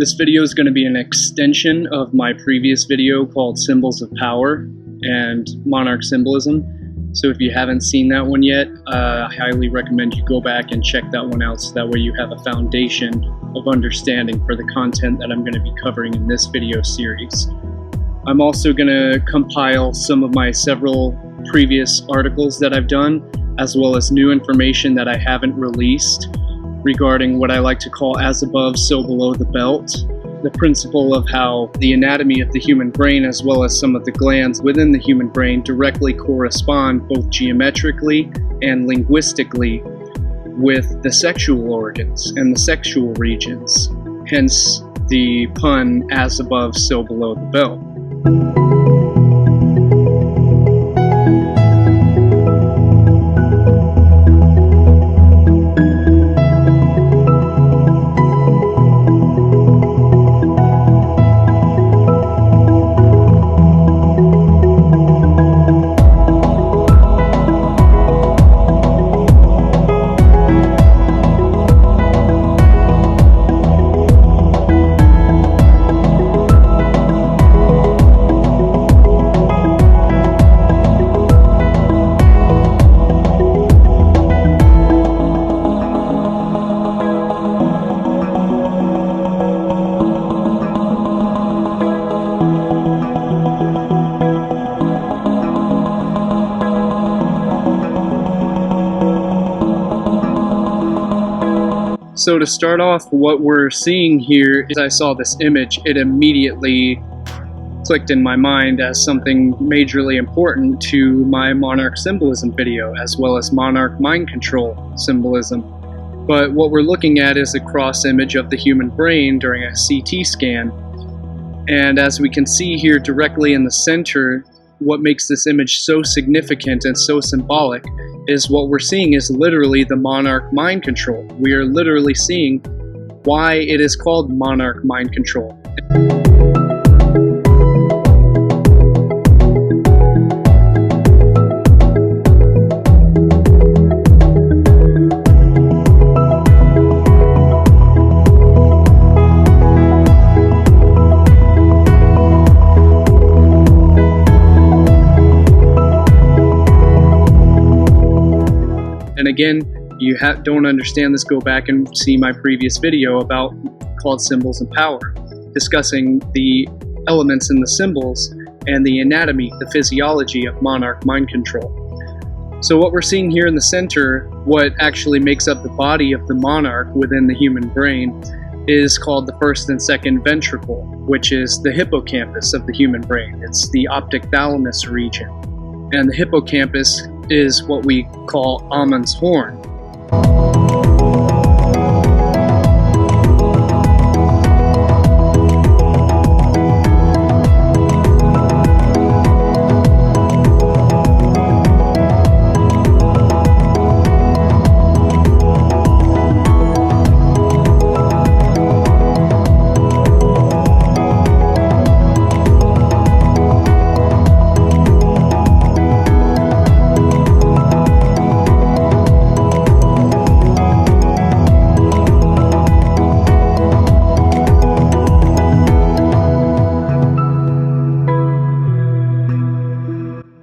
This video is going to be an extension of my previous video called Symbols of Power and Monarch Symbolism. So if you haven't seen that one yet, I highly recommend you go back and check that one out so that way you have a foundation of understanding for the content that I'm going to be covering in this video series. I'm also going to compile some of my several previous articles that I've done, as well as new information that I haven't released regarding what I like to call as above, so below the belt. The principle of how the anatomy of the human brain, as well as some of the glands within the human brain, directly correspond both geometrically and linguistically with the sexual organs and the sexual regions. Hence the pun, as above, so below the belt. So to start off, what we're seeing here is I saw this image. It immediately clicked in my mind as something majorly important to my monarch symbolism video, as well as monarch mind control symbolism. But what we're looking at is a cross image of the human brain during a CT scan. And as we can see here directly in the center, what makes this image so significant and so symbolic is what we're seeing is literally the monarch mind control. We are literally seeing why it is called monarch mind control. Again, you don't understand this, go back and see my previous video called Symbols of Power, discussing the elements in the symbols and the anatomy, the physiology of monarch mind control. So what we're seeing here in the center, what actually makes up the body of the monarch within the human brain, is called the first and second ventricle, which is the hippocampus of the human brain. It's the optic thalamus region. And the hippocampus is what we call Amun's horn.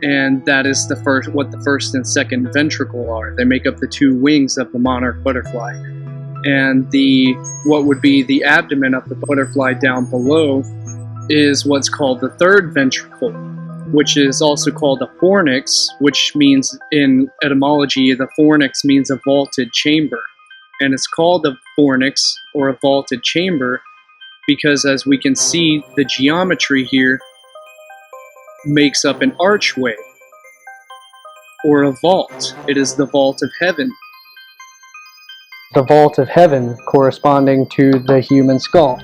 And that is what the first and second ventricle are. They make up the two wings of the monarch butterfly. And what would be the abdomen of the butterfly down below is what's called the third ventricle, which is also called the fornix, which means in etymology, the fornix means a vaulted chamber. And it's called a fornix or a vaulted chamber because, as we can see, the geometry here makes up an archway or a vault. It is the vault of heaven. The vault of heaven corresponding to the human skull,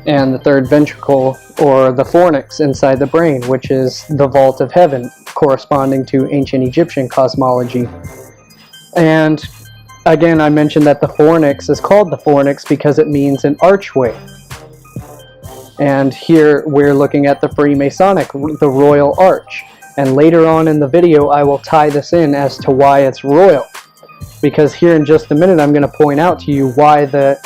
and the third ventricle or the fornix inside the brain, which is the vault of heaven corresponding to ancient Egyptian cosmology. And again, I mentioned that the fornix is called the fornix because it means an archway. And here we're looking at the Freemasonic, the Royal Arch. And later on in the video, I will tie this in as to why it's royal. Because here in just a minute, I'm going to point out to you why the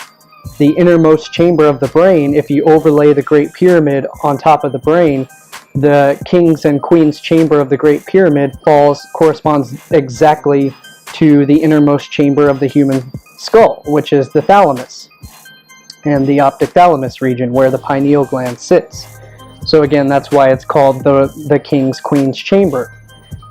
the innermost chamber of the brain, if you overlay the Great Pyramid on top of the brain, the king's and queen's chamber of the Great Pyramid corresponds exactly to the innermost chamber of the human skull, which is the thalamus and the optic thalamus region where the pineal gland sits. So again, that's why it's called the king's queen's chamber,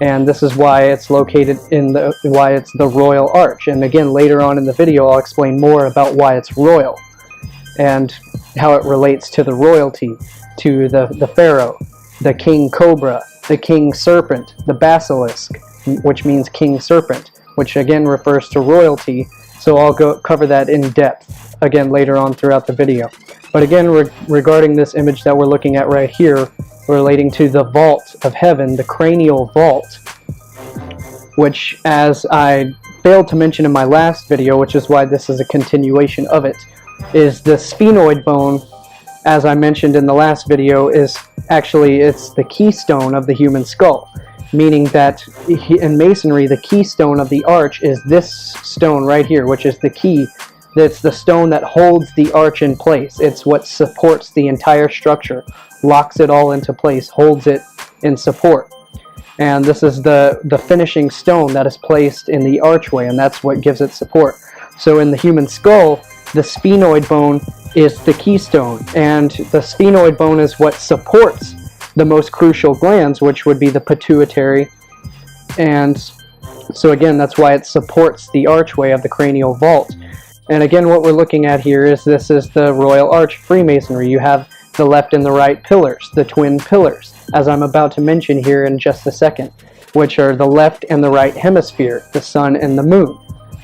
and this is why it's located in why it's the royal arch. And again, later on in the video I'll explain more about why it's royal and how it relates to the royalty, to the pharaoh, the king cobra, the king serpent, the basilisk, which means king serpent, which again refers to royalty. So I'll cover that in depth again later on throughout the video. But again, regarding this image that we're looking at right here, relating to the vault of heaven, the cranial vault, which, as I failed to mention in my last video, which is why this is a continuation of it, is the sphenoid bone. As I mentioned in the last video, is actually, it's the keystone of the human skull, meaning that in Masonry the keystone of the arch is this stone right here, which is the key. It's the stone that holds the arch in place. It's what supports the entire structure, locks it all into place, holds it in support. And this is the finishing stone that is placed in the archway, and that's what gives it support. So in the human skull, the sphenoid bone is the keystone, and the sphenoid bone is what supports the most crucial glands, which would be the pituitary. And so again, that's why it supports the archway of the cranial vault. And again, what we're looking at here is this is the Royal Arch Freemasonry. You have the left and the right pillars, the twin pillars, as I'm about to mention here in just a second, which are the left and the right hemisphere, the sun and the moon.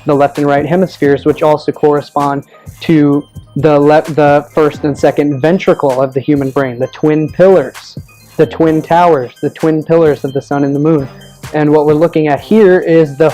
The left and right hemispheres, which also correspond to the first and second ventricle of the human brain, the twin pillars, the twin towers, the twin pillars of the sun and the moon. And what we're looking at here is the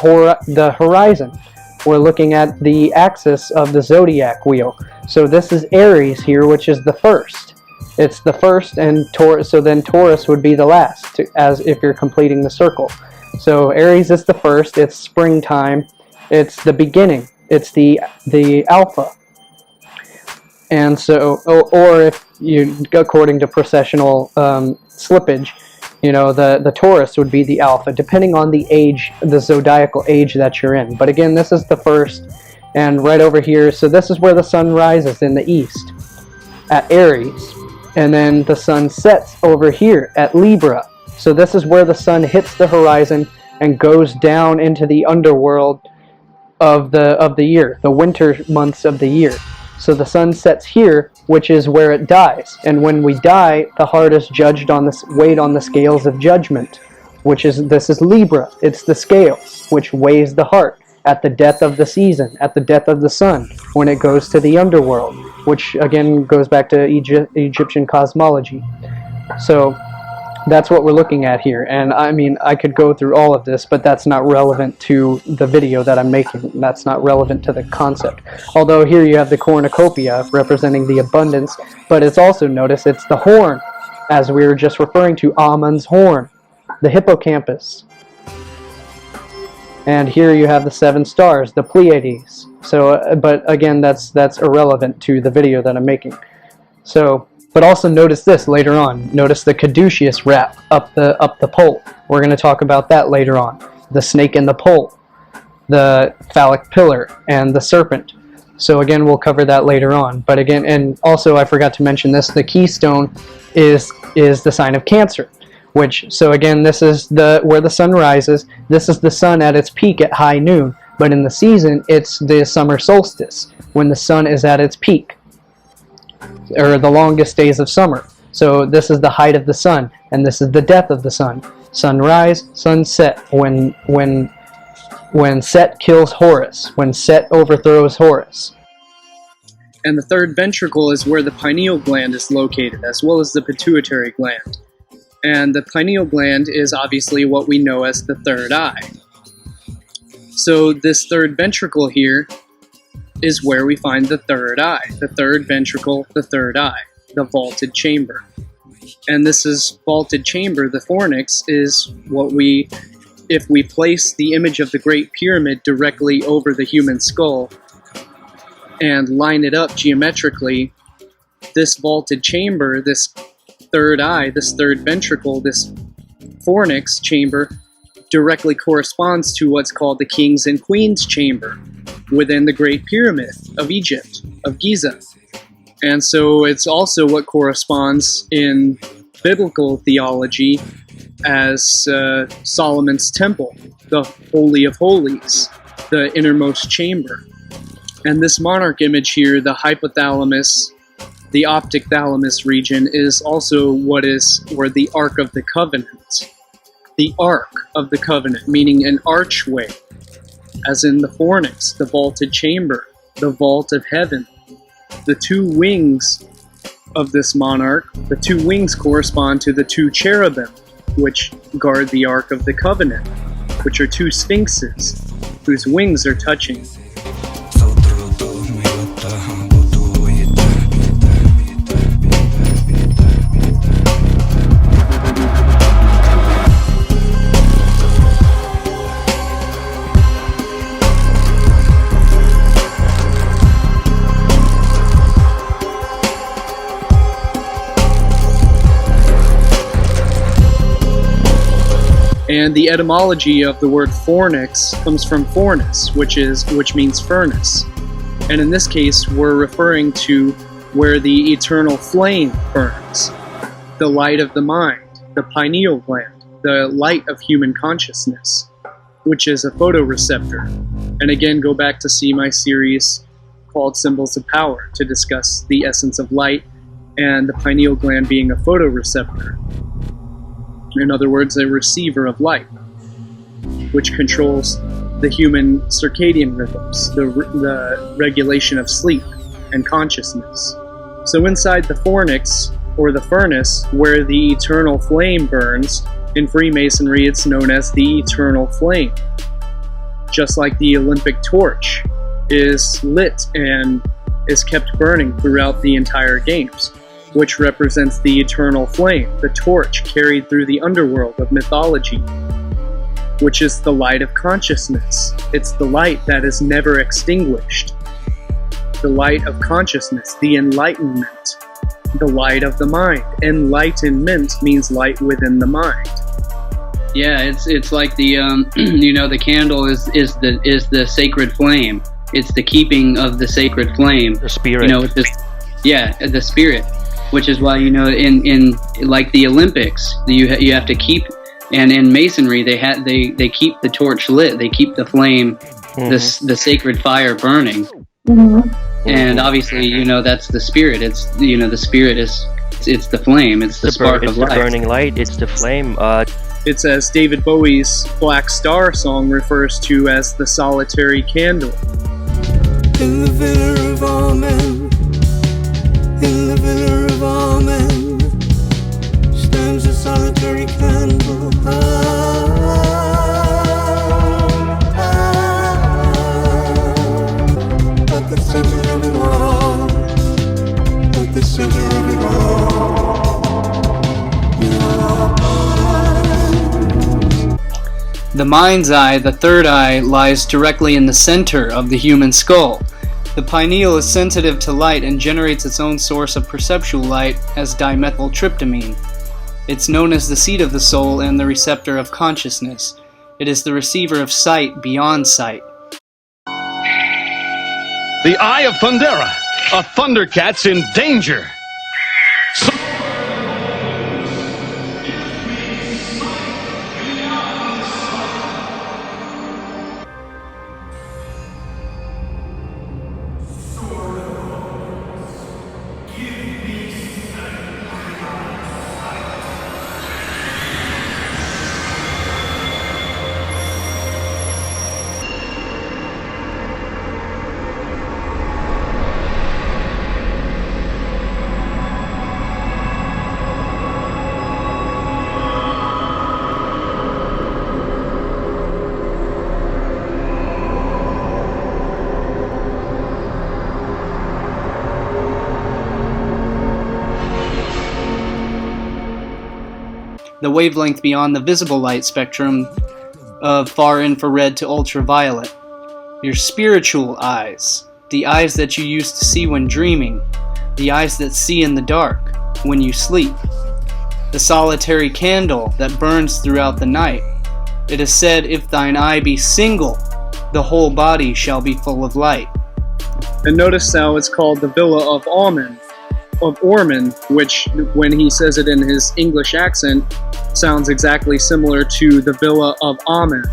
horizon. We're looking at the axis of the zodiac wheel. So this is Aries here, which is the first. It's the first, and Taurus, so then Taurus would be the last, as if you're completing the circle. So Aries is the first, it's springtime, it's the beginning, it's the alpha. And so, or if you, according to processional slippage, you know, the Taurus would be the alpha, depending on the age, the zodiacal age that you're in. But again, this is the first, and right over here, so this is where the sun rises in the east, at Aries. And then the sun sets over here at Libra. So this is where the sun hits the horizon and goes down into the underworld of the year, the winter months of the year. So the sun sets here, which is where it dies. And when we die, the heart is judged on this, weighed on the scales of judgment, which is, this is Libra. It's the scales which weighs the heart at the death of the season, at the death of the sun, when it goes to the underworld, which again goes back to Egyptian cosmology. So that's what we're looking at here. And I mean, I could go through all of this, but that's not relevant to the video that I'm making. That's not relevant to the concept. Although here you have the cornucopia representing the abundance, but it's also, notice, it's the horn, as we were just referring to, Amun's horn, the hippocampus. And here you have the 7 stars, the Pleiades. So, but again, that's irrelevant to the video that I'm making. So, but also notice this later on. Notice the caduceus wrap up the pole. We're going to talk about that later on. The snake and the pole, the phallic pillar, and the serpent. So again, we'll cover that later on. But again, and also I forgot to mention this, the keystone is the sign of Cancer. Which, so again, this is where the sun rises. This is the sun at its peak at high noon. But in the season, it's the summer solstice, when the sun is at its peak, or the longest days of summer. So this is the height of the sun, and this is the death of the sun. Sunrise, sunset, when Set kills Horus, when Set overthrows Horus. And the third ventricle is where the pineal gland is located, as well as the pituitary gland. And the pineal gland is obviously what we know as the third eye. So this third ventricle here is where we find the third eye, the third ventricle, the third eye, the vaulted chamber. And this is vaulted chamber, the Fornix, is what we, if we place the image of the Great Pyramid directly over the human skull, and line it up geometrically, this vaulted chamber, this third eye, this third ventricle, this Fornix chamber, directly corresponds to what's called the King's and Queen's chamber within the Great Pyramid of Egypt, of Giza. And so it's also what corresponds in biblical theology as Solomon's temple, the Holy of Holies, the innermost chamber. And this monarch image here, the hypothalamus, the optic thalamus region, is also where the Ark of the Covenant. The Ark of the Covenant, meaning an archway, as in the Fornix, the vaulted chamber, the vault of heaven. The two wings of this monarch, the two wings correspond to the two cherubim, which guard the Ark of the Covenant, which are two sphinxes, whose wings are touching. And the etymology of the word Fornix comes from fornis, which means furnace. And in this case, we're referring to where the eternal flame burns, the light of the mind, the pineal gland, the light of human consciousness, which is a photoreceptor. And again, go back to see my series called Symbols of Power to discuss the essence of light and the pineal gland being a photoreceptor. In other words, a receiver of light, which controls the human circadian rhythms, the regulation of sleep and consciousness. So inside the Fornix, or the furnace, where the eternal flame burns, in Freemasonry it's known as the eternal flame. Just like the Olympic torch is lit and is kept burning throughout the entire games, which represents the eternal flame, the torch carried through the underworld of mythology, which is the light of consciousness. It's the light that is never extinguished. The light of consciousness, the enlightenment, the light of the mind. Enlightenment means light within the mind. Yeah, it's like the the candle is the sacred flame. It's the keeping of the sacred flame. The spirit. The spirit. Which is why, in like the Olympics, you have to keep, and in Masonry they keep the torch lit, they keep the flame, the sacred fire burning, and obviously that's the spirit. It's the spirit it's the flame, it's the spark of life. It's the burning light. It's the flame. It's as David Bowie's Black Star song refers to as the solitary candle. In the villa of all men. In the villa of all men stands a solitary candle. At the center of it all, at the center of it all, The mind's eye, the third eye, lies directly in the center of the human skull. The pineal is sensitive to light and generates its own source of perceptual light as dimethyltryptamine. It's known as the seat of the soul and the receptor of consciousness. It is the receiver of sight beyond sight. The Eye of Thundera, a thundercat's in danger. The wavelength beyond the visible light spectrum of far infrared to ultraviolet. Your spiritual eyes, the eyes that you use to see when dreaming, the eyes that see in the dark when you sleep, the solitary candle that burns throughout the night. It is said, if thine eye be single, the whole body shall be full of light. And notice how it's called the Villa of Ormond, which, when he says it in his English accent, sounds exactly similar to the Villa of Amen,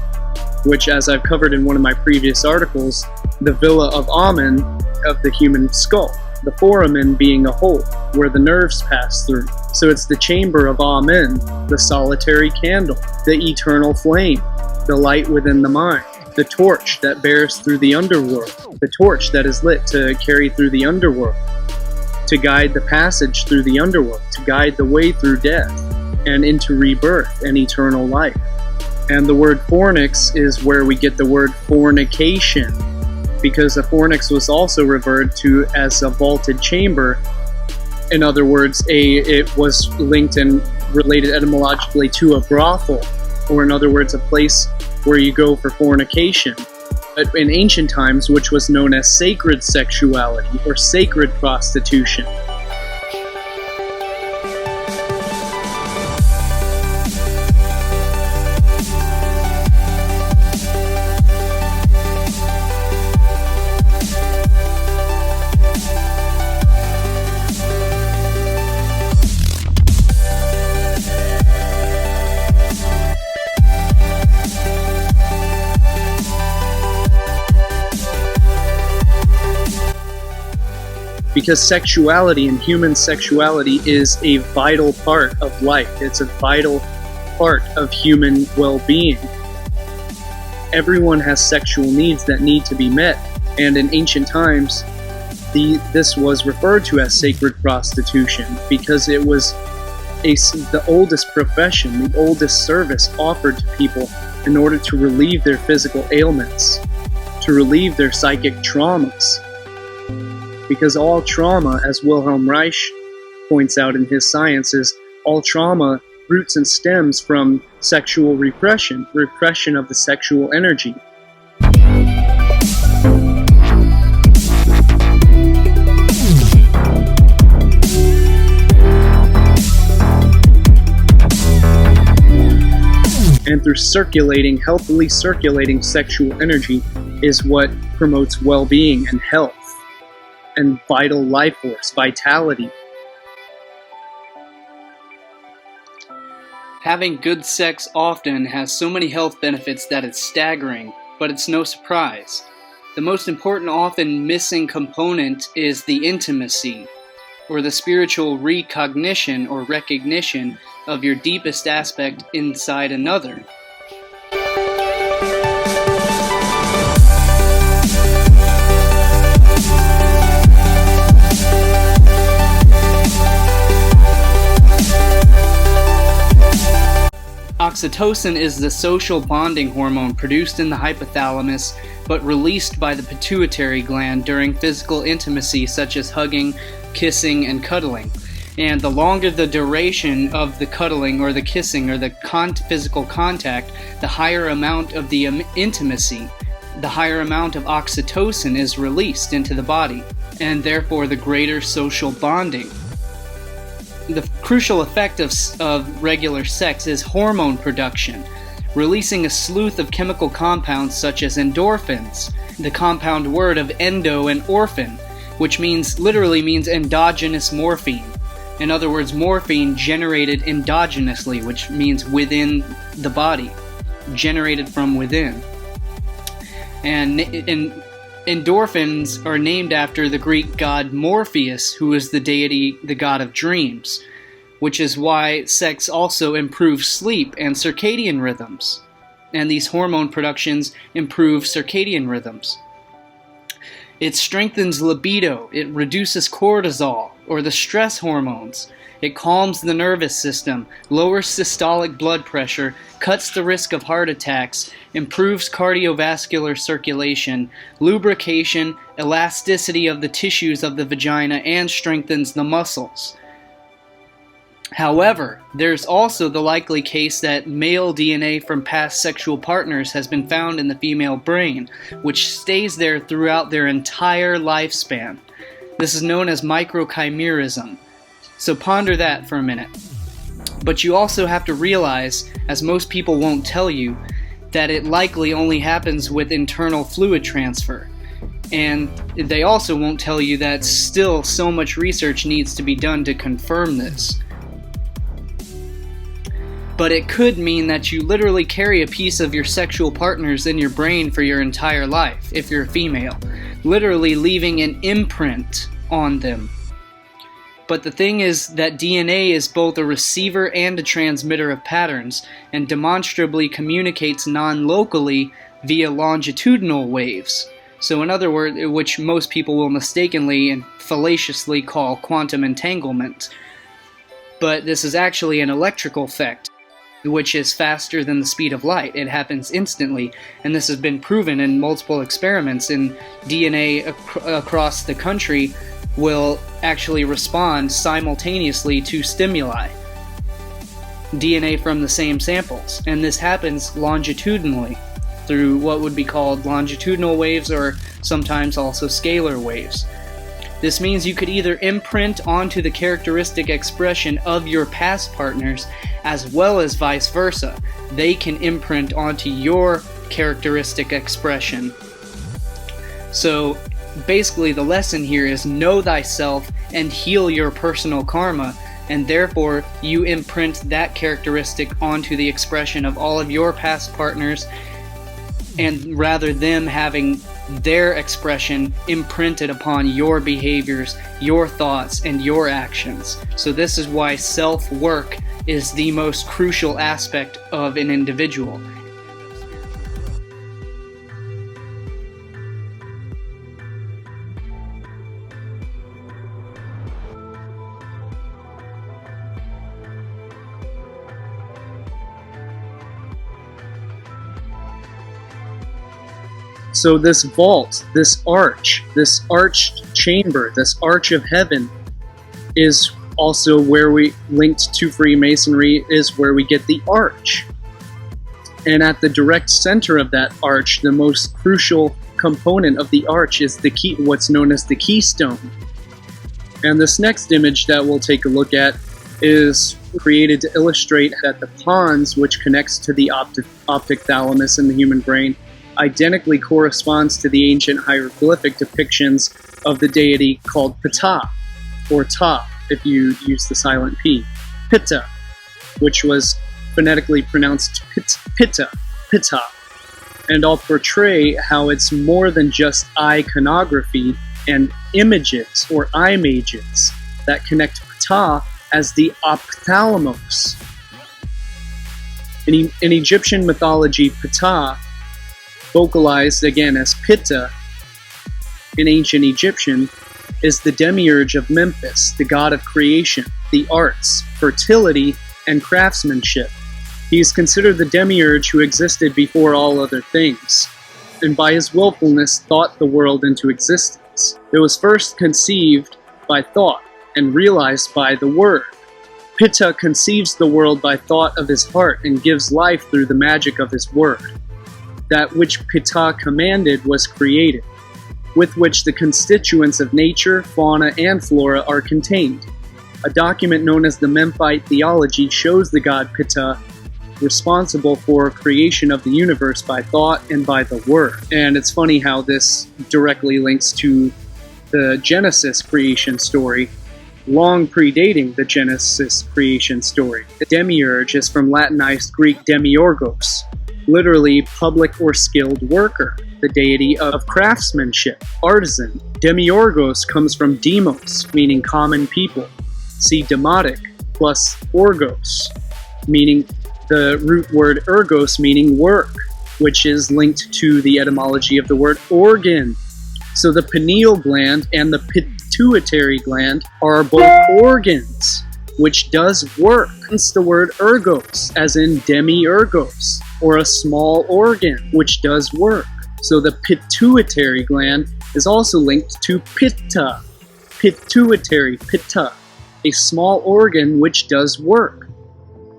which, as I've covered in one of my previous articles, the Villa of Amen of the human skull, the foramen being a hole where the nerves pass through. So it's the chamber of Amen, the solitary candle, the eternal flame, the light within the mind, the torch that bears through the underworld, the torch that is lit to carry through the underworld, to guide the passage through the underworld, to guide the way through death and into rebirth and eternal life. And the word fornix is where we get the word fornication, because a fornix was also referred to as a vaulted chamber. In other words, it was linked and related etymologically to a brothel, or in other words, a place where you go for fornication. In ancient times, which was known as sacred sexuality or sacred prostitution. Because sexuality and human sexuality is a vital part of life. It's a vital part of human well-being. Everyone has sexual needs that need to be met, and in ancient times, this was referred to as sacred prostitution because it was the oldest profession, the oldest service offered to people in order to relieve their physical ailments, to relieve their psychic traumas. Because all trauma, as Wilhelm Reich points out in his sciences, all trauma roots and stems from sexual repression of the sexual energy. And through healthily circulating sexual energy is what promotes well-being and health and vital life force, vitality. Having good sex often has so many health benefits that it's staggering, but it's no surprise. The most important, often missing component is the intimacy, or the spiritual recognition or recognition of your deepest aspect inside another. Oxytocin is the social bonding hormone produced in the hypothalamus but released by the Pituitary Gland during physical intimacy such as hugging, kissing, and cuddling. And the longer the duration of the cuddling or the kissing or the physical contact, the higher amount of the intimacy, the higher amount of oxytocin is released into the body, and therefore the greater social bonding. The crucial effect of regular sex is hormone production, releasing a slew of chemical compounds such as endorphins, the compound word of endo and orphan, which literally means endogenous morphine. In other words, morphine generated endogenously, which means within the body, generated from within. And endorphins are named after the Greek god Morpheus, who is the deity, the god of dreams, which is why sex also improves sleep and circadian rhythms. And these hormone productions improve circadian rhythms. It strengthens libido, it reduces cortisol, or the stress hormones. It calms the nervous system, lowers systolic blood pressure, cuts the risk of heart attacks, improves cardiovascular circulation, lubrication, elasticity of the tissues of the vagina, and strengthens the muscles. However, there's also the likely case that male DNA from past sexual partners has been found in the female brain, which stays there throughout their entire lifespan. This is known as microchimerism. So ponder that for a minute. But you also have to realize, as most people won't tell you, that it likely only happens with internal fluid transfer. And they also won't tell you that still so much research needs to be done to confirm this. But it could mean that you literally carry a piece of your sexual partners in your brain for your entire life, if you're a female, literally leaving an imprint on them. But the thing is that DNA is both a receiver and a transmitter of patterns, and demonstrably communicates non-locally via longitudinal waves. So in other words, which most people will mistakenly and fallaciously call quantum entanglement. But this is actually an electrical effect, which is faster than the speed of light. It happens instantly, and this has been proven in multiple experiments. In DNA across the country will actually respond simultaneously to stimuli. DNA from the same samples, and this happens longitudinally through what would be called longitudinal waves, or sometimes also scalar waves. This means you could either imprint onto the characteristic expression of your past partners, as well as vice versa. They can imprint onto your characteristic expression. So basically the lesson here is know thyself and heal your personal karma, and therefore you imprint that characteristic onto the expression of all of your past partners, and rather them having their expression imprinted upon your behaviors, your thoughts, and your actions. So this is why self-work is the most crucial aspect of an individual. So this vault, this arched chamber, this arch of heaven is also where we, linked to Freemasonry, is where we get the arch. And at the direct center of that arch, the most crucial component of the arch is the key, what's known as the keystone. And this next image that we'll take a look at is created to illustrate that the pons, which connects to the optic thalamus in the human brain, identically corresponds to the ancient hieroglyphic depictions of the deity called Ptah, or Ta, if you use the silent P, Pitta, which was phonetically pronounced Pitta, and I'll portray how it's more than just iconography and images or images that connect Ptah as the ophthalmos. In Egyptian mythology, Ptah, vocalized again as Pitta in ancient Egyptian, is the demiurge of Memphis, the god of creation, the arts, fertility, and craftsmanship. He is considered the demiurge who existed before all other things, and by his willfulness thought the world into existence. It was first conceived by thought and realized by the word. Pitta conceives the world by thought of his heart and gives life through the magic of his word. That which Pitta commanded was created, with which the constituents of nature, fauna, and flora are contained. A document known as the Memphite Theology shows the god Pitta responsible for creation of the universe by thought and by the word. And it's funny how this directly links to the Genesis creation story, long predating the Genesis creation story. The demiurge is from Latinized Greek demiurgos, literally public or skilled worker, the deity of craftsmanship, artisan. Demiurgos comes from demos, meaning common people. See demotic plus orgos, meaning the root word ergos, meaning work, which is linked to the etymology of the word organ. So the pineal gland and the pituitary gland are both organs, which does work. Hence the word ergos, as in demiurgos, or a small organ, which does work. So the pituitary gland is also linked to pitta, pituitary, pitta, a small organ which does work.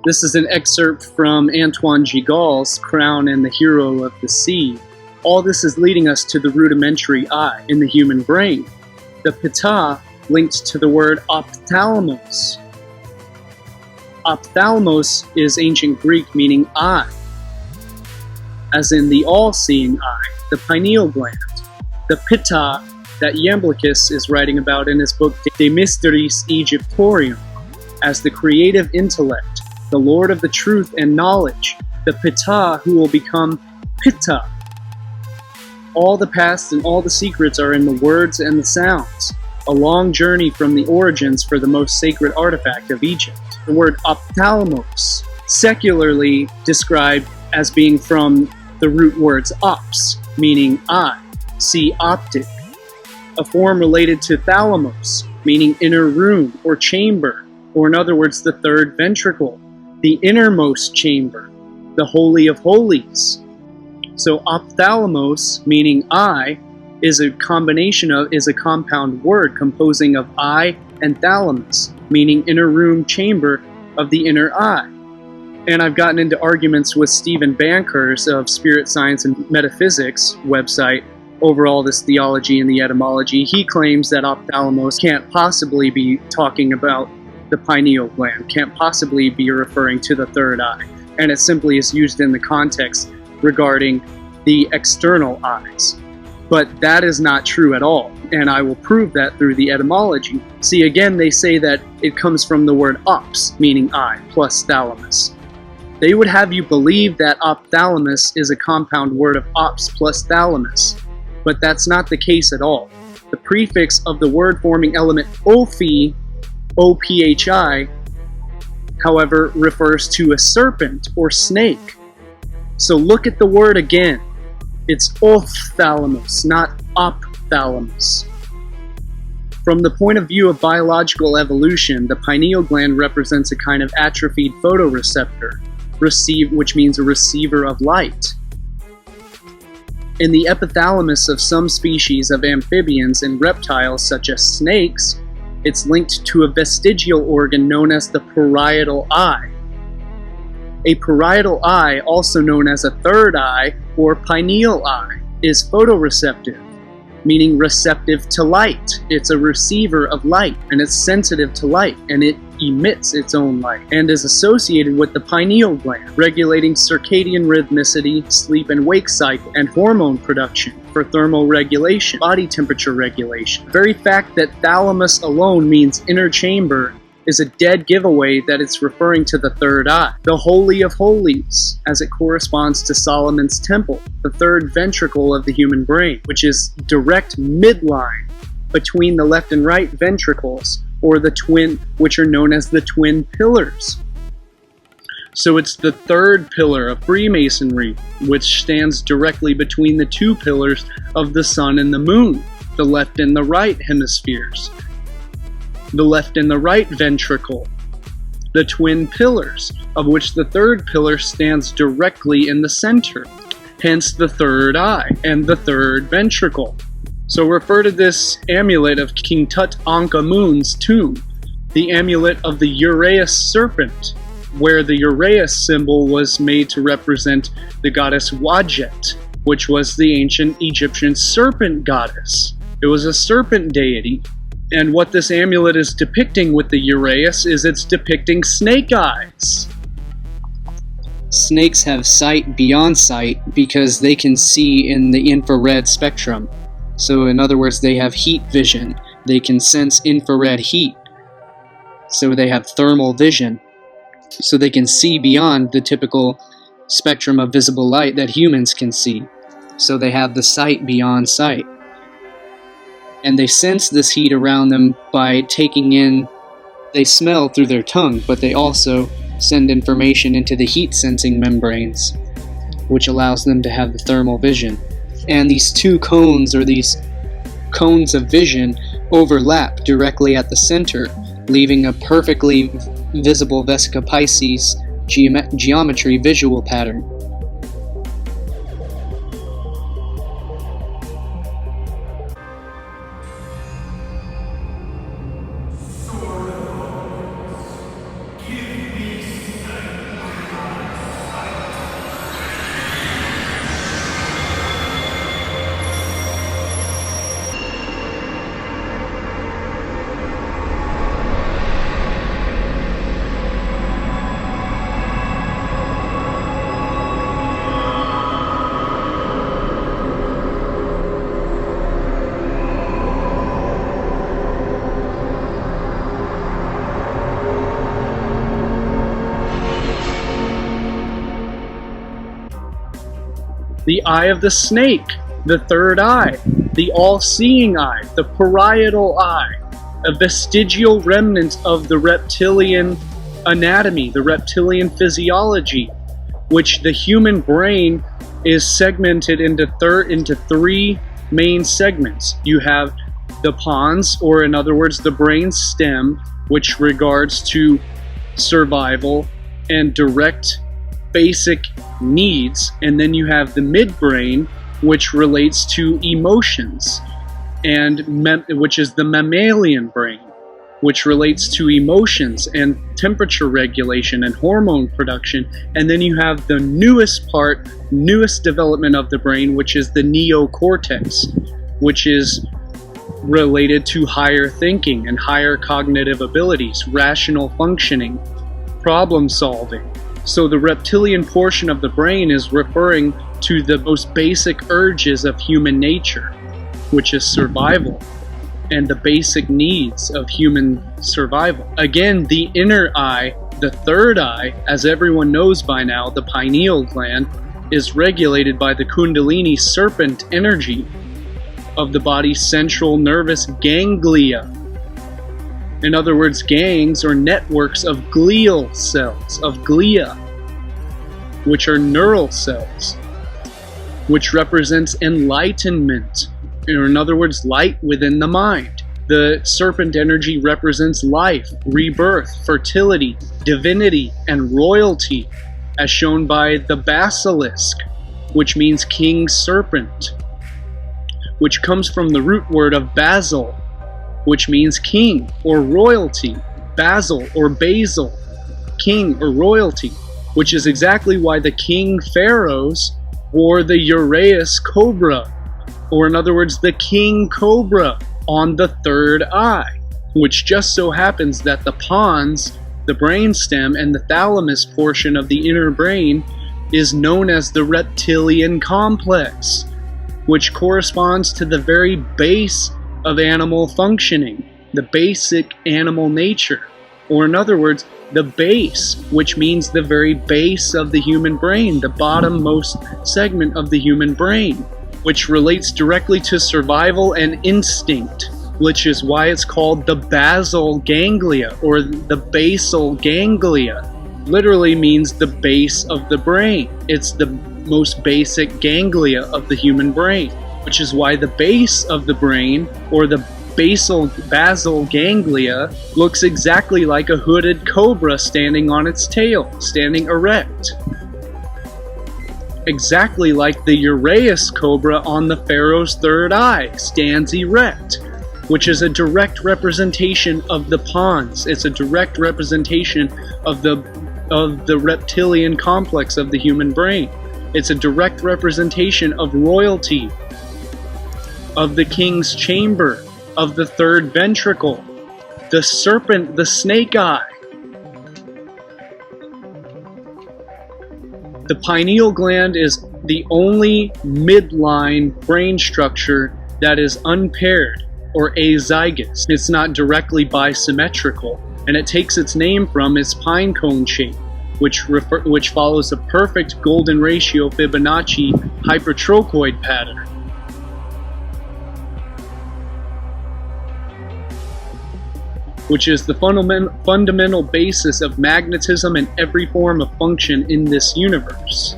This is an excerpt from Antoine Gigol's Crown and the Hero of the Sea. All this is leading us to the rudimentary eye in the human brain. The pita linked to the word ophthalmos. Ophthalmos is ancient Greek meaning eye, as in the all-seeing eye, the pineal gland. The pitta that Iamblichus is writing about in his book De Mysteris Egyptorium, as the creative intellect, the Lord of the truth and knowledge, the pitta who will become pitta. All the past and all the secrets are in the words and the sounds. A long journey from the origins for the most sacred artifact of Egypt. The word ophthalmos, secularly described as being from the root words ops, meaning eye, see optic. A form related to thalamus, meaning inner room or chamber, or in other words, the third ventricle, the innermost chamber, the Holy of Holies. So ophthalmos, meaning eye, is a compound word composing of eye and thalamus, meaning inner room chamber of the inner eye. And I've gotten into arguments with Stephen Banker's of Spirit Science and Metaphysics website over all this theology and the etymology. He claims that ophthalmos can't possibly be talking about the pineal gland, can't possibly be referring to the third eye, and it simply is used in the context regarding the external eyes. But that is not true at all, and I will prove that through the etymology. See, again, they say that it comes from the word ops, meaning eye, plus thalamus. They would have you believe that ophthalmos is a compound word of ops plus thalamus, but that's not the case at all. The prefix of the word-forming element ophi, O-P-H-I, however, refers to a serpent or snake. So look at the word again. It's ophthalmos, not ophthalmos. From the point of view of biological evolution, the pineal gland represents a kind of atrophied photoreceptor, which means a receiver of light. In the epithalamus of some species of amphibians and reptiles, such as snakes, it's linked to a vestigial organ known as the parietal eye. A parietal eye, also known as a third eye or pineal eye, is photoreceptive, meaning receptive to light. It's a receiver of light, and it's sensitive to light, and it emits its own light, and is associated with the pineal gland, regulating circadian rhythmicity, sleep and wake cycle, and hormone production for thermal regulation, body temperature regulation. The very fact that thalamus alone means inner chamber is a dead giveaway that it's referring to the third eye, the Holy of Holies, as it corresponds to Solomon's temple, the third ventricle of the human brain, which is direct midline between the left and right ventricles, or the twin, which are known as the twin pillars. So it's the third pillar of Freemasonry, which stands directly between the two pillars of the sun and the moon, the left and the right hemispheres, the left and the right ventricle, the twin pillars, of which the third pillar stands directly in the center, hence the third eye and the third ventricle. So refer to this amulet of King Tutankhamun's tomb, the amulet of the Urrea Serpent, where the Urrea symbol was made to represent the goddess Wadjet, which was the ancient Egyptian serpent goddess. It was a serpent deity. And what this amulet is depicting with the Uraeus is it's depicting snake eyes. Snakes have sight beyond sight because they can see in the infrared spectrum. So in other words, they have heat vision. They can sense infrared heat. So they have thermal vision. So they can see beyond the typical spectrum of visible light that humans can see. So they have the sight beyond sight. And they sense this heat around them by taking in, they smell through their tongue, but they also send information into the heat-sensing membranes, which allows them to have the thermal vision. And these two cones, or these cones of vision, overlap directly at the center, leaving a perfectly visible Vesica Pisces geometry visual pattern. the eye of the snake, the third eye, the all-seeing eye, the parietal eye, a vestigial remnant of the reptilian anatomy, the reptilian physiology, which the human brain is segmented into three main segments. You have the pons, or in other words, the brain stem, which regards to survival and direct basic needs, and then you have the midbrain, which relates to emotions, and which is the mammalian brain, which relates to emotions and temperature regulation and hormone production. And then you have the newest development of the brain, which is the neocortex, which is related to higher thinking and higher cognitive abilities, rational functioning, problem solving. So the reptilian portion of the brain is referring to the most basic urges of human nature, which is survival and the basic needs of human survival. Again, the inner eye, the third eye, as everyone knows by now, the pineal gland, is regulated by the Kundalini Serpent Energy of the body's central nervous ganglia. In other words, gangs or networks of glial cells, of glia, which are neural cells, which represents enlightenment, or in other words, light within the mind. The serpent energy represents life, rebirth, fertility, divinity, and royalty, as shown by the basilisk, which means king serpent, which comes from the root word of basil, which means king or royalty. Basil or basil, king or royalty, which is exactly why the king pharaohs wore the Urrea cobra, or in other words, the king cobra on the third eye, which just so happens that the pons, the brainstem, and the thalamus portion of the inner brain is known as the reptilian complex, which corresponds to the very base of animal functioning, the basic animal nature, or in other words, the base, which means the very base of the human brain, the bottommost segment of the human brain, which relates directly to survival and instinct, which is why it's called the basal ganglia, or the basal ganglia. Literally means the base of the brain. It's the most basic ganglia of the human brain, which is why the base of the brain, or the basal ganglia, looks exactly like a hooded cobra standing on its tail, standing erect. Exactly like the Urrea cobra on the pharaoh's third eye, stands erect, which is a direct representation of the pons. It's a direct representation of the reptilian complex of the human brain. It's a direct representation of royalty, of the king's chamber, of the third ventricle, the serpent, the snake eye. The pineal gland is the only midline brain structure that is unpaired or azygous. It's not directly bisymmetrical, and it takes its name from its pine cone shape, which follows a perfect golden ratio Fibonacci hypertrochoid pattern. Which is the fundamental basis of magnetism and every form of function in this universe.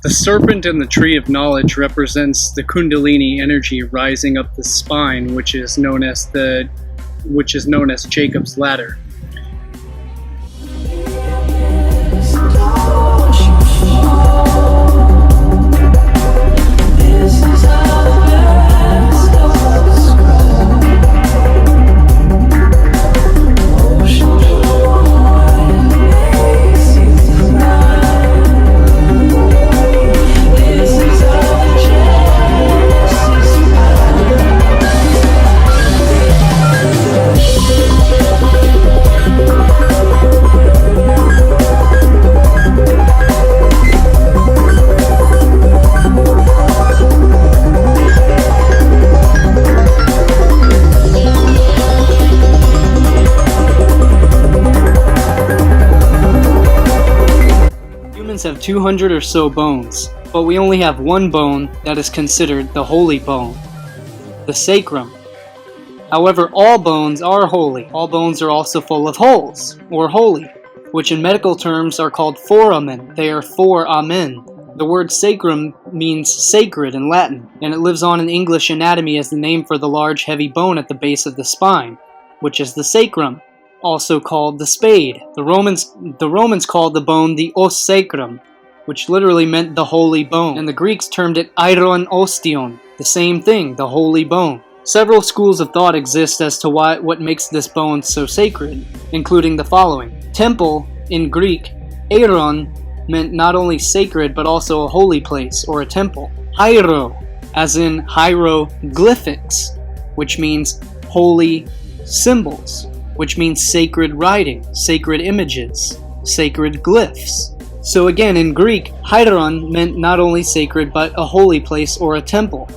The serpent in the tree of knowledge represents the Kundalini energy rising up the spine, which is known as Jacob's ladder. have 200 or so bones, but we only have one bone that is considered the holy bone, the sacrum. However, all bones are holy. All bones are also full of holes, or holy, which in medical terms are called foramen. They are foramen. The word sacrum means sacred in Latin, and it lives on in English anatomy as the name for the large heavy bone at the base of the spine, which is the sacrum, also called the spade. The Romans called the bone the os sacrum, which literally meant the holy bone, and the Greeks termed it iron ostion, the same thing, the holy bone. Several schools of thought exist as to what makes this bone so sacred, including the following. Temple, in Greek, airon, meant not only sacred but also a holy place or a temple. Hiero, as in hieroglyphics, which means holy symbols, which means sacred writing, sacred images, sacred glyphs. So again, in Greek, hieron meant not only sacred but a holy place or a temple.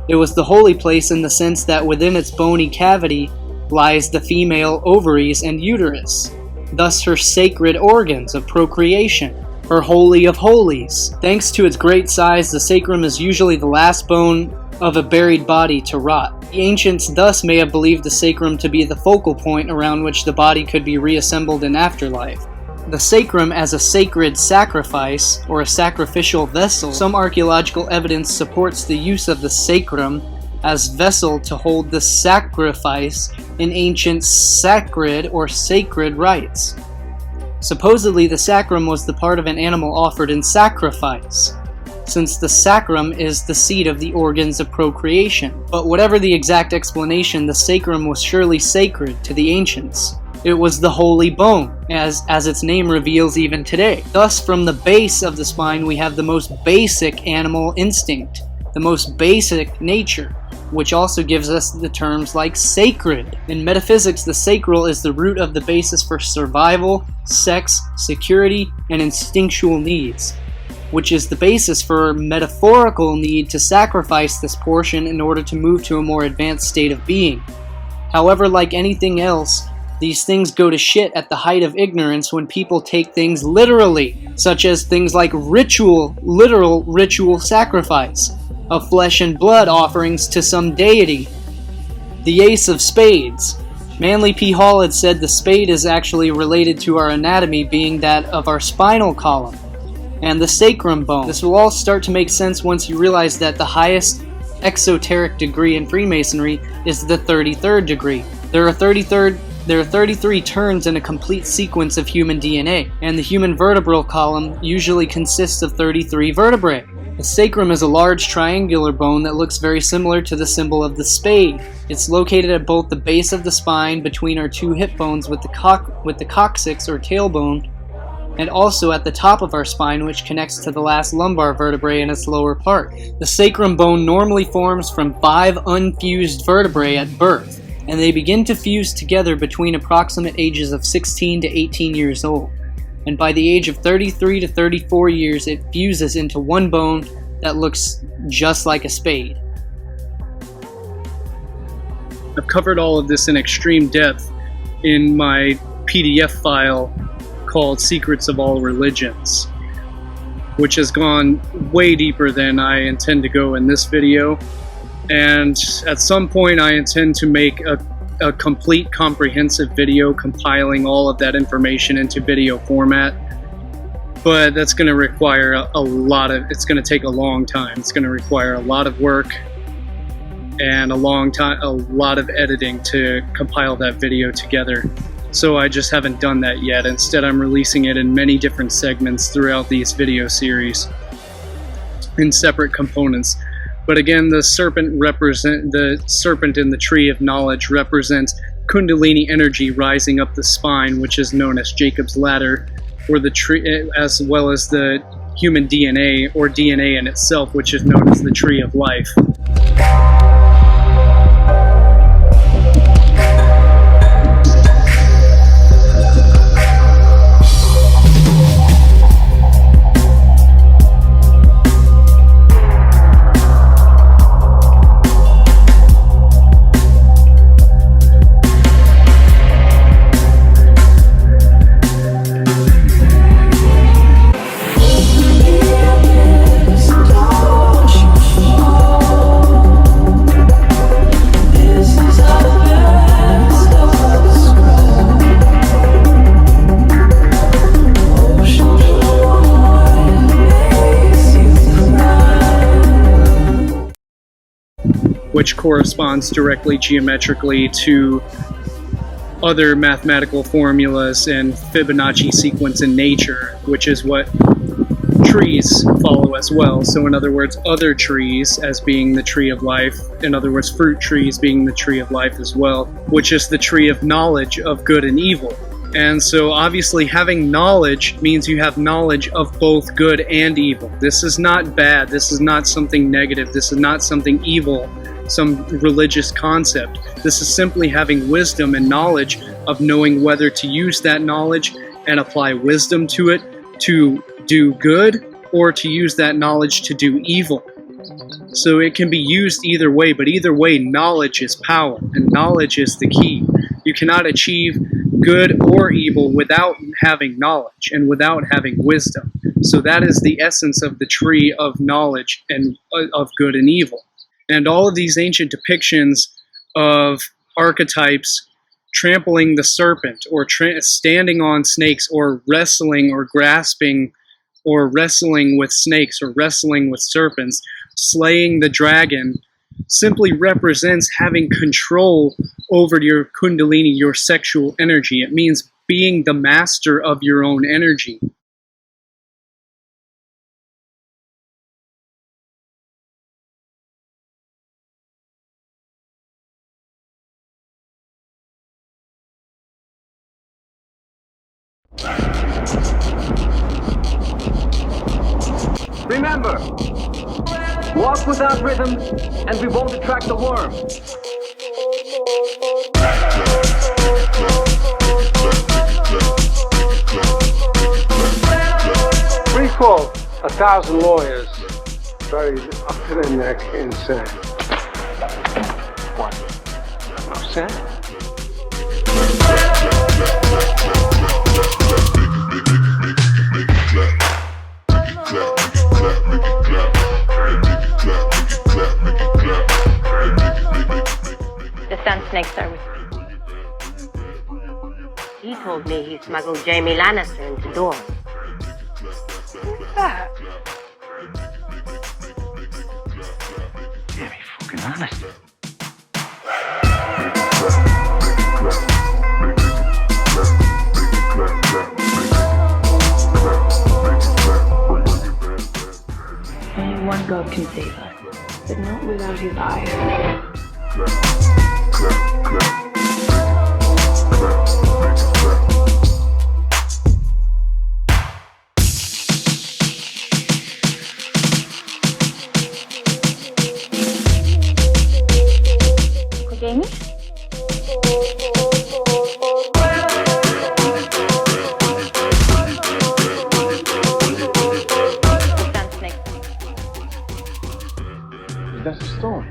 It was the holy place in the sense that within its bony cavity lies the female ovaries and uterus, thus her sacred organs of procreation, her holy of holies. Thanks to its great size, the sacrum is usually the last bone of a buried body to rot. The ancients thus may have believed the sacrum to be the focal point around which the body could be reassembled in afterlife. The sacrum as a sacred sacrifice, or a sacrificial vessel. Some archaeological evidence supports the use of the sacrum as vessel to hold the sacrifice in ancient sacred or sacred rites. Supposedly, the sacrum was the part of an animal offered in sacrifice, since the sacrum is the seat of the organs of procreation. But whatever the exact explanation, the sacrum was surely sacred to the ancients. It was the holy bone, as its name reveals even today. Thus, from the base of the spine, we have the most basic animal instinct, the most basic nature, which also gives us the terms like sacred. In metaphysics, the sacral is the root of the basis for survival, sex, security, and instinctual needs, which is the basis for metaphorical need to sacrifice this portion in order to move to a more advanced state of being. However, like anything else, these things go to shit at the height of ignorance when people take things literally, such as things like literal ritual sacrifice of flesh and blood offerings to some deity. The Ace of Spades. Manly P. Hall had said the spade is actually related to our anatomy, being that of our spinal column and the sacrum bone. This will all start to make sense once you realize that the highest exoteric degree in Freemasonry is the 33rd degree. There are 33 turns in a complete sequence of human DNA, and the human vertebral column usually consists of 33 vertebrae. The sacrum is a large triangular bone that looks very similar to the symbol of the spade. It's located at both the base of the spine between our two hip bones with the coccyx or tailbone, and also at the top of our spine, which connects to the last lumbar vertebrae in its lower part. The sacrum bone normally forms from 5 unfused vertebrae at birth, and they begin to fuse together between approximate ages of 16 to 18 years old. And by the age of 33 to 34 years, it fuses into one bone that looks just like a spade. I've covered all of this in extreme depth in my PDF file called Secrets of All Religions, which has gone way deeper than I intend to go in this video. And at some point I intend to make a complete comprehensive video compiling all of that information into video format, but that's going to require it's going to take a long time. It's going to require a lot of work and a lot of editing to compile that video together. So I just haven't done that yet. Instead, I'm releasing it in many different segments throughout these video series in separate components. But again, the serpent in the tree of knowledge represents Kundalini energy rising up the spine, which is known as Jacob's ladder, or the tree, as well as the human DNA, or DNA in itself, which is known as the tree of life. corresponds directly geometrically to other mathematical formulas and Fibonacci sequence in nature, which is what trees follow as well. So in other words, other trees as being the tree of life, in other words, fruit trees being the tree of life as well, which is the tree of knowledge of good and evil. And so obviously having knowledge means you have knowledge of both good and evil. This is not bad. This is not something negative. This is not something evil, some religious concept. This is simply having wisdom and knowledge of knowing whether to use that knowledge and apply wisdom to it to do good, or to use that knowledge to do evil. So it can be used either way, but either way, knowledge is power, and knowledge is the key. You cannot achieve good or evil without having knowledge and without having wisdom. So that is the essence of the tree of knowledge and of good and evil. And all of these ancient depictions of archetypes trampling the serpent, or standing on snakes, or wrestling or grasping, or wrestling with snakes, or wrestling with serpents, slaying the dragon, simply represents having control over your kundalini, your sexual energy. It means being the master of your own energy. Remember, walk without rhythm, and we won't attract the worm. Recall 1,000 lawyers buried up to their neck in sand. What? No sand? The sun snakes are with me. He told me he smuggled Jamie Lannister into Dorne. Who's that? Jamie fucking Lannister. Only one God can save us, but not without his eye. Jamie? That's a storm.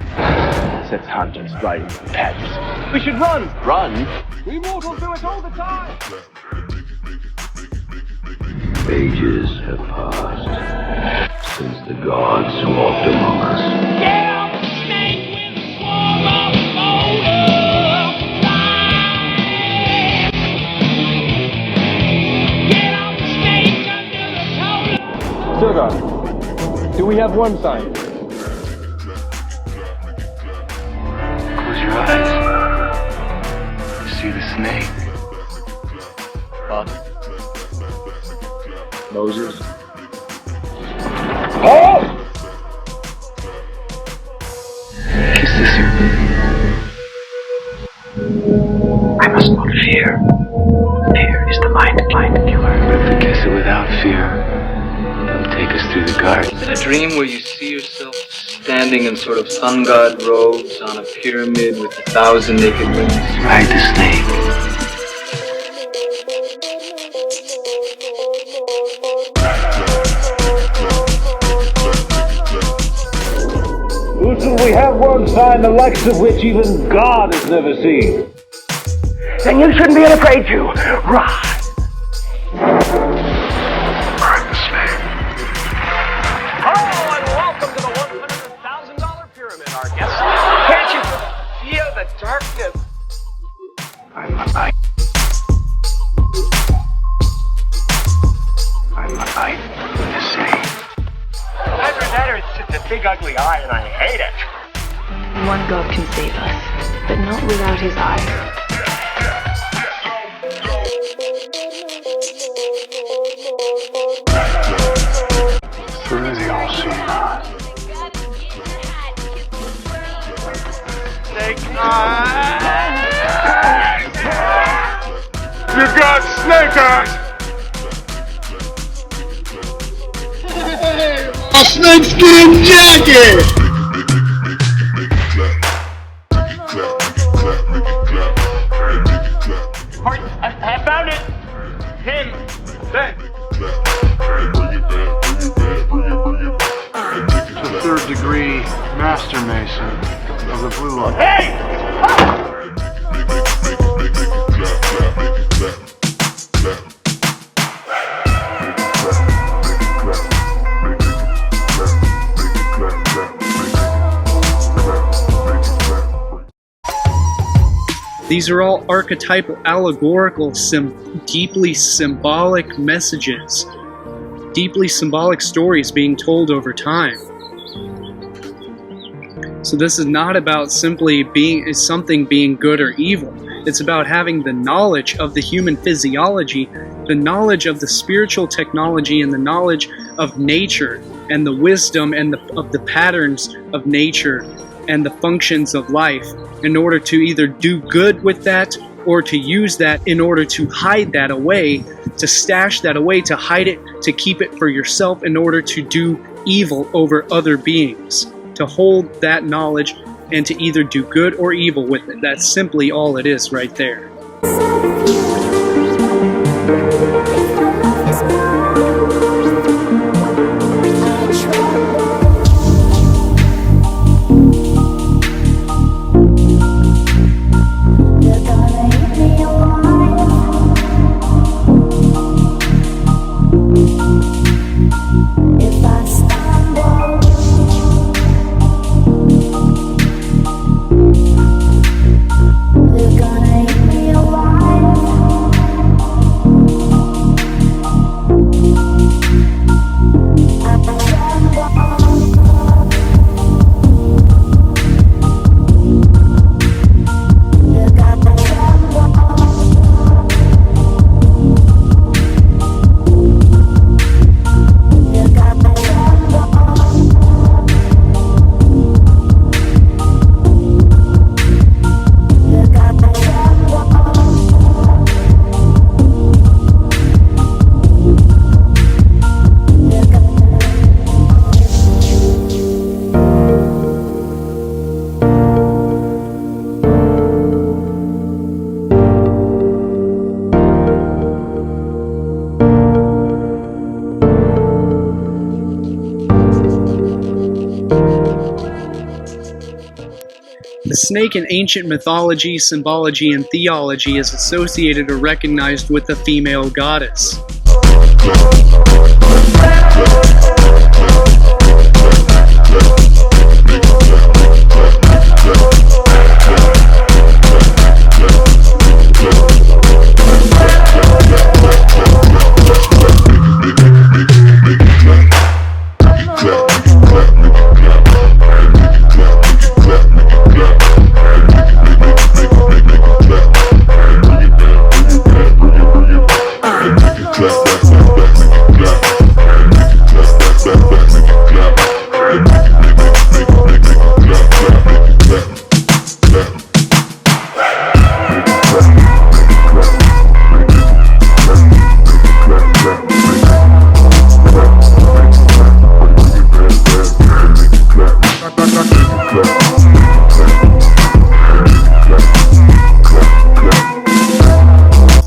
Sets hunters right in the patches. We should run! Run? We mortals do it all the time! Ages have passed since the gods walked among us. Get up the snake with a swarm of butterflies. Get up the snake under the collar. Sugar, do we have worm sign? Close your eyes. You see the snake. Moses. Kiss the serpent. I must not fear. Fear is the mind killer. But to kiss it without fear will take us through the garden. Is it a dream where you see yourself standing in sort of sun god robes on a pyramid with 1,000 naked women? Ride the snake. We have one sign the likes of which even God has never seen. Then you shouldn't be afraid to ride. Ride the snake. Hello and welcome to the $100,000 pyramid, our guests. Can't you feel the darkness? I'm a light. I'm a light from the sea. Hydranator is just a big ugly eye and I hate it. one God can save us, but not without his eye. Through the all-seeing eye. You got snake eyes! A snakeskin jacket! I found it! Him! That! The third degree master mason of the blue line. Hey! These are all archetypal, allegorical, deeply symbolic messages, deeply symbolic stories being told over time. So this is not about simply something being good or evil. It's about having the knowledge of the human physiology, the knowledge of the spiritual technology, and the knowledge of nature, and the wisdom and of the patterns of nature and the functions of life, in order to either do good with that or to use that in order to hide that away, to stash that away, to hide it, to keep it for yourself in order to do evil over other beings, to hold that knowledge and to either do good or evil with it. That's simply all it is right there. The snake in ancient mythology, symbology, and theology is associated or recognized with the female goddess.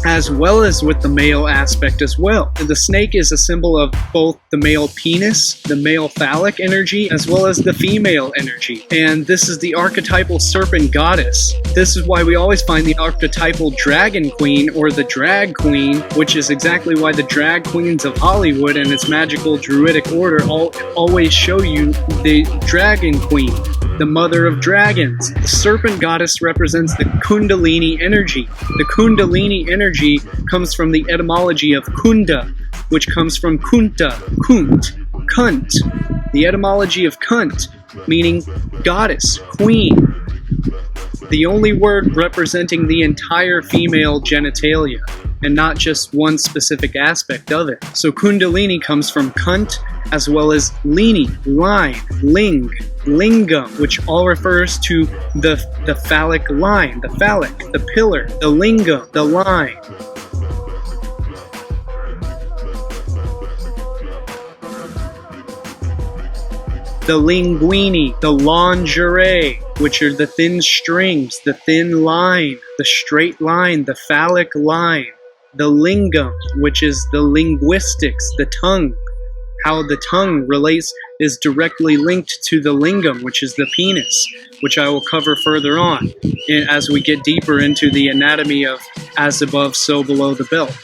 As well as with the male aspect as well. The snake is a symbol of both the male penis, the male phallic energy, as well as the female energy. And this is the archetypal serpent goddess. This is why we always find the archetypal dragon queen or the drag queen, which is exactly why the drag queens of Hollywood and its magical druidic order always show you the dragon queen, the mother of dragons. The serpent goddess represents the Kundalini energy. The Kundalini energy comes from the etymology of kunda, which comes from kunta, kunt, kunt. The etymology of kunt, meaning goddess, queen. the only word representing the entire female genitalia, and not just one specific aspect of it. So Kundalini comes from kunt, as well as lini, line, ling, lingam, which all refers to the phallic line, the phallic, the pillar, the lingam, the line. The linguini, the lingerie, which are the thin strings, the thin line, the straight line, the phallic line. The lingam, which is the linguistics, the tongue. How the tongue relates is directly linked to the lingam, which is the penis, which I will cover further on as we get deeper into the anatomy of as above, so below the belt,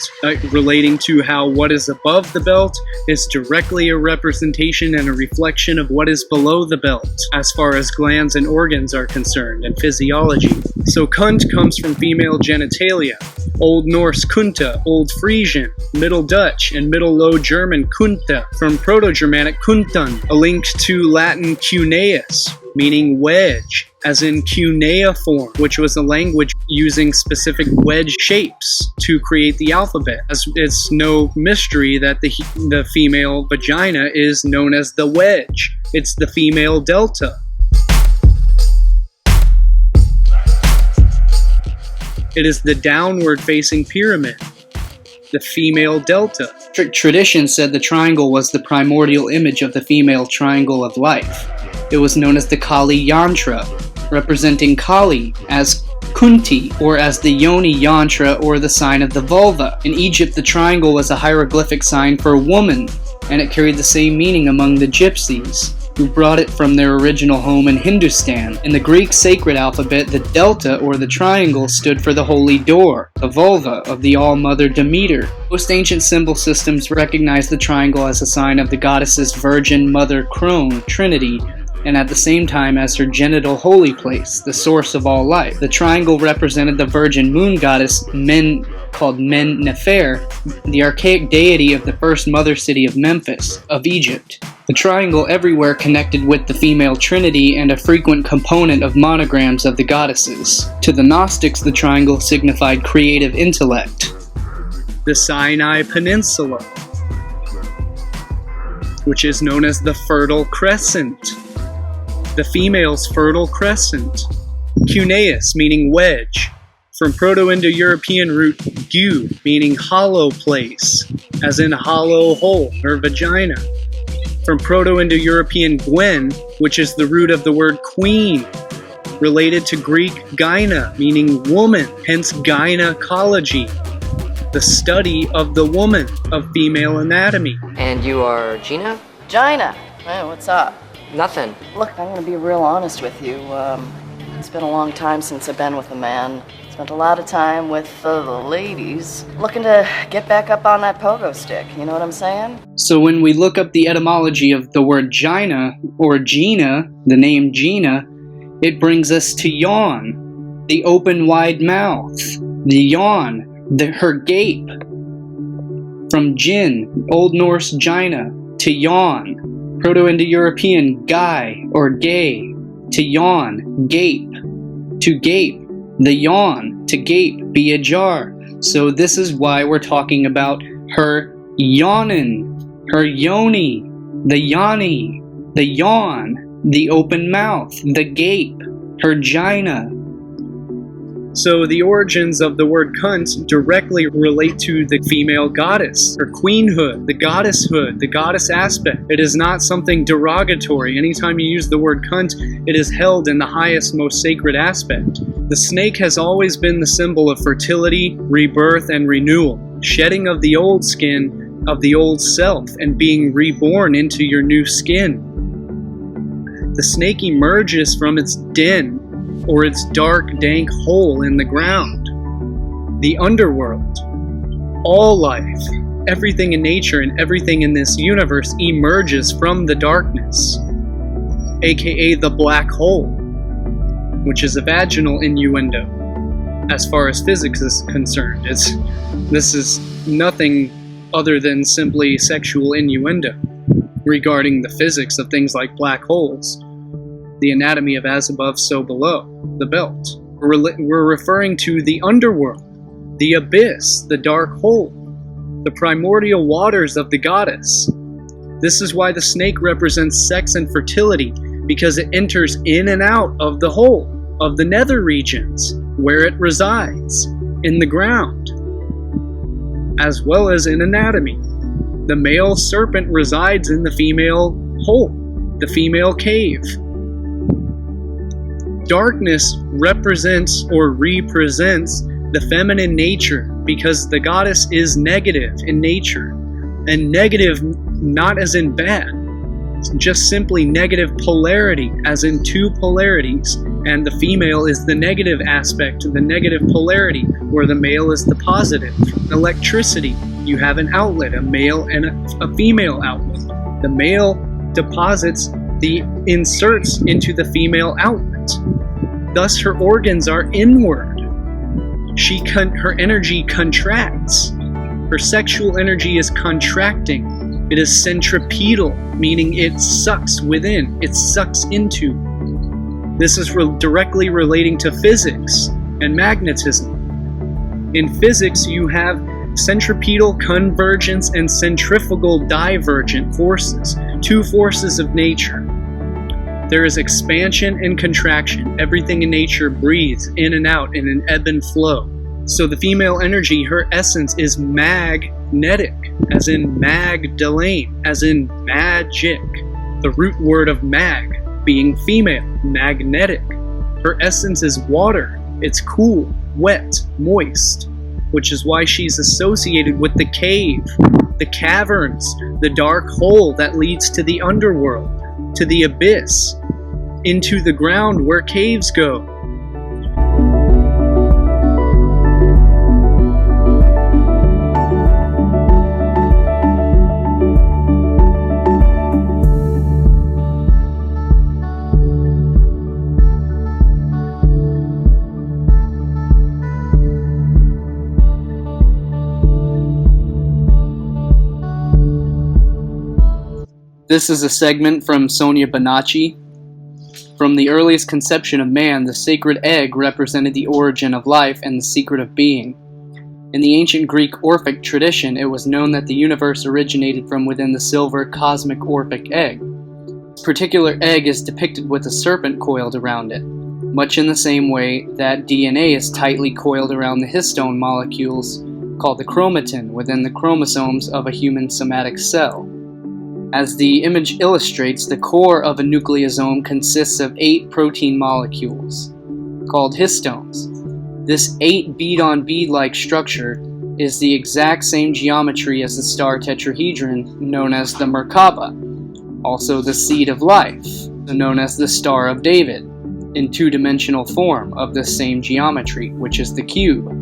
relating to how what is above the belt is directly a representation and a reflection of what is below the belt, as far as glands and organs are concerned, and physiology. So kunt comes from female genitalia. Old Norse kunta, Old Frisian, Middle Dutch, and Middle Low German kunta, from Proto-Germanic kuntun, a link to Latin cuneus, meaning wedge, as in cuneiform, which was a language using specific wedge shapes to create the alphabet. As it's no mystery that the female vagina is known as the wedge. It's the female delta. It is the downward-facing pyramid, the female delta. Tradition said the triangle was the primordial image of the female triangle of life. It was known as the Kali Yantra, representing Kali as Kunti, or as the Yoni Yantra, or the sign of the vulva. In Egypt, the triangle was a hieroglyphic sign for woman, and it carried the same meaning among the gypsies, who brought it from their original home in Hindustan. In the Greek sacred alphabet, the delta, or the triangle, stood for the holy door, the vulva of the all-mother Demeter. Most ancient symbol systems recognize the triangle as a sign of the goddess's virgin mother crone, Trinity, and at the same time as her genital holy place, the source of all life. The triangle represented the virgin moon goddess called Men Nefer, the archaic deity of the first mother city of Memphis, of Egypt. The triangle everywhere connected with the female trinity and a frequent component of monograms of the goddesses. To the Gnostics, the triangle signified creative intellect. The Sinai Peninsula, which is known as the Fertile Crescent, the female's fertile crescent. Cuneus, meaning wedge, from Proto-Indo-European root gu, meaning hollow place, as in hollow hole or vagina. From Proto-Indo-European gwen, which is the root of the word queen, related to Greek gyna, meaning woman, hence gynecology, the study of the woman, of female anatomy. And you are Gina? Gina. Hey, what's up? Nothing. Look, I'm going to be real honest with you. It's been a long time since I've been with a man. Spent a lot of time with the ladies. Looking to get back up on that pogo stick, you know what I'm saying? So when we look up the etymology of the word Gina, or Gina, the name Gina, it brings us to yawn, the open wide mouth, the yawn, her gape. From Jin, Old Norse Gina, to yawn. Proto-Indo-European guy or gay, to yawn, gape, to gape, the yawn, to gape, be ajar. So this is why we're talking about her yawnin, her yoni, the yoni, the yawn, the open mouth, the gape, her gina. So the origins of the word cunt directly relate to the female goddess, her queenhood, the goddesshood, the goddess aspect. It is not something derogatory. Anytime you use the word cunt, it is held in the highest, most sacred aspect. The snake has always been the symbol of fertility, rebirth, and renewal, shedding of the old skin of the old self and being reborn into your new skin. The snake emerges from its den, or its dark, dank hole in the ground. The underworld. All life, everything in nature and everything in this universe emerges from the darkness, aka the black hole, which is a vaginal innuendo. As far as physics is concerned, this is nothing other than simply sexual innuendo regarding the physics of things like black holes. The anatomy of as above, so below, the belt. We're referring to the underworld, the abyss, the dark hole, the primordial waters of the goddess. This is why the snake represents sex and fertility, because it enters in and out of the hole, of the nether regions, where it resides, in the ground, as well as in anatomy. The male serpent resides in the female hole, the female cave. Darkness represents or represents the feminine nature, because the goddess is negative in nature, and negative not as in bad, just simply negative polarity, as in two polarities, and the female is the negative aspect, the negative polarity, where the male is the positive. Electricity, you have an outlet, a male and a female outlet. The male deposits the inserts into the female outlet. Thus her organs are inward. Her energy contracts. Her sexual energy is contracting. It is centripetal, meaning it sucks within, it sucks into. This is directly relating to physics and magnetism. In physics, you have centripetal convergence and centrifugal divergent forces, two forces of nature. There is expansion and contraction. Everything in nature breathes in and out in an ebb and flow. So the female energy, her essence is magnetic, as in Magdalene, as in magic. The root word of mag being female, magnetic. Her essence is water. It's cool, wet, moist, which is why she's associated with the cave, the caverns, the dark hole that leads to the underworld, to the abyss, into the ground where caves go. This is a segment from Sonia Bonacci. From the earliest conception of man, the sacred egg represented the origin of life and the secret of being. In the ancient Greek Orphic tradition, it was known that the universe originated from within the silver cosmic Orphic egg. This particular egg is depicted with a serpent coiled around it, much in the same way that DNA is tightly coiled around the histone molecules called the chromatin within the chromosomes of a human somatic cell. As the image illustrates, the core of a nucleosome consists of 8 protein molecules, called histones. This 8 bead-on-bead-like structure is the exact same geometry as the star tetrahedron known as the Merkaba, also the seed of life, known as the Star of David, in two-dimensional form of the same geometry, which is the cube.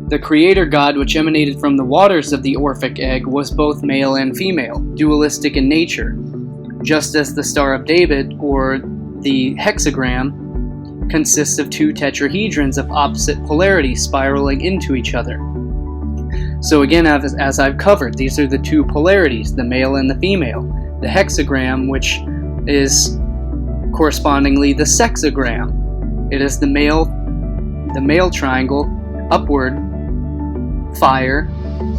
The creator god, which emanated from the waters of the Orphic egg, was both male and female, dualistic in nature, just as the Star of David, or the hexagram, consists of two tetrahedrons of opposite polarity spiraling into each other. So again, as I've covered, these are the two polarities, the male and the female. The hexagram, which is correspondingly the sexagram. It is the male triangle, upward, fire,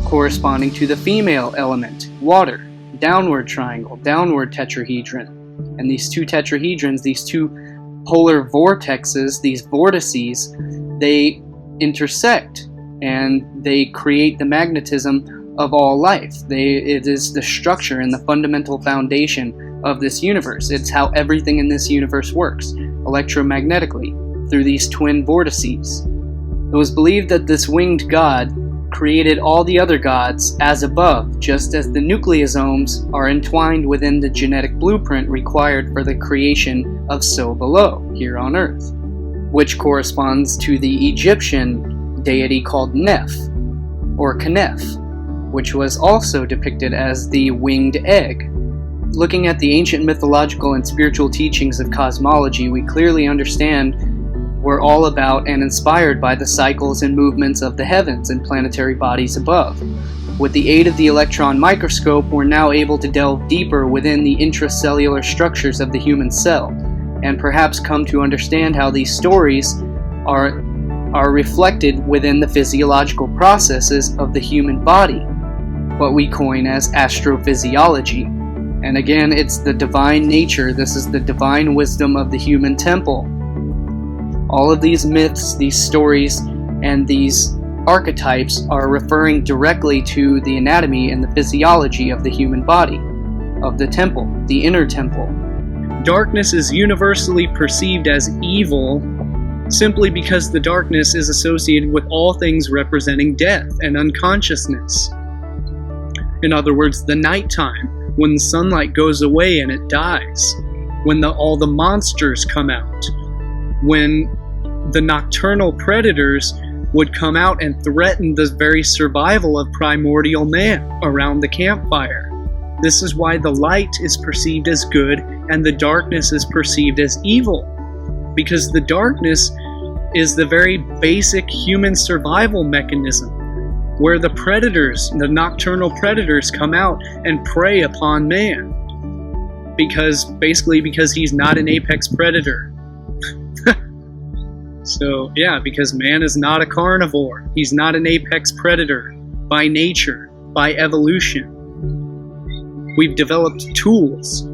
corresponding to the female element, water, downward triangle, downward tetrahedron. And these two tetrahedrons, these two polar vortexes, these vortices, they intersect and they create the magnetism of all life. It is the structure and the fundamental foundation of this universe. It's how everything in this universe works, electromagnetically, through these twin vortices. It was believed that this winged god created all the other gods as above, just as the nucleosomes are entwined within the genetic blueprint required for the creation of so below, here on Earth, which corresponds to the Egyptian deity called Neph, or Kneph, which was also depicted as the winged egg. Looking at the ancient mythological and spiritual teachings of cosmology, we clearly understand we're all about and inspired by the cycles and movements of the heavens and planetary bodies above. With the aid of the electron microscope, we're now able to delve deeper within the intracellular structures of the human cell, and perhaps come to understand how these stories are reflected within the physiological processes of the human body, what we coin as astrophysiology. And again, it's the divine nature, this is the divine wisdom of the human temple. All of these myths, these stories, and these archetypes are referring directly to the anatomy and the physiology of the human body, of the temple, the inner temple. Darkness is universally perceived as evil simply because the darkness is associated with all things representing death and unconsciousness. In other words, the nighttime, when the sunlight goes away and it dies, when all the monsters come out, when the nocturnal predators would come out and threaten the very survival of primordial man around the campfire. This is why the light is perceived as good and the darkness is perceived as evil, because the darkness is the very basic human survival mechanism, where the predators, the nocturnal predators, come out and prey upon man, because he's not an apex predator. So yeah, because man is not a carnivore. He's not an apex predator by nature, by evolution. We've developed tools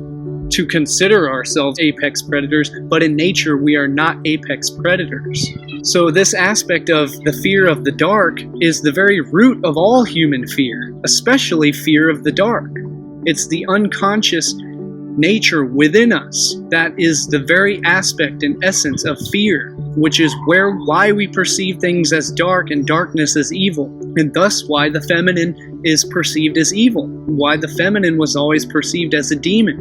to consider ourselves apex predators, but in nature we are not apex predators. So this aspect of the fear of the dark is the very root of all human fear, especially fear of the dark. It's the unconscious nature within us that is the very aspect and essence of fear, which is why we perceive things as dark and darkness as evil, and thus why the feminine is perceived as evil, why the feminine was always perceived as a demon,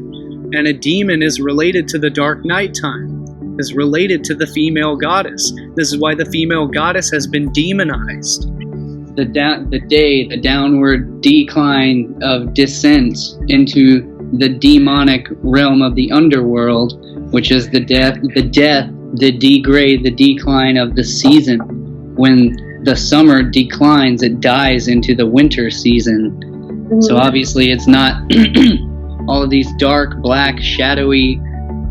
and a demon is related to the dark nighttime, is related to the female goddess. This is why the female goddess has been demonized. The downward decline of descent into the demonic realm of the underworld, which is the degrade, the decline of the season. When the summer declines, it dies into the winter season. Mm-hmm. So obviously it's not all of these dark, black, shadowy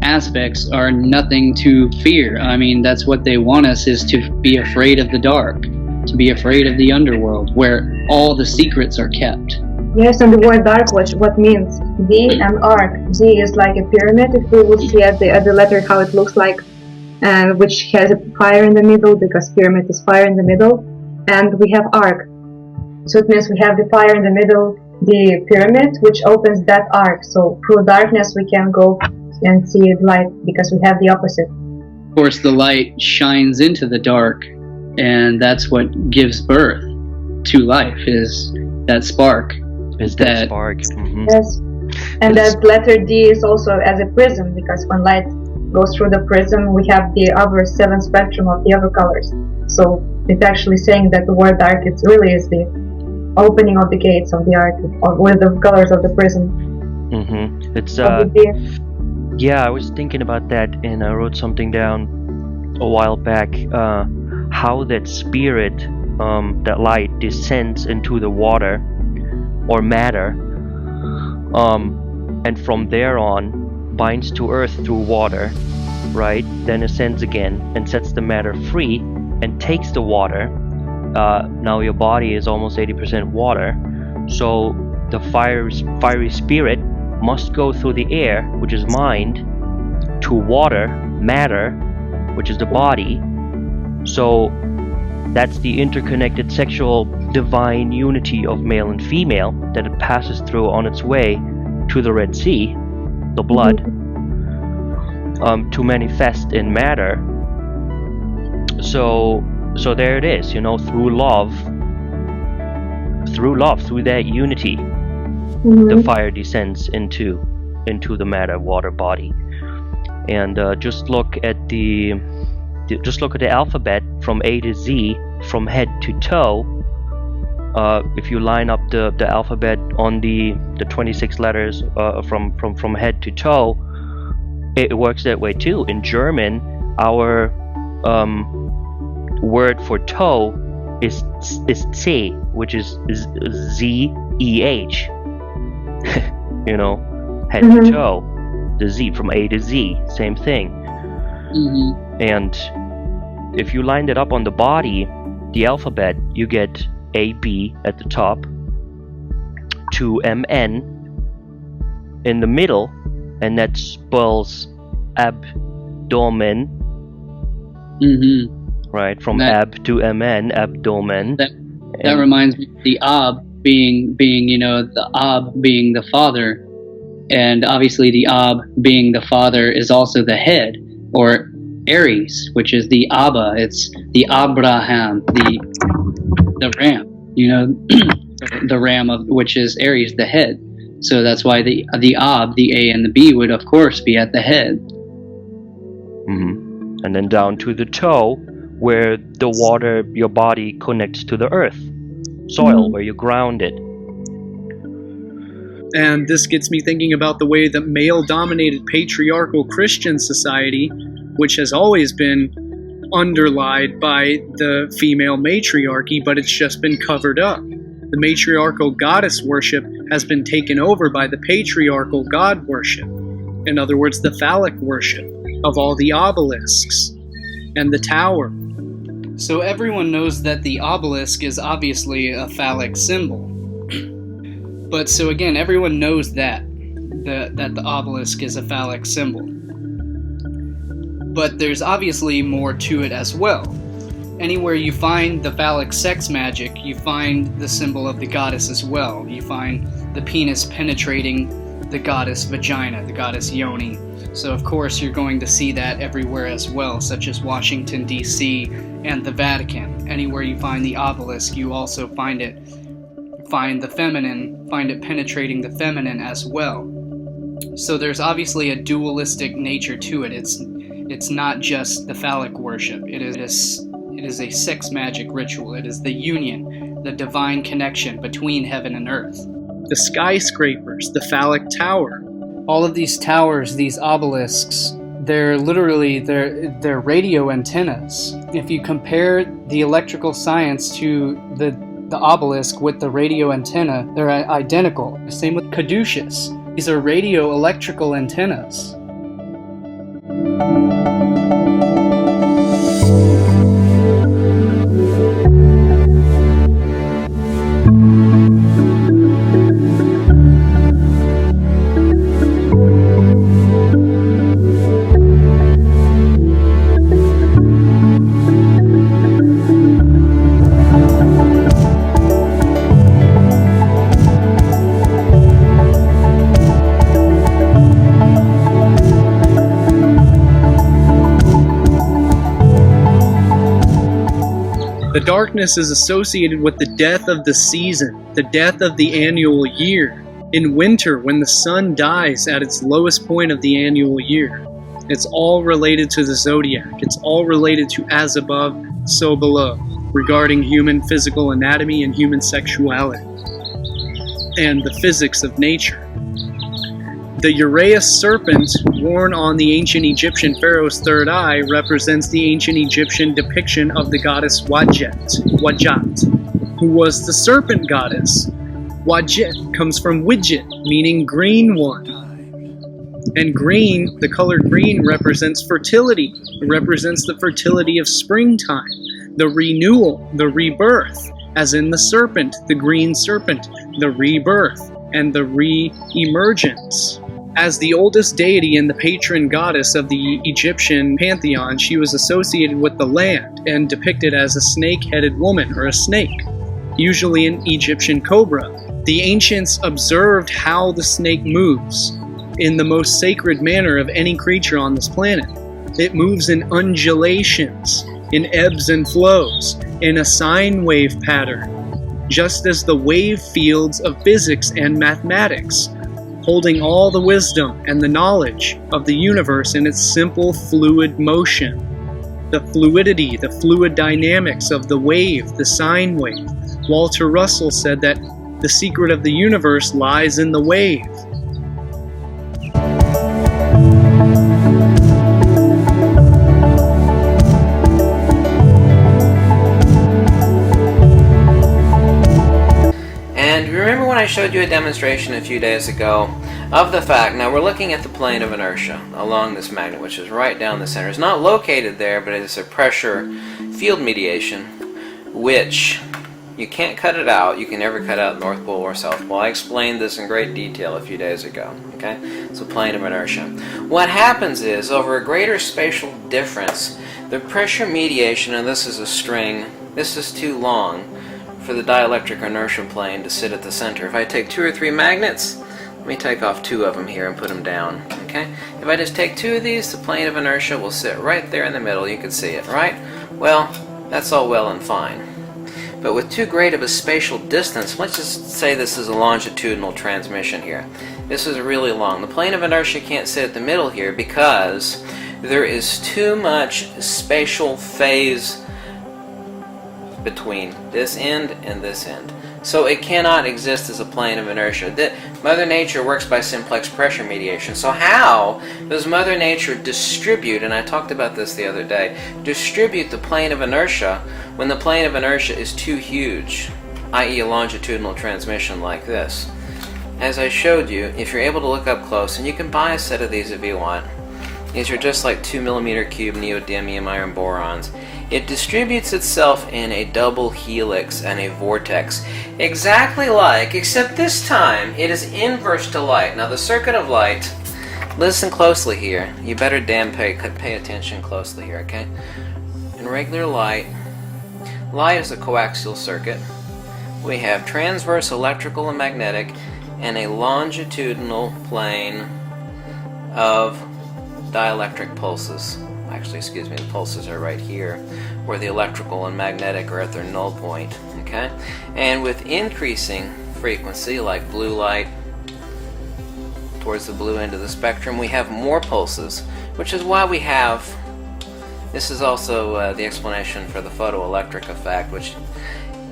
aspects are nothing to fear. I mean, that's what they want us, is to be afraid of the dark, to be afraid of the underworld, where all the secrets are kept. Yes, and the word dark, what means D and arc. D is like a pyramid, if we will see at the letter how it looks like, which has a fire in the middle, because pyramid is fire in the middle, and we have arc. So it means we have the fire in the middle, the pyramid, which opens that arc. So through darkness we can go and see light, because we have the opposite. Of course, the light shines into the dark, and that's what gives birth to life, is that spark. Is that spark. Mm-hmm. Yes, and that letter D is also as a prism, because when light goes through the prism, we have the other 7 spectrum of the other colors. So it's actually saying that the word dark, it really is the opening of the gates of the arc with the colors of the prism. Mm-hmm. It's yeah, I was thinking about that, and I wrote something down a while back. How that spirit, that light, descends into the water or matter, and from there on binds to earth through water, right? Then ascends again and sets the matter free and takes the water. Now your body is almost 80% water, so the fiery spirit must go through the air, which is mind, to water, matter, which is the body. So that's the interconnected sexual divine unity of male and female that it passes through on its way to the Red Sea, the blood, to manifest in matter. So there it is, through love, through that unity, the fire descends into the matter, water body. And just look at the alphabet from A to Z, from head to toe. If you line up the alphabet on the 26 letters from head to toe, it works that way too. In German, our word for toe is C, which is Z-E-H. Head to toe, the Z, from A to Z, same thing. And if you lined it up on the body, the alphabet, you get A-B at the top, 2-M-N in the middle, and that spells abdomen, right? From ab to M-N, abdomen. That reminds me of the Ab being the Ab being the father, And obviously the Ab, being the father, is also the head, or Aries, which is the Abba. It's the Abraham, the ram, the ram of which is Aries, the head. So that's why the Ab, the A and the B would of course be at the head. Mm-hmm. And then down to the toe, where the water, your body connects to the earth, soil, where you ground it. And this gets me thinking about the way that male-dominated patriarchal Christian society, which has always been underlied by the female matriarchy, but it's just been covered up. The matriarchal goddess worship has been taken over by the patriarchal god worship. In other words, the phallic worship of all the obelisks and the tower. So everyone knows that the obelisk is obviously a phallic symbol. But so again, everyone knows that the obelisk is a phallic symbol. But there's obviously more to it as well. Anywhere you find the phallic sex magic, you find the symbol of the goddess as well. You find the penis penetrating the goddess vagina, the goddess yoni. So of course you're going to see that everywhere as well, such as Washington, D.C. and the Vatican. Anywhere you find the obelisk, you also find the feminine, find it penetrating the feminine as well. So there's obviously a dualistic nature to it. It's not just the phallic worship. It is a sex magic ritual. It is the union, the divine connection between heaven and earth. The skyscrapers, the phallic tower. All of these towers, these obelisks, they're radio antennas. If you compare the electrical science to the obelisk with the radio antenna, they're identical. Same with caduceus. These are radio electrical antennas. The darkness is associated with the death of the season, the death of the annual year. In winter, when the sun dies at its lowest point of the annual year. It's all related to the zodiac. It's all related to as above, so below, regarding human physical anatomy and human sexuality, and the physics of nature. The Urrea Serpent, worn on the ancient Egyptian pharaoh's third eye, represents the ancient Egyptian depiction of the goddess Wadjet, who was the serpent goddess. Wadjet comes from widget, meaning green one. And green, the color green, represents fertility. It represents the fertility of springtime, the renewal, the rebirth, as in the serpent, the green serpent, the rebirth, and the re-emergence. As the oldest deity and the patron goddess of the Egyptian pantheon, she was associated with the land and depicted as a snake-headed woman, or a snake, usually an Egyptian cobra. The ancients observed how the snake moves in the most sacred manner of any creature on this planet. It moves in undulations, in ebbs and flows, in a sine wave pattern, just as the wave fields of physics and mathematics, holding all the wisdom and the knowledge of the universe in its simple fluid motion. The fluidity, the fluid dynamics of the wave, the sine wave. Walter Russell said that the secret of the universe lies in the wave. I showed you a demonstration a few days ago of the fact, now we're looking at the plane of inertia along this magnet, which is right down the center. It's not located there, but it's a pressure field mediation, which you can't cut it out. You can never cut out North Pole or South Pole. I explained this in great detail a few days ago. Okay, it's a plane of inertia. What happens is, over a greater spatial difference, the pressure mediation, and this is a string, this is too long for the dielectric inertial plane to sit at the center. If I take 2 or 3 magnets, Let me take off 2 of them here and put them down. Okay? If I just take 2 of these, the plane of inertia will sit right there in the middle. You can see it, right? Well, that's all well and fine. But with too great of a spatial distance, let's just say this is a longitudinal transmission here. This is really long. The plane of inertia can't sit at the middle here because there is too much spatial phase between this end and this end. So it cannot exist as a plane of inertia. Mother Nature works by simplex pressure mediation. So how does Mother Nature distribute, and I talked about this the other day, distribute the plane of inertia when the plane of inertia is too huge, i.e. a longitudinal transmission like this? As I showed you, if you're able to look up close, and you can buy a set of these if you want, these are just like 2mm cube neodymium iron borons. It distributes itself in a double helix and a vortex, exactly like, except this time it is inverse to light. Now the circuit of light, listen closely here. You better pay attention closely here, okay? In regular light, light is a coaxial circuit. We have transverse electrical and magnetic and a longitudinal plane of dielectric pulses. Actually, excuse me, the pulses are right here, where the electrical and magnetic are at their null point, okay? And with increasing frequency, like blue light, towards the blue end of the spectrum, we have more pulses, which is why we have, this is also the explanation for the photoelectric effect, which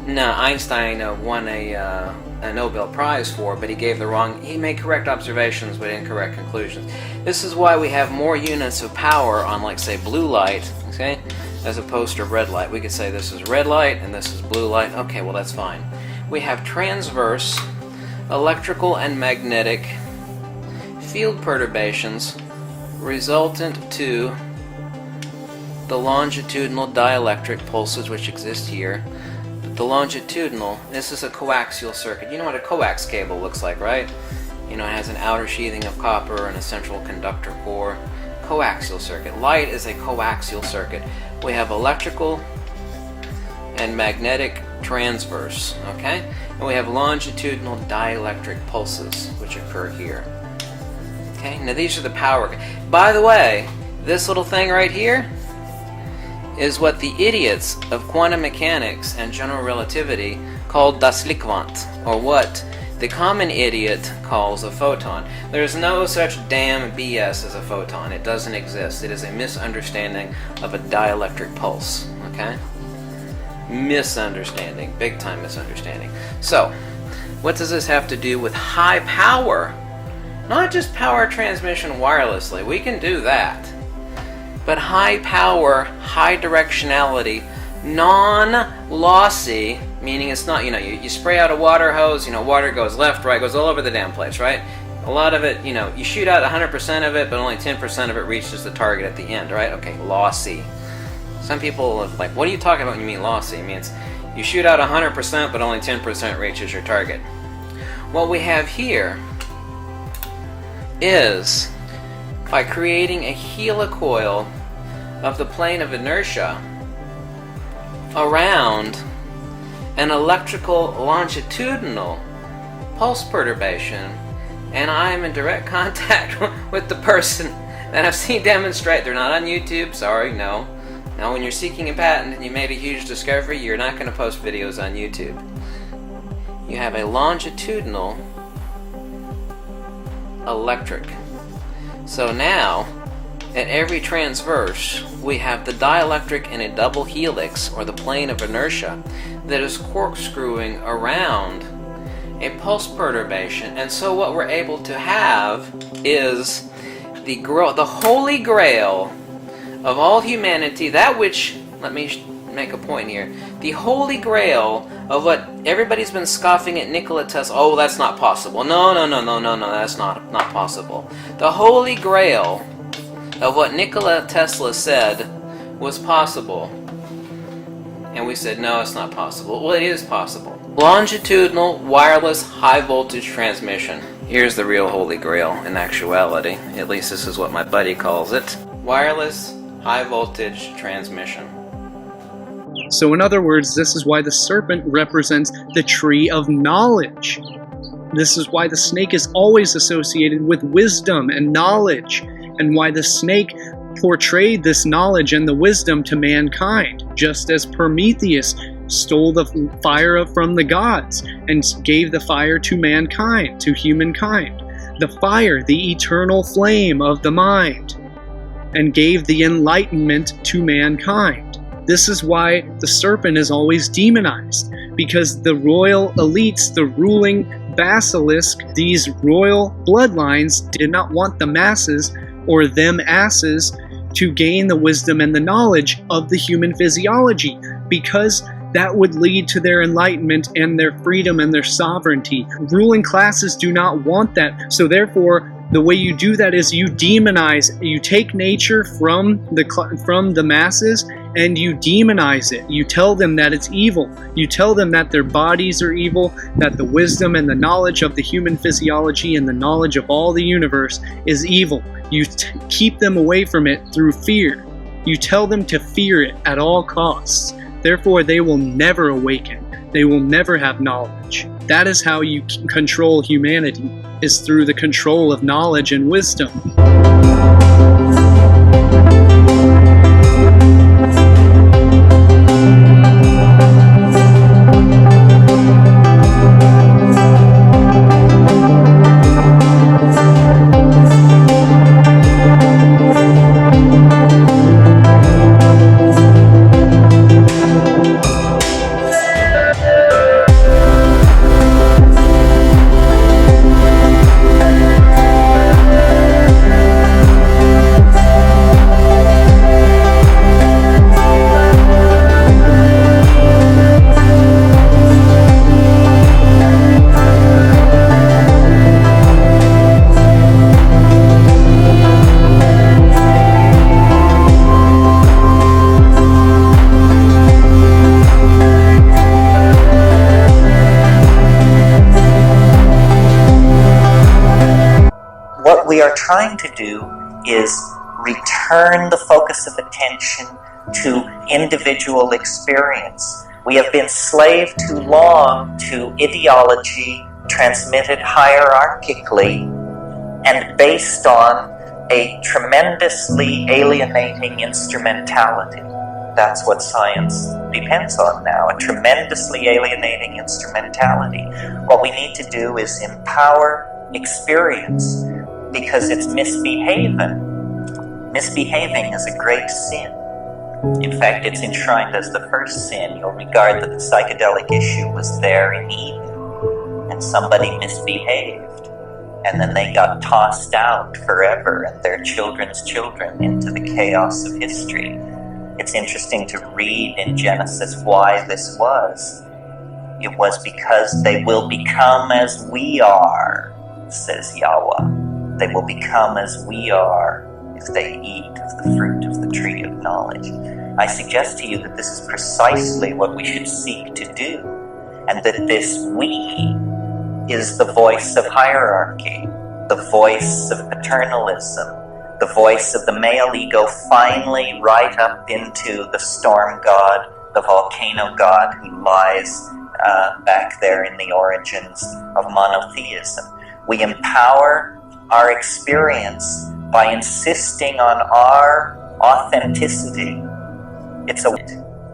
Einstein won a Nobel Prize for, but he made correct observations but incorrect conclusions. This is why we have more units of power on, like, say, blue light, okay, as opposed to red light. We could say this is red light and this is blue light. Okay, well, that's fine. We have transverse electrical and magnetic field perturbations resultant to the longitudinal dielectric pulses which exist here. The longitudinal, this is a coaxial circuit. You know what a coax cable looks like, right? You know, it has an outer sheathing of copper and a central conductor core. Coaxial circuit. Light is a coaxial circuit. We have electrical and magnetic transverse, okay? And we have longitudinal dielectric pulses, which occur here. Okay, now these are the power. By the way, this little thing right here is what the idiots of quantum mechanics and general relativity called das Lichtwand, or what the common idiot calls a photon. There's no such damn BS as a photon. It doesn't exist. It is a misunderstanding of a dielectric pulse, okay? Misunderstanding, big time misunderstanding. So, what does this have to do with high power? Not just power transmission wirelessly, we can do that. But high power, high directionality, non-lossy, meaning it's not, you spray out a water hose, water goes left, right, goes all over the damn place, right? A lot of it, you shoot out 100% of it, but only 10% of it reaches the target at the end, right? Okay, lossy. Some people are like, what are you talking about when you mean lossy? It means you shoot out 100%, but only 10% reaches your target. What we have here is, by creating a helicoil of the plane of inertia around an electrical longitudinal pulse perturbation, and I am in direct contact with the person that I've seen demonstrate. They're not on YouTube, sorry, no. Now when you're seeking a patent and you made a huge discovery, you're not going to post videos on YouTube. You have a longitudinal electric. So now, at every transverse, we have the dielectric in a double helix, or the plane of inertia, that is corkscrewing around a pulse perturbation. And so what we're able to have is the holy grail of all humanity, that which, let me make a point here, the holy grail of what everybody's been scoffing at Nikola Tesla. Oh, that's not possible. No, that's not possible. The holy grail of what Nikola Tesla said was possible. And we said, no, it's not possible. Well, it is possible. Longitudinal wireless high voltage transmission. Here's the real holy grail in actuality. At least this is what my buddy calls it. Wireless high voltage transmission. So in other words, this is why the serpent represents the tree of knowledge. This is why the snake is always associated with wisdom and knowledge, and why the snake portrayed this knowledge and the wisdom to mankind, just as Prometheus stole the fire from the gods and gave the fire to mankind, to humankind. The fire, the eternal flame of the mind, and gave the enlightenment to mankind. This is why the serpent is always demonized, because the royal elites, the ruling basilisk, these royal bloodlines did not want the masses, or them asses, to gain the wisdom and the knowledge of the human physiology, because that would lead to their enlightenment and their freedom and their sovereignty. Ruling classes do not want that, so therefore the way you do that is you demonize, you take nature from the masses and you demonize it. You tell them that it's evil. You tell them that their bodies are evil, that the wisdom and the knowledge of the human physiology and the knowledge of all the universe is evil. You keep them away from it through fear. You tell them to fear it at all costs. Therefore, they will never awaken. They will never have knowledge. That is how you control humanity, is through the control of knowledge and wisdom. we are trying to do is return the focus of attention to individual experience. We have been slave too long to ideology transmitted hierarchically and based on a tremendously alienating instrumentality. That's what science depends on now, a tremendously alienating instrumentality. What we need to do is empower experience because it's misbehaving. Misbehaving is a great sin. In fact, it's enshrined as the first sin. You'll regard that the psychedelic issue was there in Eden, and somebody misbehaved, and then they got tossed out forever, and their children's children into the chaos of history. It's interesting to read in Genesis why this was. It was because they will become as we are, says Yahweh. They will become as we are if they eat of the fruit of the tree of knowledge. I suggest to you that this is precisely what we should seek to do, and that this we is the voice of hierarchy, the voice of paternalism, the voice of the male ego finally right up into the storm god, the volcano god who lies back there in the origins of monotheism. We empower our experience by insisting on our authenticity.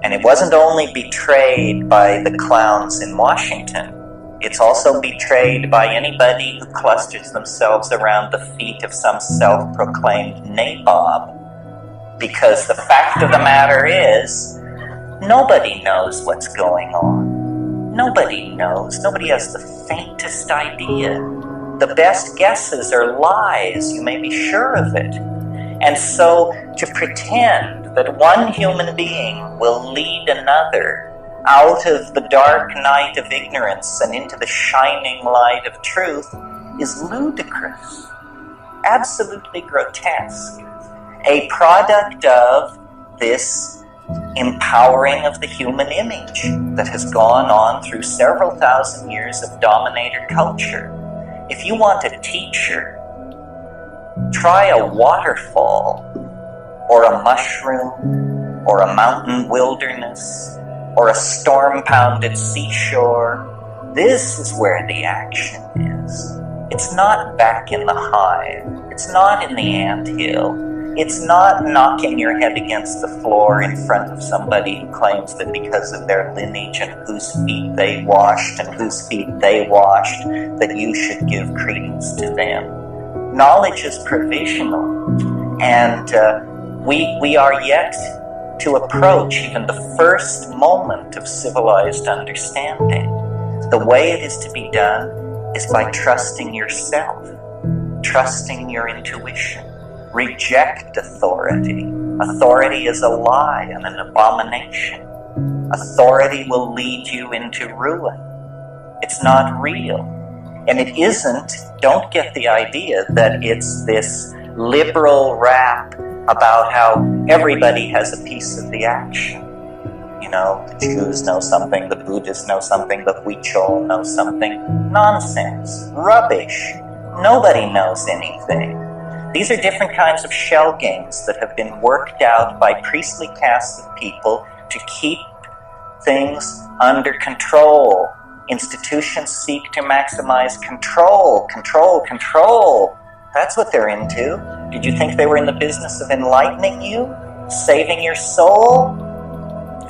And it wasn't only betrayed by the clowns in Washington, it's also betrayed by anybody who clusters themselves around the feet of some self-proclaimed nabob. Because the fact of the matter is, nobody knows what's going on. Nobody knows. Nobody has the faintest idea. The best guesses are lies, you may be sure of it. And so, to pretend that one human being will lead another out of the dark night of ignorance and into the shining light of truth is ludicrous, absolutely grotesque, a product of this empowering of the human image that has gone on through several thousand years of dominator culture. If you want a teacher, try a waterfall, or a mushroom, or a mountain wilderness, or a storm-pounded seashore, This is where the action is. It's not back in the hive. It's not in the anthill. It's not knocking your head against the floor in front of somebody who claims that because of their lineage and whose feet they washed and whose feet they washed, that you should give credence to them. Knowledge is provisional, and we are yet to approach even the first moment of civilized understanding. The way it is to be done is by trusting yourself, trusting your intuition. Reject authority. Authority is a lie and an abomination. Authority will lead you into ruin. It's not real. And it isn't, don't get the idea that it's this liberal rap about how everybody has a piece of the action. You know, the Jews know something, the Buddhists know something, the Huichol know something. Nonsense. Rubbish. Nobody knows anything. These are different kinds of shell games that have been worked out by priestly castes of people to keep things under control. Institutions seek to maximize control. That's what they're into. Did you think they were in the business of enlightening you? Saving your soul?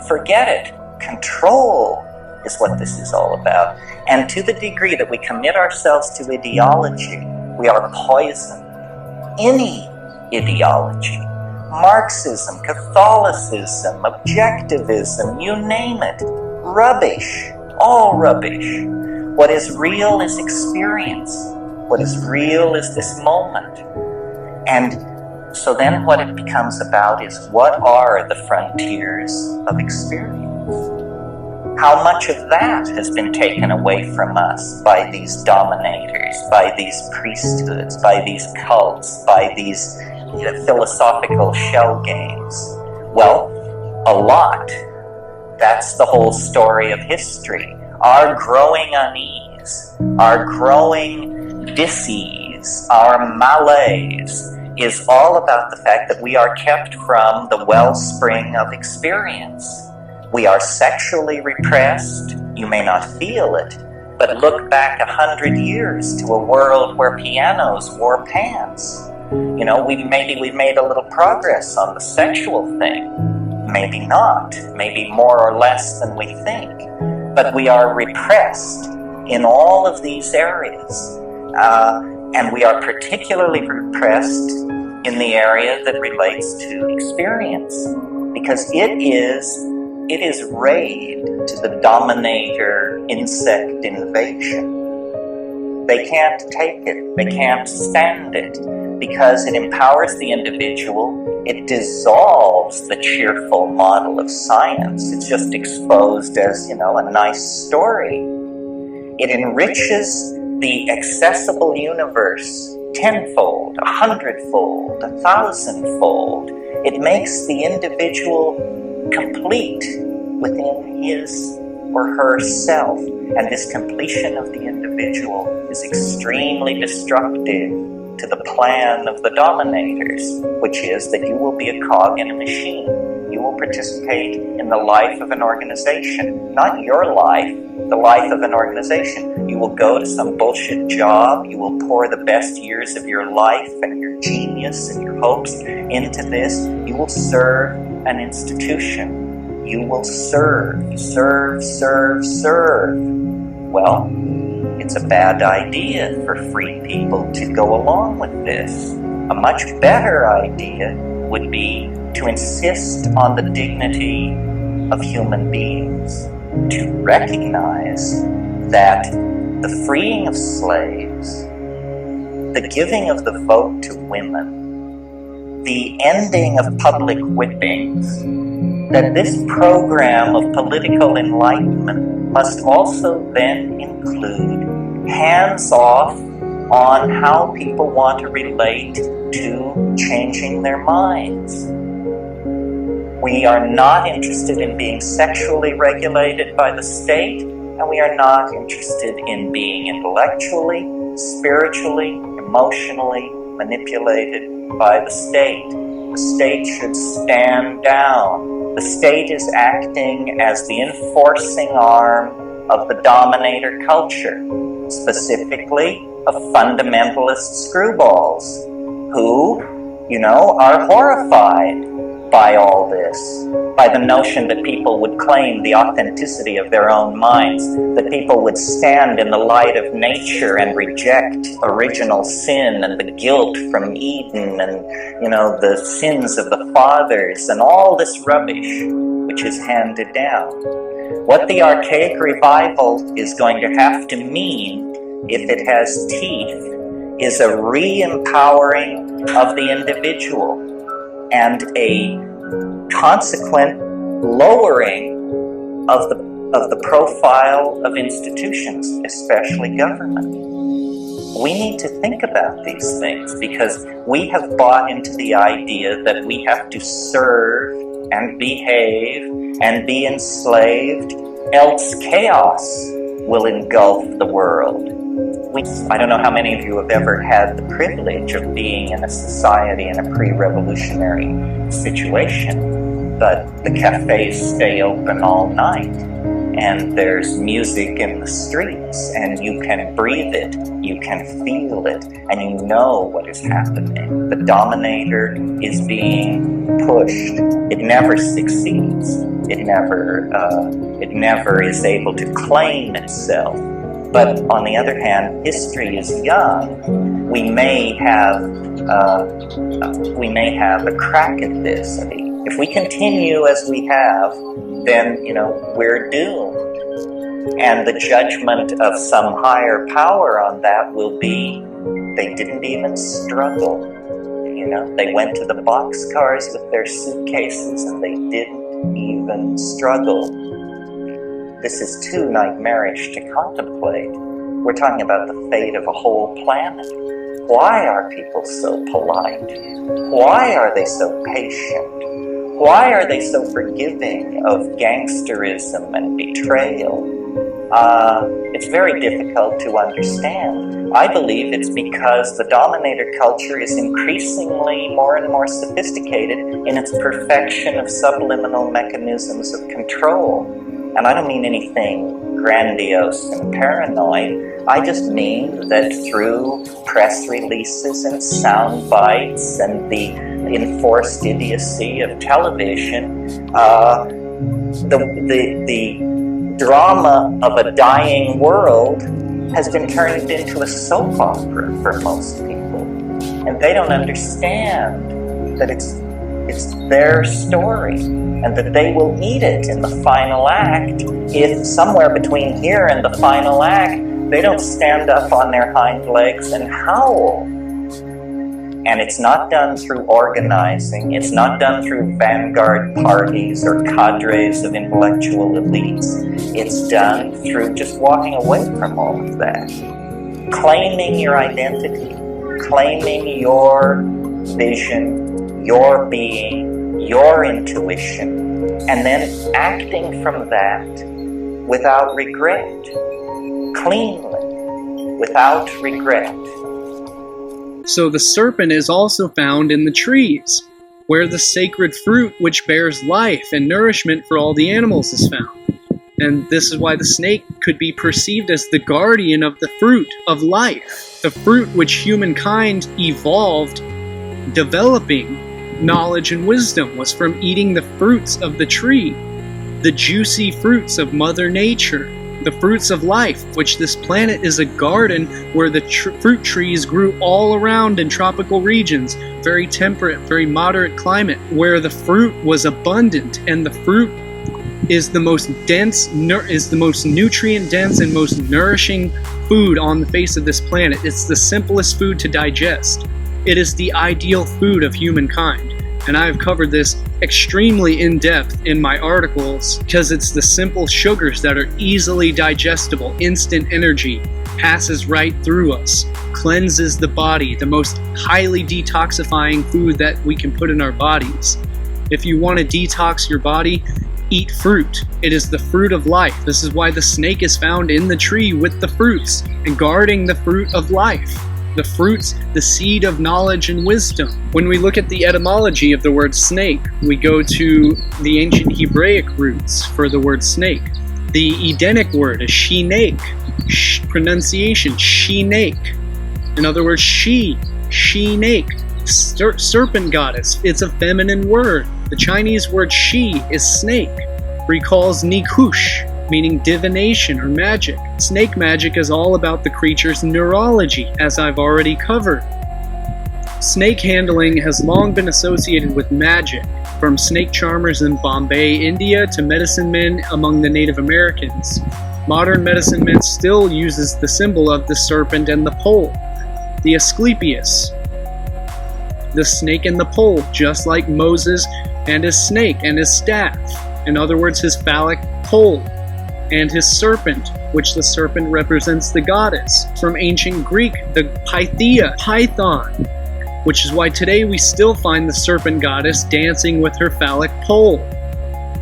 Forget it. Control is what this is all about. And to the degree that we commit ourselves to ideology, we are poisoned. Any ideology, Marxism, Catholicism, objectivism, you name it, rubbish, all rubbish. What is real is experience. What is real is this moment. And so then what it becomes about is, what are the frontiers of experience? How much of that has been taken away from us by these dominators, by these priesthoods, by these cults, by these philosophical shell games? Well, a lot. That's the whole story of history. Our growing unease, our growing dis-ease, our malaise is all about the fact that we are kept from the wellspring of experience. We are sexually repressed. You may not feel it, but look back 100 years to a world where pianos wore pants. You know, we've made a little progress on the sexual thing. Maybe not. Maybe more or less than we think. But we are repressed in all of these areas. And we are particularly repressed in the area that relates to experience, because it is raid to the dominator insect invasion. They can't take it. They can't stand it, because it empowers the individual. It dissolves the cheerful model of science. It's just exposed as, a nice story. It enriches the accessible universe tenfold, 100-fold, 1,000-fold. It makes the individual complete within his or her self, and this completion of the individual is extremely destructive to the plan of the dominators, which is that you will be a cog in a machine. You will participate in the life of an organization, not your life, the life of an organization. You will go to some bullshit job, you will pour the best years of your life and your genius and your hopes into this. You will serve an institution. You will serve. Well, it's a bad idea for free people to go along with this. A much better idea would be to insist on the dignity of human beings, to recognize that the freeing of slaves, the giving of the vote to women, the ending of public whippings, that this program of political enlightenment must also then include hands-off on how people want to relate to changing their minds. We are not interested in being sexually regulated by the state, and we are not interested in being intellectually, spiritually, emotionally manipulated by the state. The state should stand down. The state is acting as the enforcing arm of the dominator culture, specifically of fundamentalist screwballs who, are horrified by all this, by the notion that people would claim the authenticity of their own minds, that people would stand in the light of nature and reject original sin and the guilt from Eden and, the sins of the fathers and all this rubbish which is handed down. What the archaic revival is going to have to mean, if it has teeth, is a re-empowering of the individual and a consequent lowering of the profile of institutions, especially government. We need to think about these things because we have bought into the idea that we have to serve and behave and be enslaved, else chaos will engulf the world. I don't know how many of you have ever had the privilege of being in a society in a pre-revolutionary situation, but the cafes stay open all night, and there's music in the streets, and you can breathe it, you can feel it, and you know what is happening. The dominator is being pushed. It never succeeds. It never is able to claim itself. But on the other hand, history is young. We may have a crack at this. If we continue as we have, then we're doomed. And the judgment of some higher power on that will be, they didn't even struggle. They went to the boxcars with their suitcases and they didn't even struggle. This is too nightmarish to contemplate. We're talking about the fate of a whole planet. Why are people so polite? Why are they so patient? Why are they so forgiving of gangsterism and betrayal? It's very difficult to understand. I believe it's because the dominator culture is increasingly more and more sophisticated in its perfection of subliminal mechanisms of control. And I don't mean anything grandiose and paranoid. I just mean that through press releases and sound bites and the enforced idiocy of television, the drama of a dying world has been turned into a soap opera for most people. And they don't understand that it's their story, and that they will eat it in the final act if somewhere between here and the final act they don't stand up on their hind legs and howl. And it's not done through organizing, it's not done through vanguard parties or cadres of intellectual elites. It's done through just walking away from all of that. Claiming your identity, claiming your vision, your being, your intuition, and then acting from that without regret, cleanly, without regret. So the serpent is also found in the trees, where the sacred fruit which bears life and nourishment for all the animals is found. And this is why the snake could be perceived as the guardian of the fruit of life, the fruit which humankind evolved developing knowledge and wisdom was from eating the fruits of the tree, the juicy fruits of Mother Nature, the fruits of life, which this planet is a garden where the fruit trees grew all around in tropical regions, very temperate, very moderate climate, where the fruit was abundant, and the fruit is the most dense, is the most nutrient dense and most nourishing food on the face of this planet. It's the simplest food to digest. It is the ideal food of humankind. And I've covered this extremely in depth in my articles because it's the simple sugars that are easily digestible, instant energy, passes right through us, cleanses the body, the most highly detoxifying food that we can put in our bodies. If you want to detox your body, eat fruit. It is the fruit of life. This is why the snake is found in the tree with the fruits and guarding the fruit of life. The fruits, the seed of knowledge and wisdom. When we look at the etymology of the word snake, we go to the ancient Hebraic roots for the word snake. The Edenic word is she-nake. Pronunciation, she-nake. In other words, she-nake. Serpent goddess, it's a feminine word. The Chinese word she is snake. Recalls nikush, meaning divination or magic. Snake magic is all about the creature's neurology, as I've already covered. Snake handling has long been associated with magic, from snake charmers in Bombay, India, to medicine men among the Native Americans. Modern medicine men still uses the symbol of the serpent and the pole, the Asclepius, the snake and the pole, just like Moses and his snake and his staff. In other words, his phallic pole, and his serpent, which the serpent represents the goddess. From ancient Greek, the Pythia, Python, which is why today we still find the serpent goddess dancing with her phallic pole.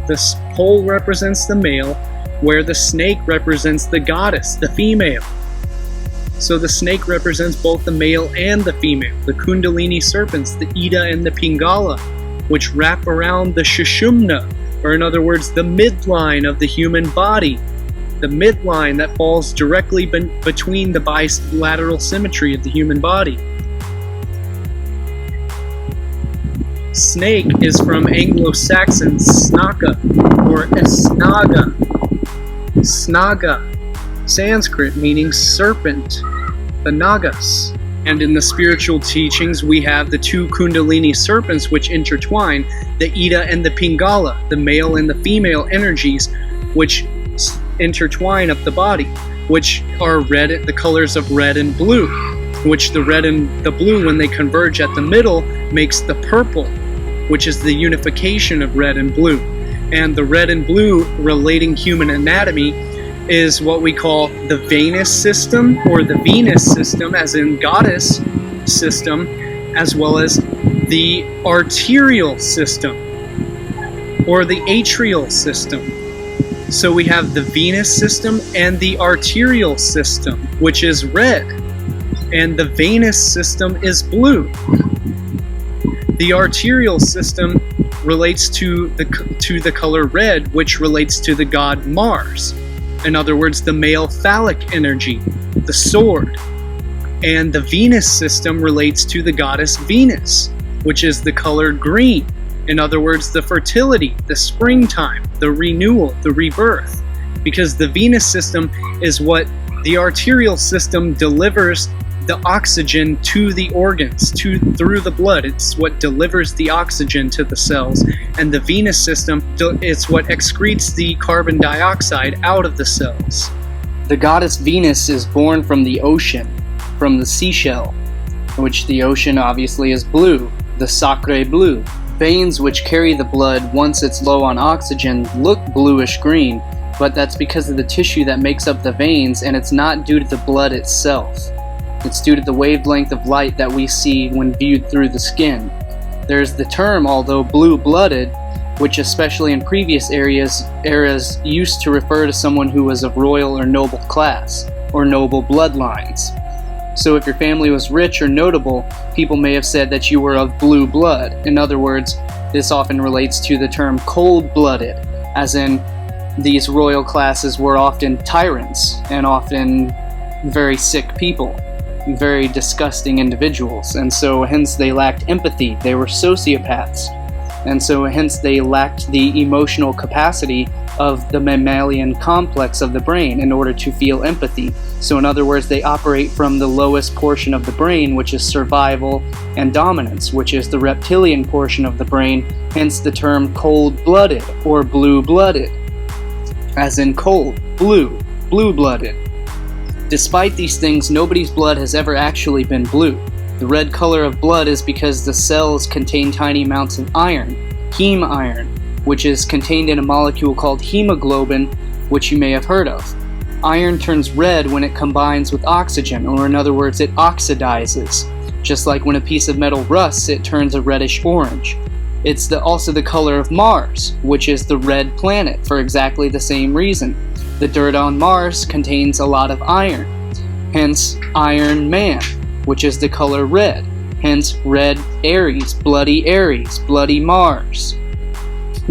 The pole represents the male, where the snake represents the goddess, the female. So the snake represents both the male and the female, the Kundalini serpents, the Ida and the Pingala, which wrap around the Sushumna, or in other words, the midline of the human body, the midline that falls directly between the bilateral symmetry of the human body. Snake is from Anglo-Saxon snaka, or esnaga. Snaga, Sanskrit meaning serpent, the Nagas. And in the spiritual teachings, we have the two Kundalini serpents which intertwine, the Ida and the Pingala, the male and the female energies, which intertwine up the body, which are red, the colors of red and blue, which the red and the blue, when they converge at the middle, makes the purple, which is the unification of red and blue. And the red and blue relating human anatomy is what we call the venous system, or the Venus system, as in goddess system, as well as the arterial system, or the atrial system. So we have the venous system and the arterial system, which is red, and the venous system is blue. The arterial system relates to the color red, which relates to the god Mars. In other words, the male phallic energy, the sword. And the venous system relates to the goddess Venus, which is the color green. In other words, the fertility, the springtime, the renewal, the rebirth. Because the venous system is what the arterial system delivers the oxygen to the organs, through the blood. It's what delivers the oxygen to the cells. And the venous system, it's what excretes the carbon dioxide out of the cells. The goddess Venus is born from the ocean, from the seashell, which the ocean obviously is blue, the sacre bleu. Veins which carry the blood once it's low on oxygen look bluish green, but that's because of the tissue that makes up the veins, and it's not due to the blood itself. It's due to the wavelength of light that we see when viewed through the skin. There's the term, although blue-blooded, which especially in previous eras used to refer to someone who was of royal or noble class, or noble bloodlines. So if your family was rich or notable, people may have said that you were of blue blood. In other words, this often relates to the term cold-blooded, as in these royal classes were often tyrants and often very sick people, very disgusting individuals, and so hence they lacked empathy. They were sociopaths, and so hence they lacked the emotional capacity of the mammalian complex of the brain in order to feel empathy. So in other words, they operate from the lowest portion of the brain, which is survival and dominance, which is the reptilian portion of the brain, hence the term cold-blooded or blue-blooded, as in cold, blue-blooded. Despite these things, nobody's blood has ever actually been blue. The red color of blood is because the cells contain tiny amounts of iron, heme iron, which is contained in a molecule called hemoglobin, which you may have heard of. Iron turns red when it combines with oxygen, or in other words, it oxidizes. Just like when a piece of metal rusts, it turns a reddish orange. It's also the color of Mars, which is the red planet, for exactly the same reason. The dirt on Mars contains a lot of iron, hence Iron Man, which is the color red, hence red Aries, bloody Mars.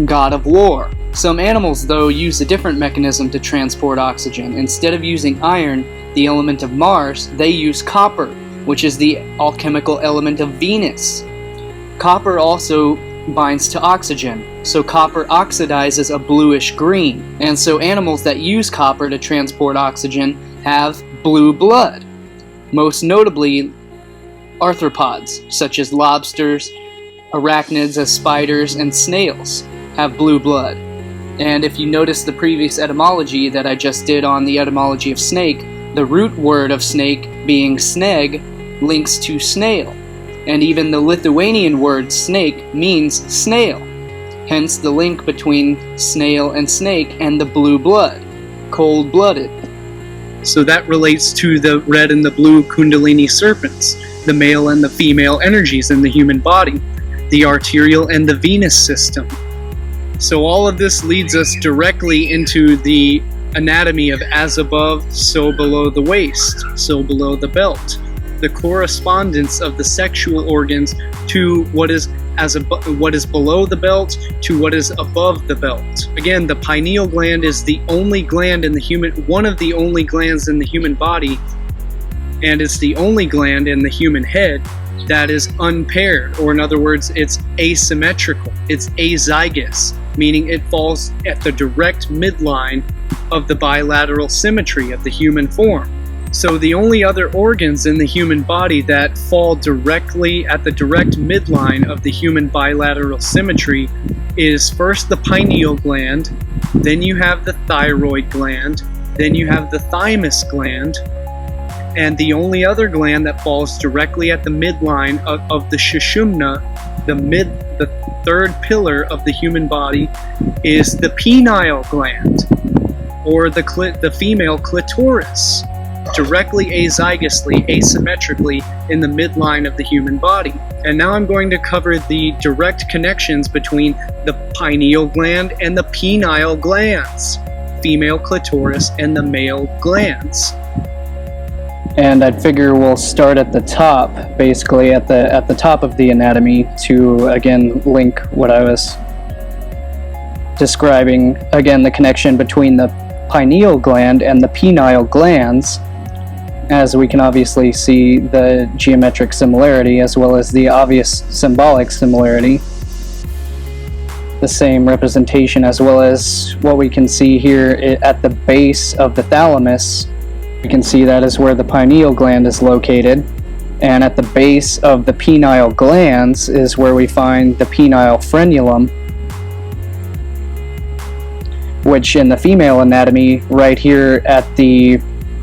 God of war, Some animals, though, use a different mechanism to transport oxygen. Instead of using iron, the element of Mars, they use copper, which is the alchemical element of Venus. Copper also binds to oxygen, so copper oxidizes a bluish green, and so animals that use copper to transport oxygen have blue blood. Most notably, arthropods, such as lobsters, arachnids as spiders, and snails, have blue blood. And if you notice the previous etymology that I just did on the etymology of snake, the root word of snake being sneg links to snail, and even the Lithuanian word snake means snail, hence the link between snail and snake and the blue blood, cold-blooded. So that relates to the red and the blue Kundalini serpents, the male and the female energies in the human body, the arterial and the venous system. So all of this leads us directly into the anatomy of as above, so below the waist, so below the belt. The correspondence of the sexual organs to what is below the belt to what is above the belt. Again, the pineal gland is the only gland in the one of the only glands in the human body, and it's the only gland in the human head that is unpaired, or in other words, it's asymmetrical. It's azygous, meaning it falls at the direct midline of the bilateral symmetry of the human form. So the only other organs in the human body that fall directly at the direct midline of the human bilateral symmetry is first the pineal gland, then you have the thyroid gland, then you have the thymus gland, and the only other gland that falls directly at the midline of the Sushumna, the third pillar of the human body, is the Pineal Gland, or the female clitoris, directly azygously, asymmetrically in the midline of the human body. And now I'm going to cover the direct connections between the pineal gland and the penile glands, female clitoris and the male glands. And I'd figure we'll start at the top, basically at the top of the anatomy, to again link what I was describing, again the connection between the pineal gland and the penile glands, as we can obviously see the geometric similarity as well as the obvious symbolic similarity, the same representation, as well as what we can see here at the base of the thalamus. We can see that is where the pineal gland is located, and at the base of the penile glands is where we find the penile frenulum, which in the female anatomy, right here at the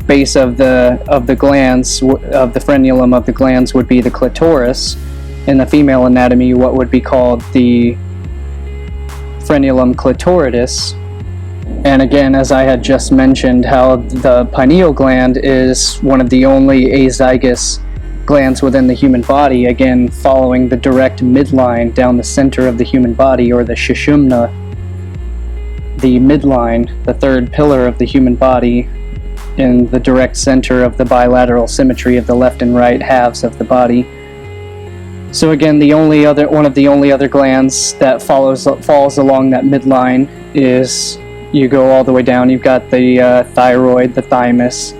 base of the glands, of the frenulum of the glands, would be the clitoris. In the female anatomy, what would be called the frenulum clitoridis. And again, as I had just mentioned, how the pineal gland is one of the only azygous glands within the human body, again following the direct midline down the center of the human body, or the Sushumna, the midline, the third pillar of the human body, in the direct center of the bilateral symmetry of the left and right halves of the body. So again, one of the only other glands that falls along that midline is, you go all the way down, you've got the thyroid, the thymus,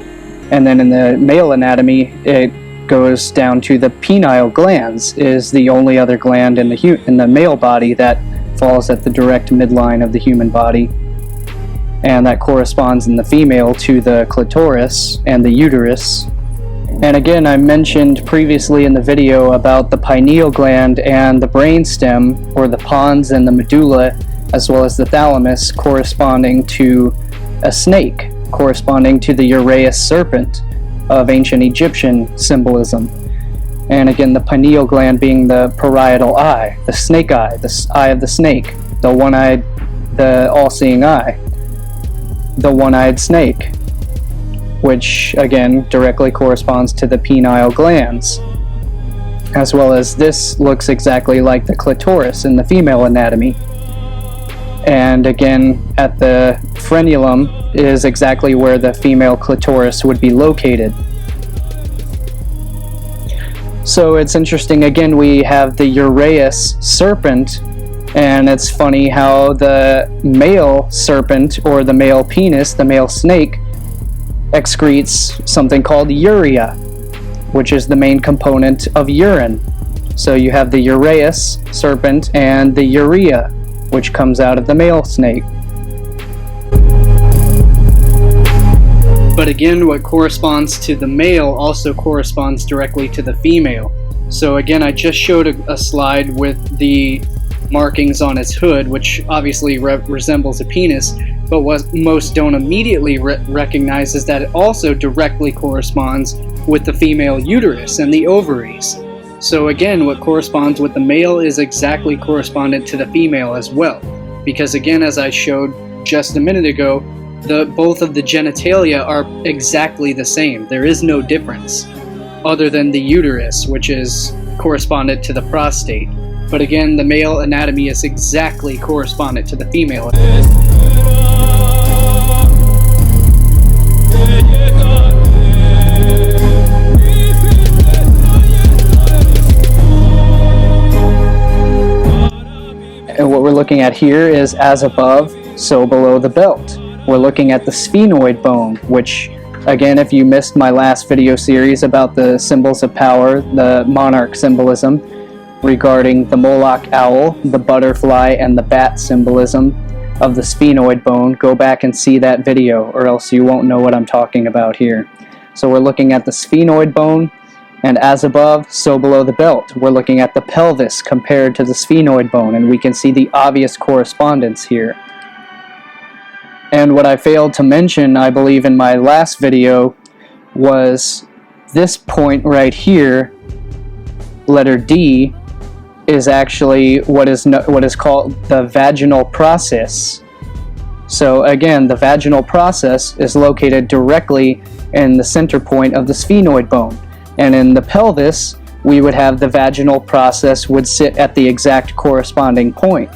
and then in the male anatomy, it goes down to the penile glands, is the only other gland in the male body that falls at the direct midline of the human body, and that corresponds in the female to the clitoris and the uterus. And again, I mentioned previously in the video about the pineal gland and the brainstem, or the pons and the medulla, as well as the thalamus, corresponding to a snake, corresponding to the Urrea Serpent of ancient Egyptian symbolism. And again, the pineal gland being the parietal eye, the snake eye, the eye of the snake, the one-eyed, the all-seeing eye, the one-eyed snake, which again directly corresponds to the penile glands, as well as this looks exactly like the clitoris in the female anatomy. And again, at the frenulum is exactly where the female clitoris would be located. So it's interesting, again, we have the Urrea Serpent And it's funny how the male serpent, or the male penis, the male snake, excretes something called urea, which is the main component of urine. So you have the Urrea Serpent and the urea, which comes out of the male snake. But again, what corresponds to the male also corresponds directly to the female. So again, I just showed a slide with the markings on its hood, which obviously resembles a penis, but what most don't immediately recognize is that it also directly corresponds with the female uterus and the ovaries. So again, what corresponds with the male is exactly correspondent to the female as well, because again, as I showed just a minute ago, both of the genitalia are exactly the same. There is no difference other than the uterus, which is correspondent to the prostate. But again, the male anatomy is exactly correspondent to the female. And what we're looking at here is as above, so below the belt. We're looking at the sphenoid bone, which, again, if you missed my last video series about the symbols of power, the monarch symbolism, regarding the Moloch owl, the butterfly, and the bat symbolism of the sphenoid bone, go back and see that video, or else you won't know what I'm talking about here. So we're looking at the sphenoid bone, and as above, so below the belt. We're looking at the pelvis compared to the sphenoid bone, and we can see the obvious correspondence here. And what I failed to mention, I believe, in my last video, was this point right here, letter D, is actually what is called the vaginal process. So again, the vaginal process is located directly in the center point of the sphenoid bone. And in the pelvis, we would have the vaginal process would sit at the exact corresponding point.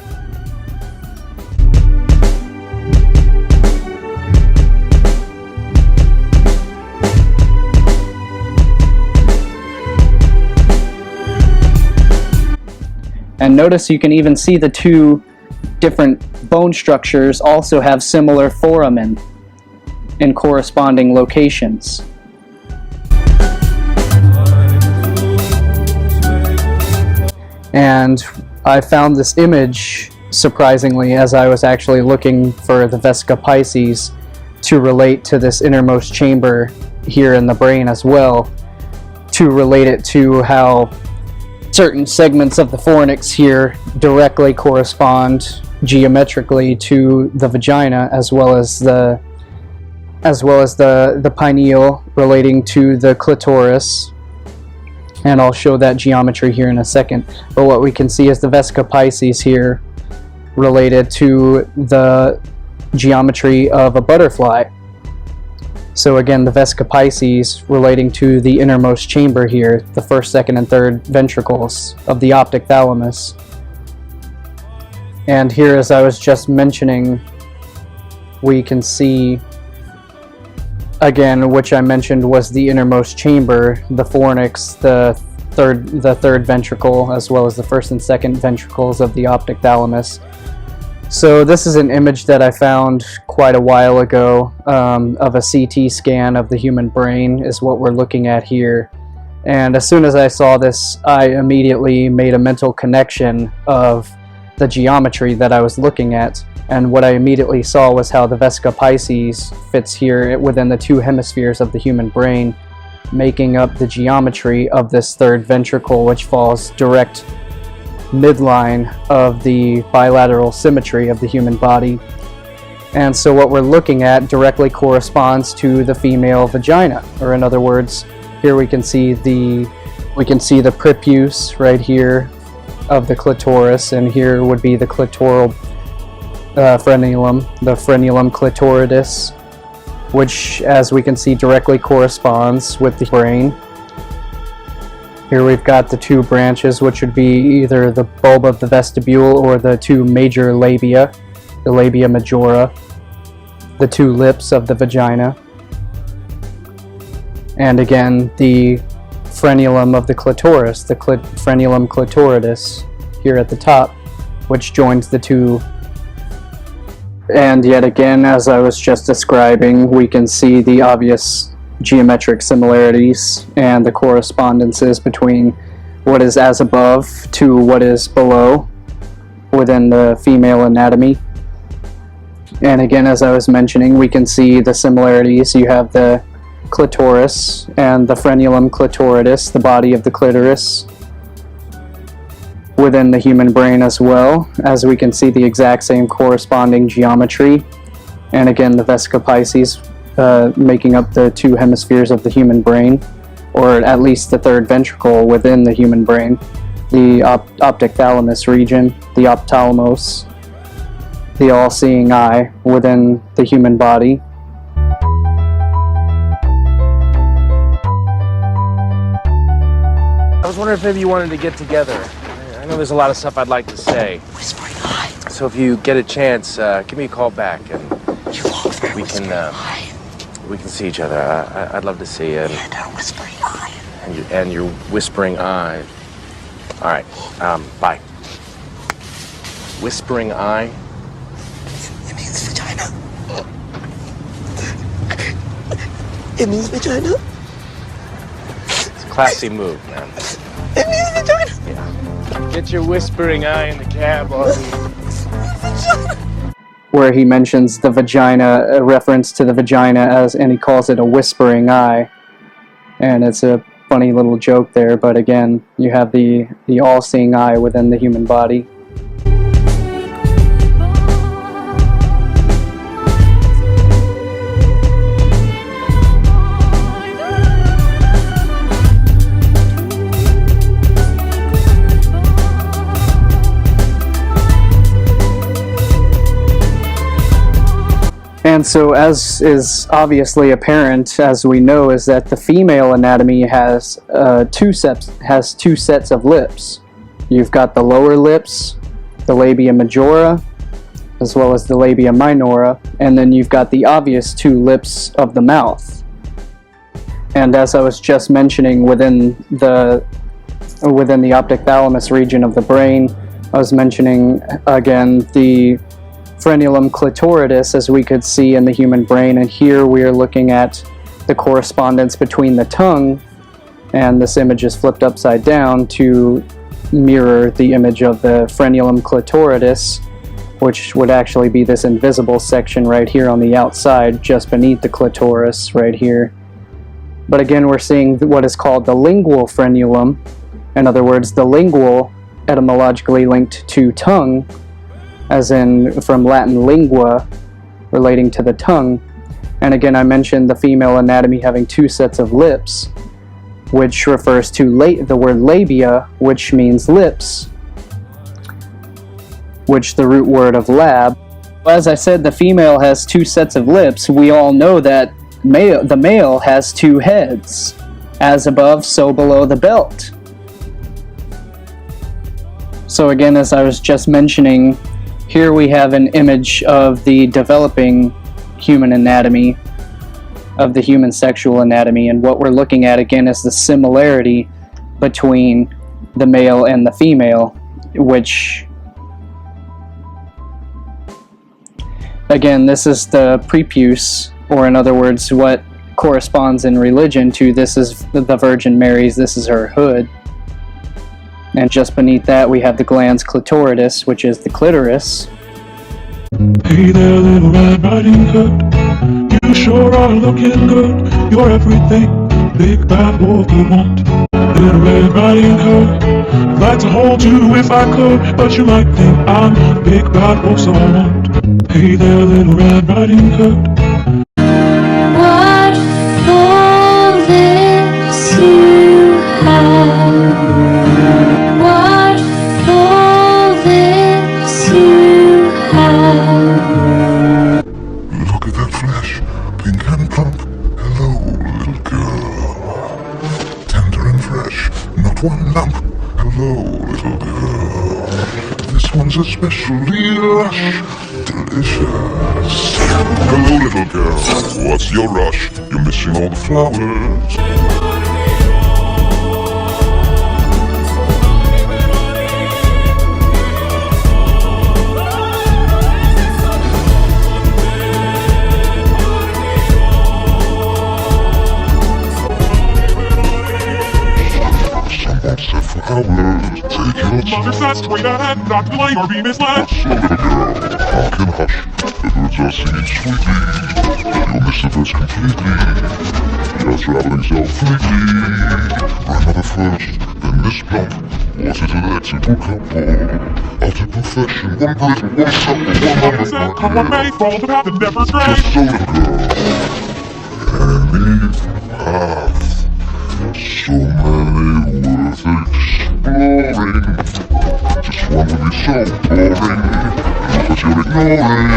And notice you can even see the two different bone structures also have similar foramen in corresponding locations. And I found this image, surprisingly, as I was actually looking for the Vesica Pisces to relate to this innermost chamber here in the brain as well, to relate it to how certain segments of the fornix here directly correspond geometrically to the vagina, as well as the pineal relating to the clitoris. And I'll show that geometry here in a second. But what we can see is the Vesica Pisces here related to the geometry of a butterfly. So again, the Vesica Pisces relating to the innermost chamber here, the first, second, and third ventricles of the optic thalamus. And here, as I was just mentioning, we can see, again, which I mentioned was the innermost chamber, the fornix, the third ventricle, as well as the first and second ventricles of the optic thalamus. So this is an image that I found quite a while ago of a CT scan of the human brain is what we're looking at here. And as soon as I saw this, I immediately made a mental connection of the geometry that I was looking at. And what I immediately saw was how the Vesica Pisces fits here within the two hemispheres of the human brain, making up the geometry of this third ventricle, which falls direct midline of the bilateral symmetry of the human body. And so what we're looking at directly corresponds to the female vagina, or in other words, here we can see the prepuce right here of the clitoris, and here would be the clitoral frenulum, the Frenulum Clitoris, which, as we can see, directly corresponds with the brain. Here we've got the two branches, which would be either the bulb of the vestibule or the two major labia, the labia majora, the two lips of the vagina, and again the frenulum of the clitoris, the Frenulum Clitoris, here at the top, which joins the two. And yet again, as I was just describing, we can see the obvious geometric similarities and the correspondences between what is as above to what is below within the female anatomy. And again, as I was mentioning, we can see the similarities. You have the clitoris and the frenulum clitoris, the body of the clitoris, within the human brain as well, as we can see the exact same corresponding geometry. And again, the vesica piscis making up the two hemispheres of the human brain, or at least the third ventricle within the human brain, the optic thalamus region, the ophthalmos, the all-seeing eye within the human body. I was wondering if maybe you wanted to get together. I know there's a lot of stuff I'd like to say. Whispering eye. So if you get a chance, give me a call back and we can see each other. I'd love to see you. And whispering eye. And your whispering eye. All right. Bye. Whispering eye. It means vagina. It means vagina. It's a classy move, man. It means vagina. Yeah. Get your whispering eye in the cab, Aussie. Where he mentions the vagina, a reference to the vagina, and he calls it a whispering eye. And it's a funny little joke there, but again, you have the all-seeing eye within the human body. And so, as is obviously apparent, as we know, is that the female anatomy has two sets of lips. You've got the lower lips, the labia majora, as well as the labia minora, and then you've got the obvious two lips of the mouth. And as I was just mentioning, within the optic thalamus region of the brain, I was mentioning again the Frenulum Clitoris, as we could see in the human brain, and here we are looking at the correspondence between the tongue, and this image is flipped upside down to mirror the image of the Frenulum Clitoris, which would actually be this invisible section right here on the outside, just beneath the clitoris right here. But again, we're seeing what is called the lingual frenulum, in other words, the lingual, etymologically linked to tongue, as in from Latin lingua, relating to the tongue. And again, I mentioned the female anatomy having two sets of lips, which refers to the word labia, which means lips, which the root word of lab. As I said, the female has two sets of lips. We all know that the male has two heads, as above, so below the belt. So again, as I was just mentioning, here we have an image of the developing human anatomy, of the human sexual anatomy, and what we're looking at again is the similarity between the male and the female, which, again, this is the prepuce, or in other words, what corresponds in religion to this is the Virgin Mary's, this is her hood. And just beneath that we have the glans clitoridis, which is the clitoris. Hey there, little Red Riding Hood. You sure are looking good. You're everything big bad wolf would want. Little Red Riding Hood. I'd like to hold you if I could, but you might think I'm big bad wolf, so I won't. Hey there, little Red Riding Hood. What full lips you have. What full lips you have. Look at that flesh, pink and plump. Hello, little girl. Tender and fresh, not one lump. Hello, little girl. This one's especially lush, delicious. Hello, little girl. What's your rush? You're missing all the flowers. powers. Take your Mother says straight ahead, not delay or be misled. slow, little girl. Hark and hush, the birds are singing sweetly. You'll miss the verse completely. You're traveling so fleetly. Grandmother first, then Miss Plump. Was it an accidental couple? Out of profession, one brittle, one supple, one Mother said, come what may, follow the path and never stray. just so, little girl. Any path. So many worth exploring. Just one would be so boring. But you're ignoring.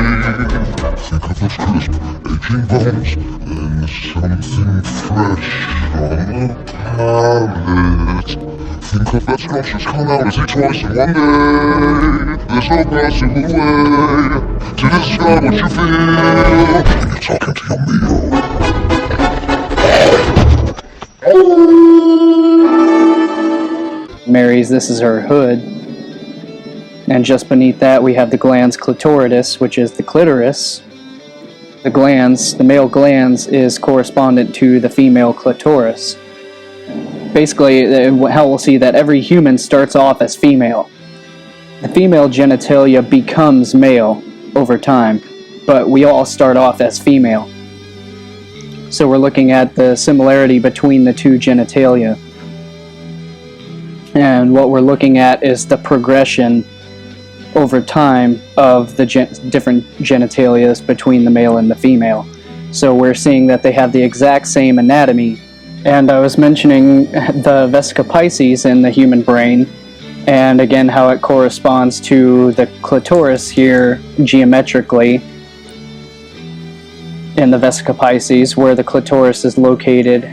Think of those crisp, aging bones. And something fresh on the palate. Think of that scrumptious carnality twice in one day. There's no possible way to describe what you feel when you're talking to your meal. Mary's, this is her hood. And just beneath that we have the glans clitoridis, which is the clitoris. The glans, the male glans, is correspondent to the female clitoris. Basically, how we'll see that every human starts off as female. The female genitalia becomes male over time, but we all start off as female. So we're looking at the similarity between the two genitalia. And what we're looking at is the progression over time of the different genitalias between the male and the female. So we're seeing that they have the exact same anatomy. And I was mentioning the vesica piscis in the human brain, and again how it corresponds to the clitoris here geometrically in the vesica piscis, where the clitoris is located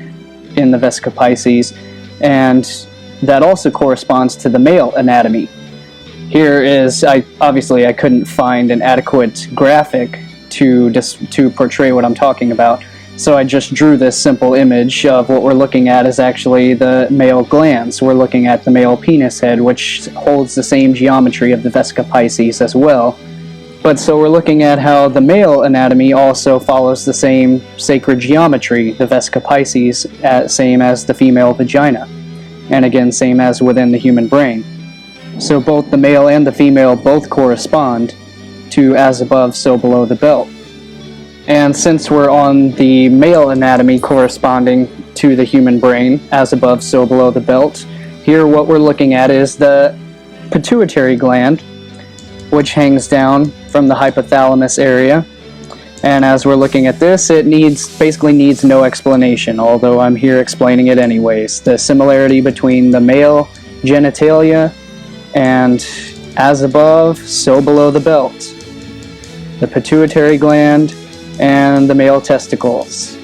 in the vesica piscis, and that also corresponds to the male anatomy. Here is, obviously I couldn't find an adequate graphic to portray what I'm talking about, so I just drew this simple image of what we're looking at is actually the male glans. We're looking at the male penis head, which holds the same geometry of the vesica piscis as well. But so we're looking at how the male anatomy also follows the same sacred geometry, the vesica piscis, same as the female vagina. And again, same as within the human brain. So both the male and the female both correspond to as above, so below the belt. And since we're on the male anatomy corresponding to the human brain, as above, so below the belt, here what we're looking at is the pituitary gland, which hangs down from the hypothalamus area. And as we're looking at this, it basically needs no explanation, although I'm here explaining it anyways. The similarity between the male genitalia and as above, so below the belt. The pituitary gland and the male testicles.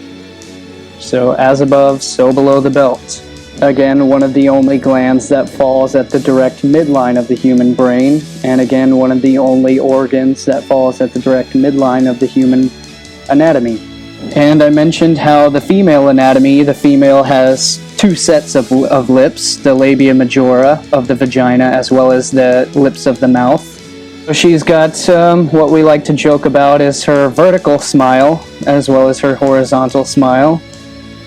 So as above, so below the belt. Again, one of the only glands that falls at the direct midline of the human brain, and again, one of the only organs that falls at the direct midline of the human anatomy. And I mentioned how the female anatomy, the female has two sets of lips, the labia majora of the vagina as well as the lips of the mouth. So she's got what we like to joke about is her vertical smile as well as her horizontal smile.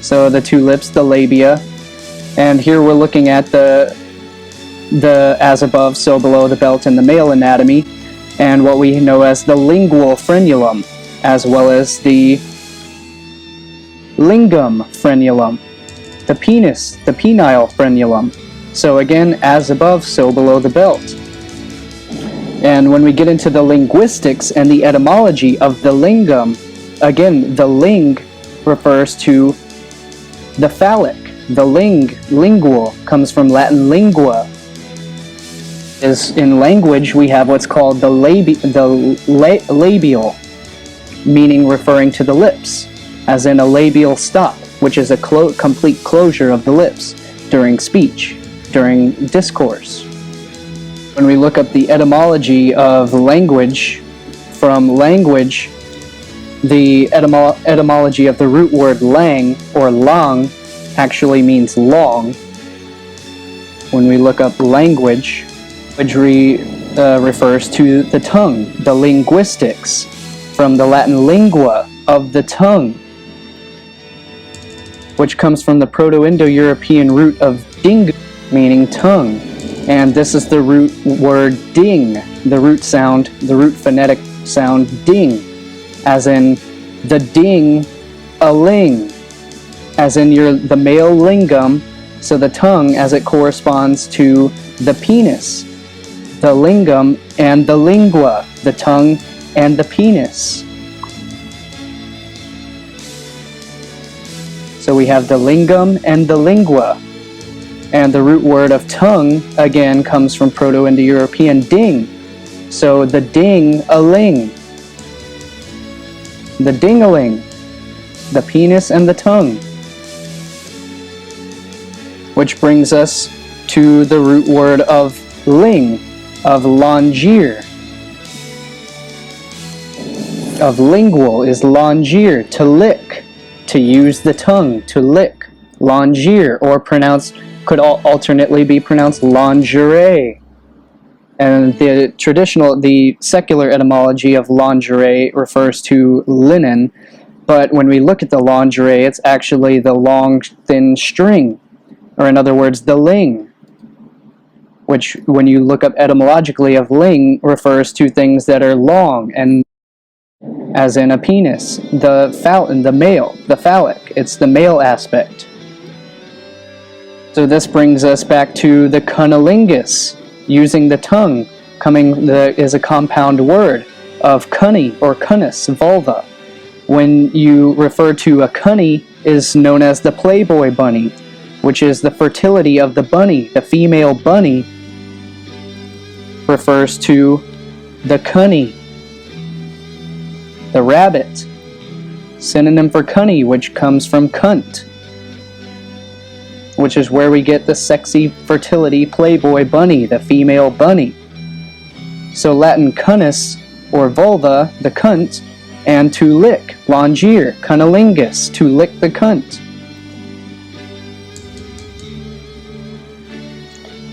So the two lips, the labia. And here we're looking at the as above, so below the belt in the male anatomy, and what we know as the lingual frenulum, as well as the lingam frenulum, the penis, the penile frenulum. So again, as above, so below the belt. And when we get into the linguistics and the etymology of the lingam, again, the ling refers to the phallic. The lingual, comes from Latin lingua. In language, we have what's called the labial, meaning referring to the lips, as in a labial stop, which is a complete closure of the lips during speech, during discourse. When we look up the etymology of language, from language, the etymology of the root word lang or lang actually means long. When we look up language, refers to the tongue, the linguistics, from the Latin lingua, of the tongue, which comes from the Proto-Indo-European root of dingu, meaning tongue. And this is the root word ding, the root sound, the root phonetic sound ding, as in the ding-a-ling, as in the male lingam, so the tongue as it corresponds to the penis, the lingam and the lingua, the tongue and the penis. So we have the lingam and the lingua. And the root word of tongue, again, comes from Proto-Indo-European ding. So the ding-a-ling. The ding-a-ling. The penis and the tongue. Which brings us to the root word of ling, of longeer. Of lingual is longeer, to lick, to use the tongue, to lick. Longeer, or could alternately be pronounced lingerie. And the secular etymology of lingerie refers to linen, but when we look at the lingerie, it's actually the long, thin string, or in other words, the ling, which, when you look up etymologically of ling, refers to things that are long, and as in a penis, the male, the phallic, it's the male aspect. So this brings us back to the cunnilingus, using the tongue, is a compound word of cunny or cunnus, vulva. When you refer to a cunny, is known as the playboy bunny, which is the fertility of the bunny. The female bunny refers to the cunny. The rabbit, synonym for cunny, which comes from cunt, which is where we get the sexy fertility playboy bunny, the female bunny. So Latin cunnus, or vulva, the cunt, and to lick, longeer, cunnilingus, to lick the cunt.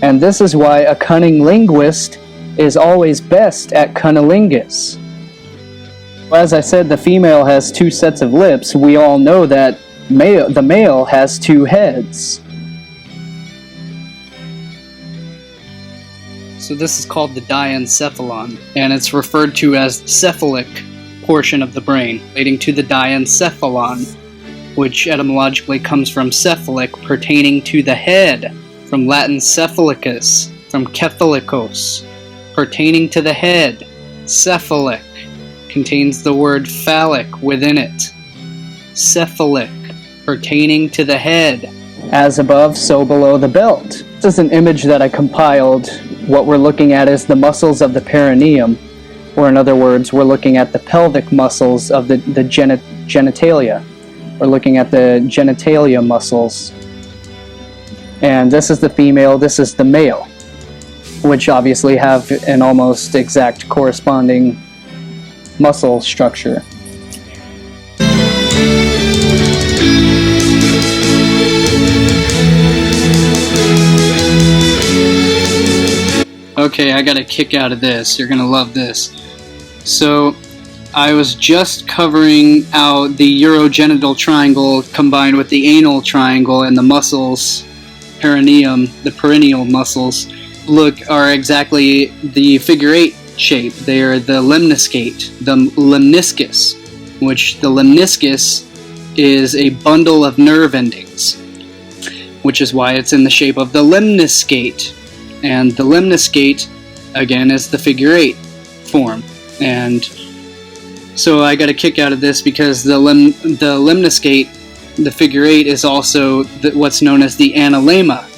And this is why a cunning linguist is always best at cunnilingus. As I said, the female has two sets of lips. We all know that the male has two heads. So this is called the diencephalon, and it's referred to as the cephalic portion of the brain, relating to the diencephalon, which etymologically comes from cephalic, pertaining to the head, from Latin cephalicus, from cephalikos, pertaining to the head. Cephalic contains the word phallic within it. Cephalic, pertaining to the head. As above, so below the belt. This is an image that I compiled. What we're looking at is the muscles of the perineum, or in other words, we're looking at the pelvic muscles of the genitalia. We're looking at the genitalia muscles. And this is the female, this is the male, which obviously have an almost exact corresponding muscle structure. Okay, I got a kick out of this. You're gonna love this. So, I was just covering out the urogenital triangle combined with the anal triangle, and the muscles, perineum, the perennial muscles, are exactly the figure 8 shape. They are the lemniscate, the lemniscus, which the lemniscus is a bundle of nerve endings, which is why it's in the shape of the lemniscate. And the lemniscate, again, is the figure 8 form. And so I got a kick out of this because the lemniscate, the figure 8, is also what's known as the analemma.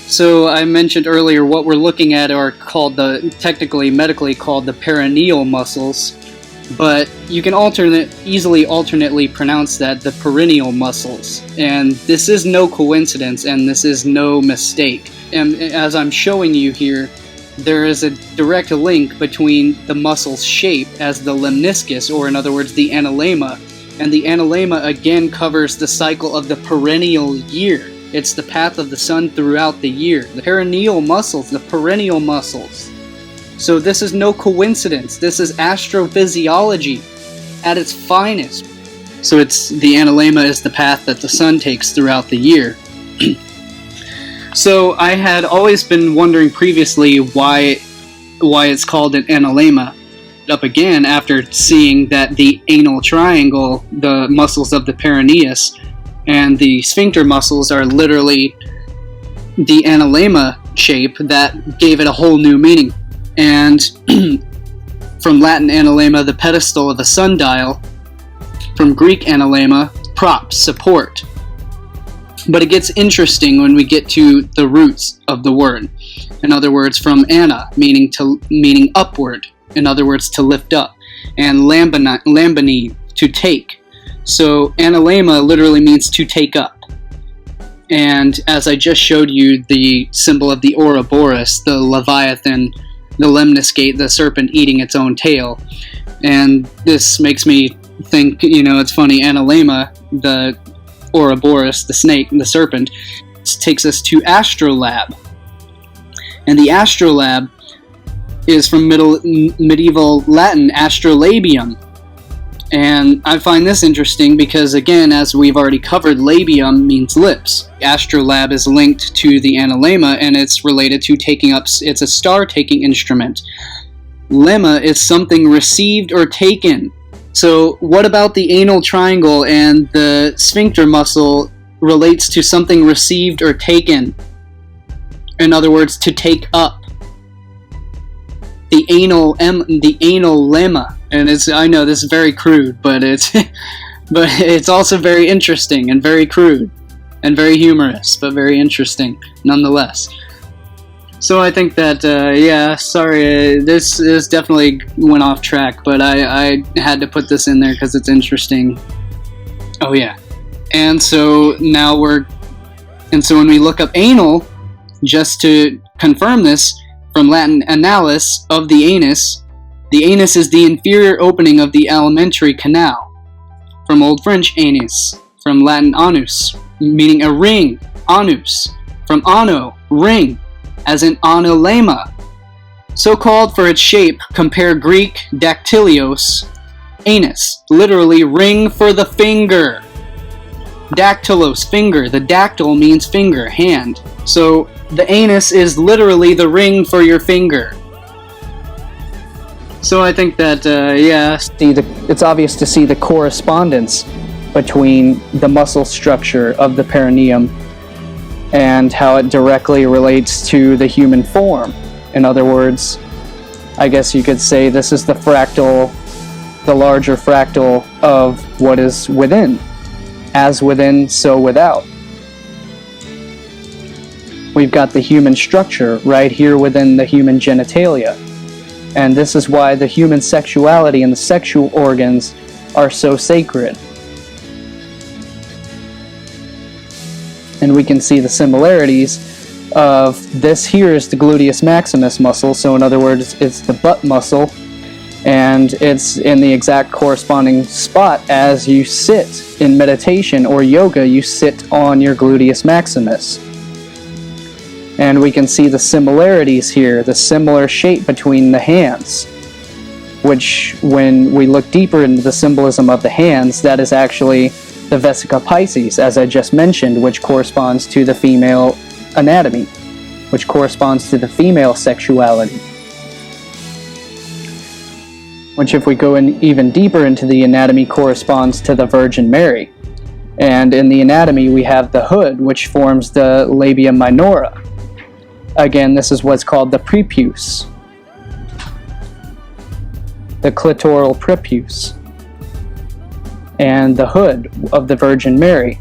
So I mentioned earlier what we're looking at are called technically, medically called the perineal muscles, but you can easily alternately pronounce that the perennial muscles. And this is no coincidence, and this is no mistake. And as I'm showing you here, there is a direct link between the muscle's shape as the lemniscus, or in other words, the analemma, and the analemma again covers the cycle of the perennial year. It's the path of the sun throughout the year. The perineal muscles, the perennial muscles. So this is no coincidence. This is astrophysiology at its finest. So the analemma is the path that the sun takes throughout the year. So I had always been wondering previously why it's called an analemma. Up again after seeing that the anal triangle, the muscles of the perineus, and the sphincter muscles are literally the analemma shape, that gave it a whole new meaning. And from Latin analemma, the pedestal of a sundial. From Greek analemma, prop, support. But it gets interesting when we get to the roots of the word. In other words, from ana, meaning upward. In other words, to lift up. And lambani, to take. So analemma literally means to take up. And as I just showed you the symbol of the Ouroboros, the Leviathan, the lemniscate, the serpent eating its own tail. And this makes me think, it's funny, analemma, the Ouroboros, the snake, the serpent, takes us to astrolabe. And the astrolabe is from medieval Latin, astrolabium. And I find this interesting because, again, as we've already covered, labium means lips. Astrolabe is linked to the analemma, and it's related to taking up, it's a star-taking instrument. Lemma is something received or taken. So what about the anal triangle and the sphincter muscle relates to something received or taken? In other words, to take up. The anal lemma, and I know this is very crude, but it's also very interesting and very crude and very humorous, but very interesting nonetheless. So I think that this definitely went off track, but I had to put this in there because it's interesting. Oh yeah, and so when we look up anal, just to confirm this. From Latin analis, of the anus is the inferior opening of the alimentary canal. From Old French anus, from Latin anus, meaning a ring, anus. From ano, ring, as in analemma. So called for its shape, compare Greek dactylios, anus, literally ring for the finger. Dactylos, finger. The dactyl means finger, hand. So the anus is literally the ring for your finger. So I think that, it's obvious to see the correspondence between the muscle structure of the perineum and how it directly relates to the human form. In other words, I guess you could say this is the larger fractal of what is within. As within, so without. We've got the human structure right here within the human genitalia. And this is why the human sexuality and the sexual organs are so sacred. And we can see the similarities of this here is the gluteus maximus muscle. So in other words, it's the butt muscle. And it's in the exact corresponding spot as you sit in meditation or yoga, you sit on your gluteus maximus. And we can see the similarities here, the similar shape between the hands, which when we look deeper into the symbolism of the hands, that is actually the vesica piscis, as I just mentioned, which corresponds to the female anatomy, which corresponds to the female sexuality. Which, if we go in even deeper into the anatomy, corresponds to the Virgin Mary. And in the anatomy, we have the hood, which forms the labia minora. Again, this is what's called the prepuce, the clitoral prepuce, and the hood of the Virgin Mary.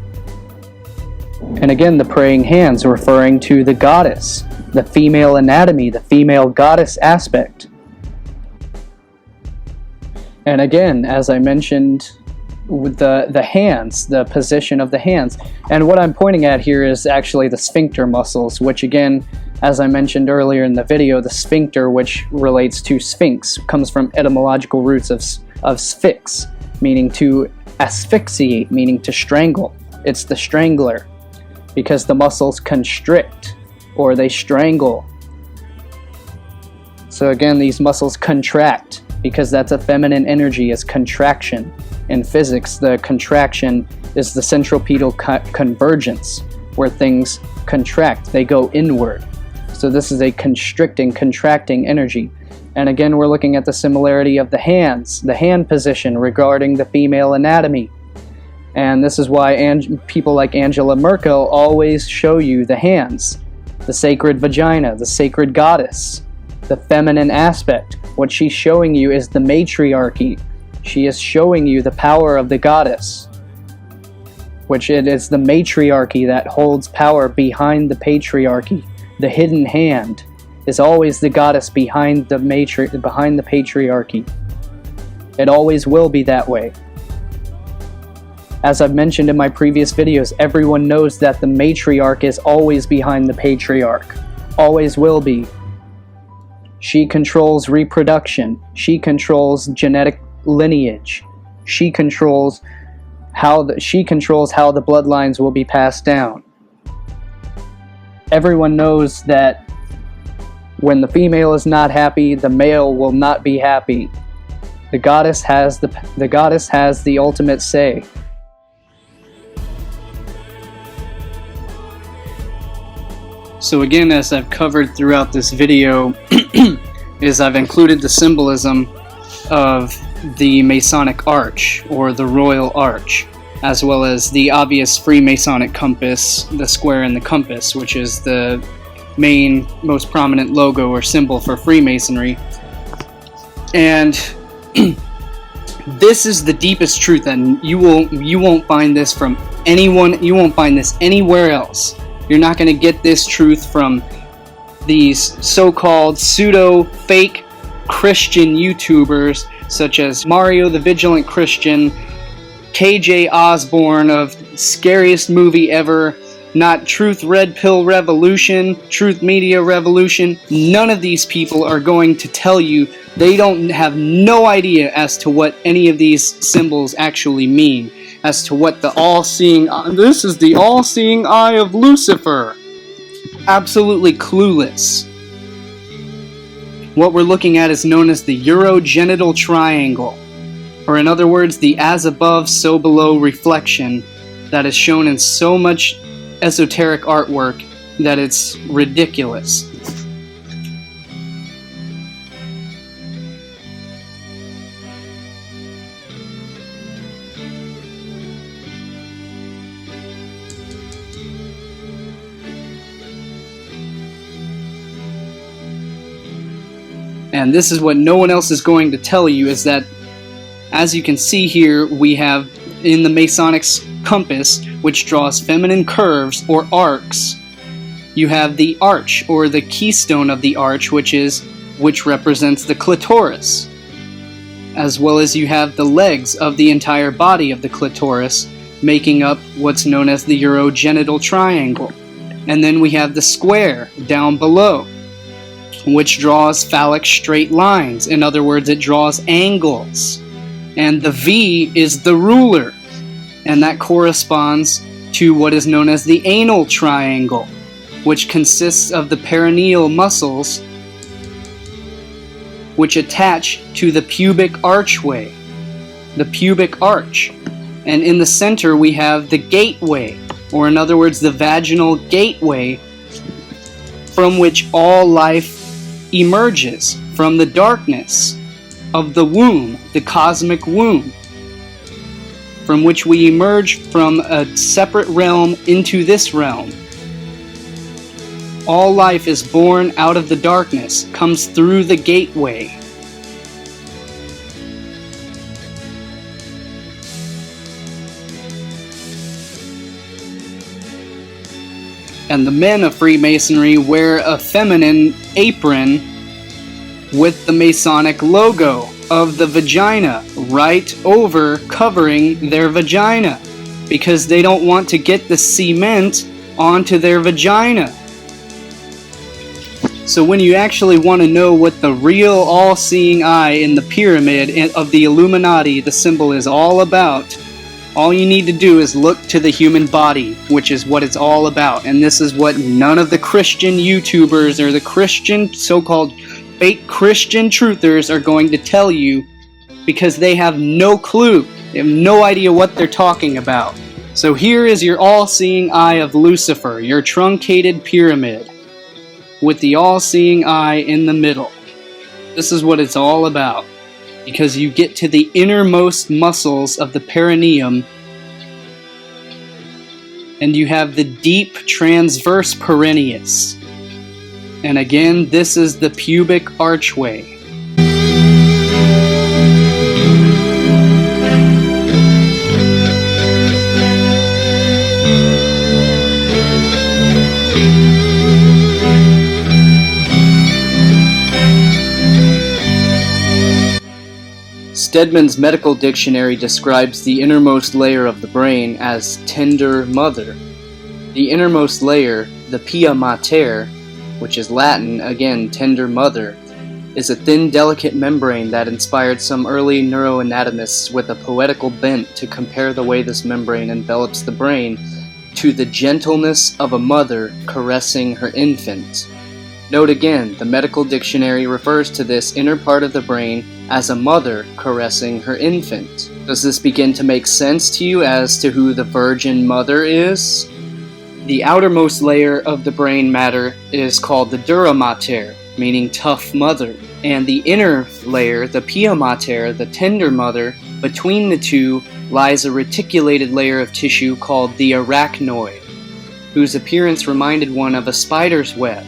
And again, the praying hands referring to the goddess, the female anatomy, the female goddess aspect. And again, as I mentioned, with the hands, the position of the hands. And what I'm pointing at here is actually the sphincter muscles, which again, as I mentioned earlier in the video, the sphincter, which relates to sphinx, comes from etymological roots of sphinx, meaning to asphyxiate, meaning to strangle. It's the strangler, because the muscles constrict, or they strangle. So again, these muscles contract, because that's a feminine energy, is contraction. In physics, the contraction is the centripetal convergence, where things contract, they go inward. So this is a constricting, contracting energy. And again, we're looking at the similarity of the hands, the hand position regarding the female anatomy. And this is why people like Angela Merkel always show you the hands, the sacred vagina, the sacred goddess, the feminine aspect. What she's showing you is the matriarchy. She is showing you the power of the goddess, which it is the matriarchy that holds power behind the patriarchy. The hidden hand is always the goddess behind the patriarchy. It always will be that way. As I've mentioned in my previous videos, everyone knows that the matriarch is always behind the patriarch. Always will be. She controls reproduction. She controls genetic lineage. She controls how the bloodlines will be passed down. Everyone knows that when the female is not happy, the male will not be happy. The goddess has the ultimate say. So again, as I've covered throughout this video, is I've included the symbolism of the Masonic arch, or the Royal Arch, as well as the obvious Freemasonic compass, the square and the compass, which is the main, most prominent logo or symbol for Freemasonry. And this is the deepest truth, and you won't find this from anyone. You won't find this anywhere else. You're not going to get this truth from these so-called pseudo-fake Christian YouTubers such as Mario the Vigilant Christian, KJ Osborne of Scariest Movie Ever, not Truth Red Pill Revolution, Truth Media Revolution. None of these people are going to tell you. They don't have no idea as to what any of these symbols actually mean, as to what the all-seeing, this is the all-seeing eye of Lucifer. Absolutely clueless. What we're looking at is known as the Urogenital Triangle, or in other words, the as above, so below reflection that is shown in so much esoteric artwork that it's ridiculous. And this is what no one else is going to tell you, is that, as you can see here, we have in the Masonic compass, which draws feminine curves or arcs, you have the arch, or the keystone of the arch, which represents the clitoris, as well as you have the legs of the entire body of the clitoris, making up what's known as the Urogenital Triangle. And then we have the square down below, which draws phallic straight lines. In other words, it draws angles. And the V is the ruler, and that corresponds to what is known as the anal triangle, which consists of the Peroneal Muscles, which attach to the pubic archway, the pubic arch. And in the center we have the gateway, or in other words, the vaginal gateway, from which all life emerges from the darkness of the womb, the cosmic womb, from which we emerge from a separate realm into this realm. All life is born out of the darkness, comes through the gateway. And the men of Freemasonry wear a feminine apron with the Masonic logo of the vagina right over covering their vagina, because they don't want to get the cement onto their vagina. So when you actually want to know what the real all-seeing eye in the pyramid of the Illuminati, the symbol, is all about, all you need to do is look to the human body, which is what it's all about. And this is what none of the Christian YouTubers or the Christian, so-called fake Christian truthers are going to tell you, because they have no clue. They have no idea what they're talking about. So here is your all-seeing eye of Lucifer, your truncated pyramid, with the all-seeing eye in the middle. This is what it's all about, because you get to the innermost muscles of the perineum, and you have the deep transverse perennius. And again, this is the pubic archway. Stedman's medical dictionary describes the innermost layer of the brain as tender mother. The innermost layer, the pia mater, which is Latin, again, tender mother, is a thin, delicate membrane that inspired some early neuroanatomists with a poetical bent to compare the way this membrane envelops the brain to the gentleness of a mother caressing her infant. Note again, the medical dictionary refers to this inner part of the brain as a mother caressing her infant. Does this begin to make sense to you as to who the Virgin Mother is? The outermost layer of the brain matter is called the dura mater, meaning tough mother, and the inner layer, the pia mater, the tender mother, between the two lies a reticulated layer of tissue called the arachnoid, whose appearance reminded one of a spider's web.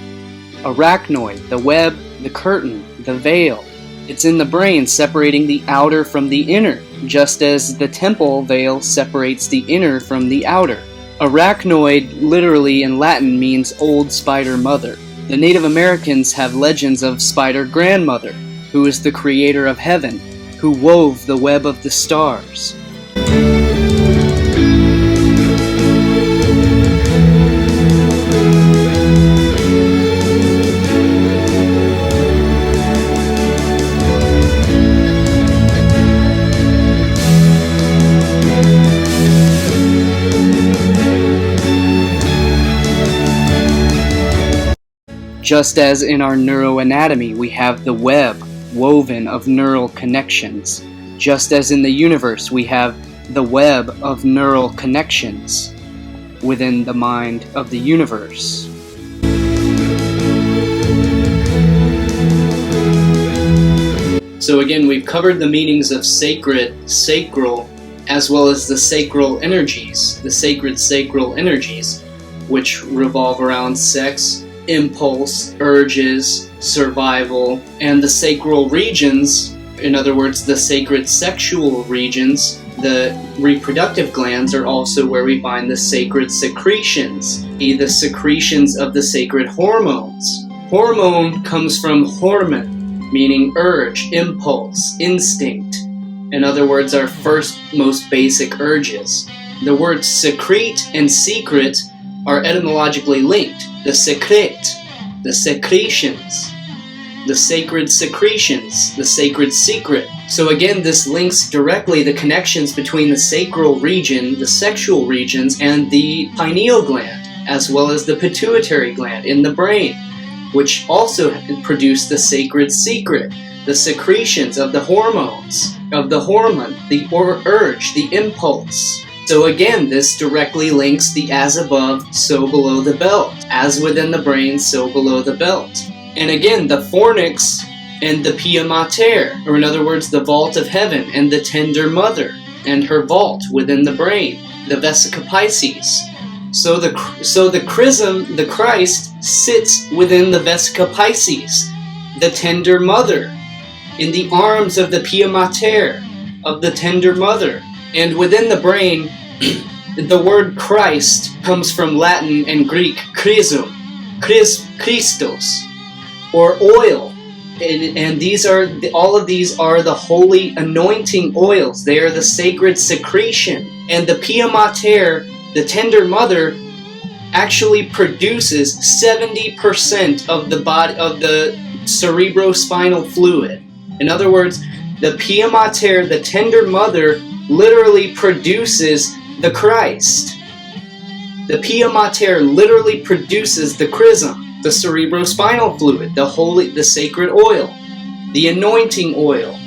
Arachnoid, the web, the curtain, the veil. It's in the brain, separating the outer from the inner, just as the temple veil separates the inner from the outer. Arachnoid literally in Latin means old spider mother. The Native Americans have legends of Spider Grandmother, who is the creator of heaven, who wove the web of the stars. Just as in our neuroanatomy we have the web woven of neural connections, just as in the universe we have the web of neural connections within the mind of the universe. So again, we've covered the meanings of sacred, sacral, as well as the sacral energies, the sacred sacral energies, which revolve around sex, impulse, urges, survival, and the sacral regions, in other words, the sacred sexual regions, the reproductive glands are also where we find the sacred secretions, the secretions of the sacred hormones. Hormone comes from hormone, meaning urge, impulse, instinct. In other words, our first most basic urges. The words secrete and secret are etymologically linked. The secrete, the secretions, the sacred secretions, the sacred secret. So again, this links directly the connections between the sacral region, the sexual regions, and the pineal gland, as well as the pituitary gland in the brain, which also produce the sacred secret, the secretions of the hormones, of the hormone, the urge, the impulse. So again, this directly links the as above, so below the belt. As within the brain, so below the belt. And again, the Fornix and the pia mater, or in other words, the vault of heaven and the tender mother and her vault within the brain, the vesica Pisces. So the chrism, the Christ, sits within the vesica Pisces, the tender mother, in the arms of the pia mater, of the tender mother. And within the brain, the word Christ comes from Latin and Greek chrism, Christos, or oil. And these are all of these are the holy anointing oils. They are the sacred secretion. And the pia mater, the tender mother, actually produces 70% of the body, of the cerebrospinal fluid. In other words, the pia mater, the tender mother, literally produces the Christ. The pia mater literally produces the chrism, the cerebrospinal fluid, the holy, the sacred oil, the anointing oil.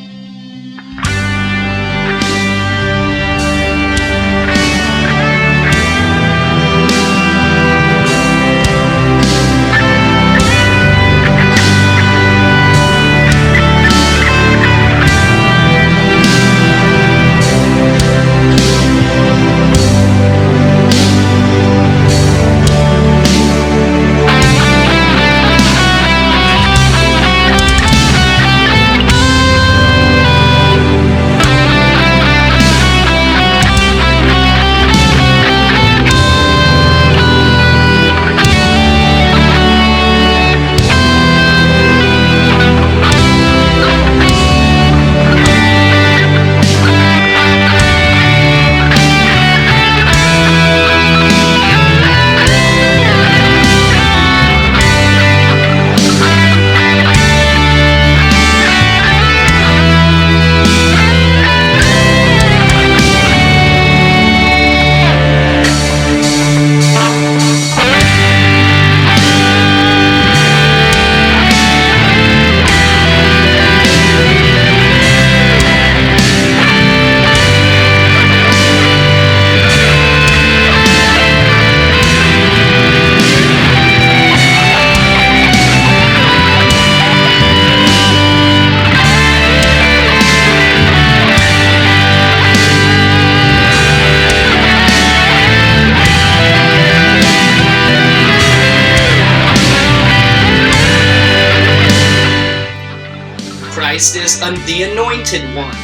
Christ is the anointed one.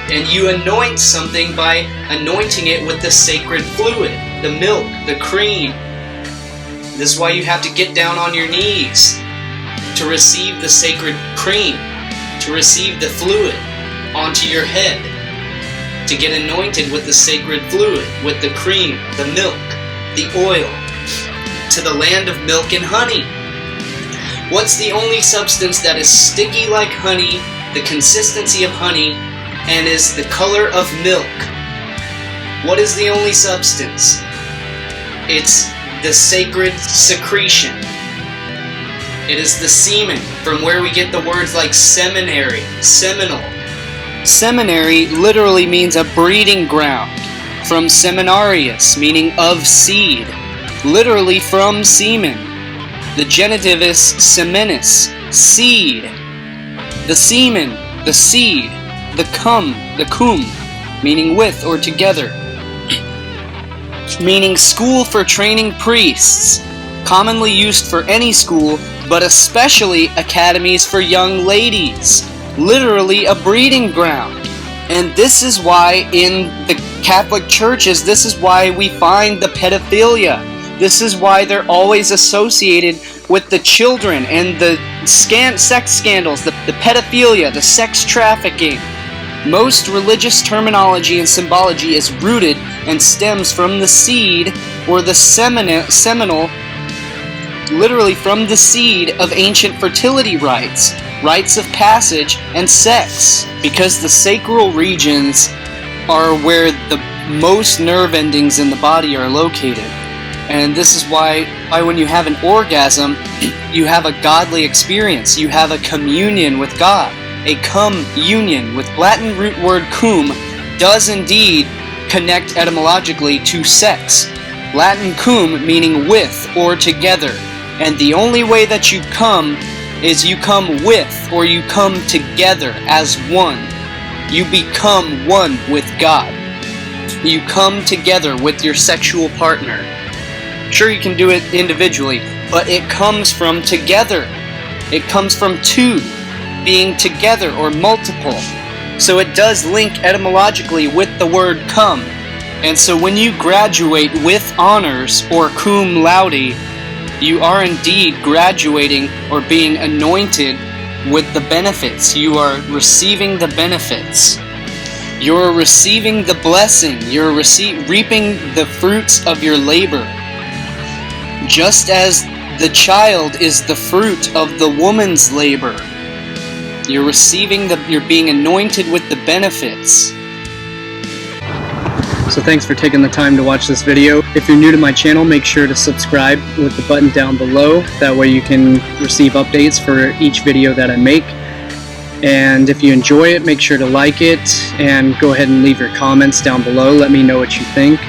And you anoint something by anointing it with the sacred fluid, the milk, the cream. This is why you have to get down on your knees to receive the sacred cream, to receive the fluid onto your head, to get anointed with the sacred fluid, with the cream, the milk, the oil, to the land of milk and honey. What's the only substance that is sticky like honey, the consistency of honey, and is the color of milk? What is the only substance? It's the sacred secretion. It is the semen, from where we get the words like seminary, seminal. Seminary literally means a breeding ground, from seminarius, meaning of seed, literally from semen. The genitive is semenis, seed. The semen, the seed. The cum, meaning with or together. Meaning school for training priests, commonly used for any school, but especially academies for young ladies. Literally a breeding ground. And this is why in the Catholic churches, this is why we find the pedophilia. This is why they're always associated with the children and the sex scandals, the pedophilia, the sex trafficking. Most religious terminology and symbology is rooted and stems from the seed or the seminal, literally from the seed of ancient fertility rites, rites of passage, and sex, because the sacral regions are where the most nerve endings in the body are located. And this is why when you have an orgasm, you have a godly experience, you have a communion with God. A cum-union, with Latin root word cum, does indeed connect etymologically to sex. Latin cum meaning with or together. And the only way that you come is you come with or you come together as one. You become one with God. You come together with your sexual partner. Sure, you can do it individually, but it comes from together. It comes from two. Being together or multiple. So it does link etymologically with the word cum. And so when you graduate with honors or cum laude, you are indeed graduating or being anointed with the benefits. You are receiving the benefits. You're receiving the blessing. You're reaping the fruits of your labor. Just as the child is the fruit of the woman's labor. You're being anointed with the benefits. So thanks for taking the time to watch this video. If you're new to my channel, make sure to subscribe with the button down below. That way you can receive updates for each video that I make. And if you enjoy it, make sure to like it and go ahead and leave your comments down below. Let me know what you think.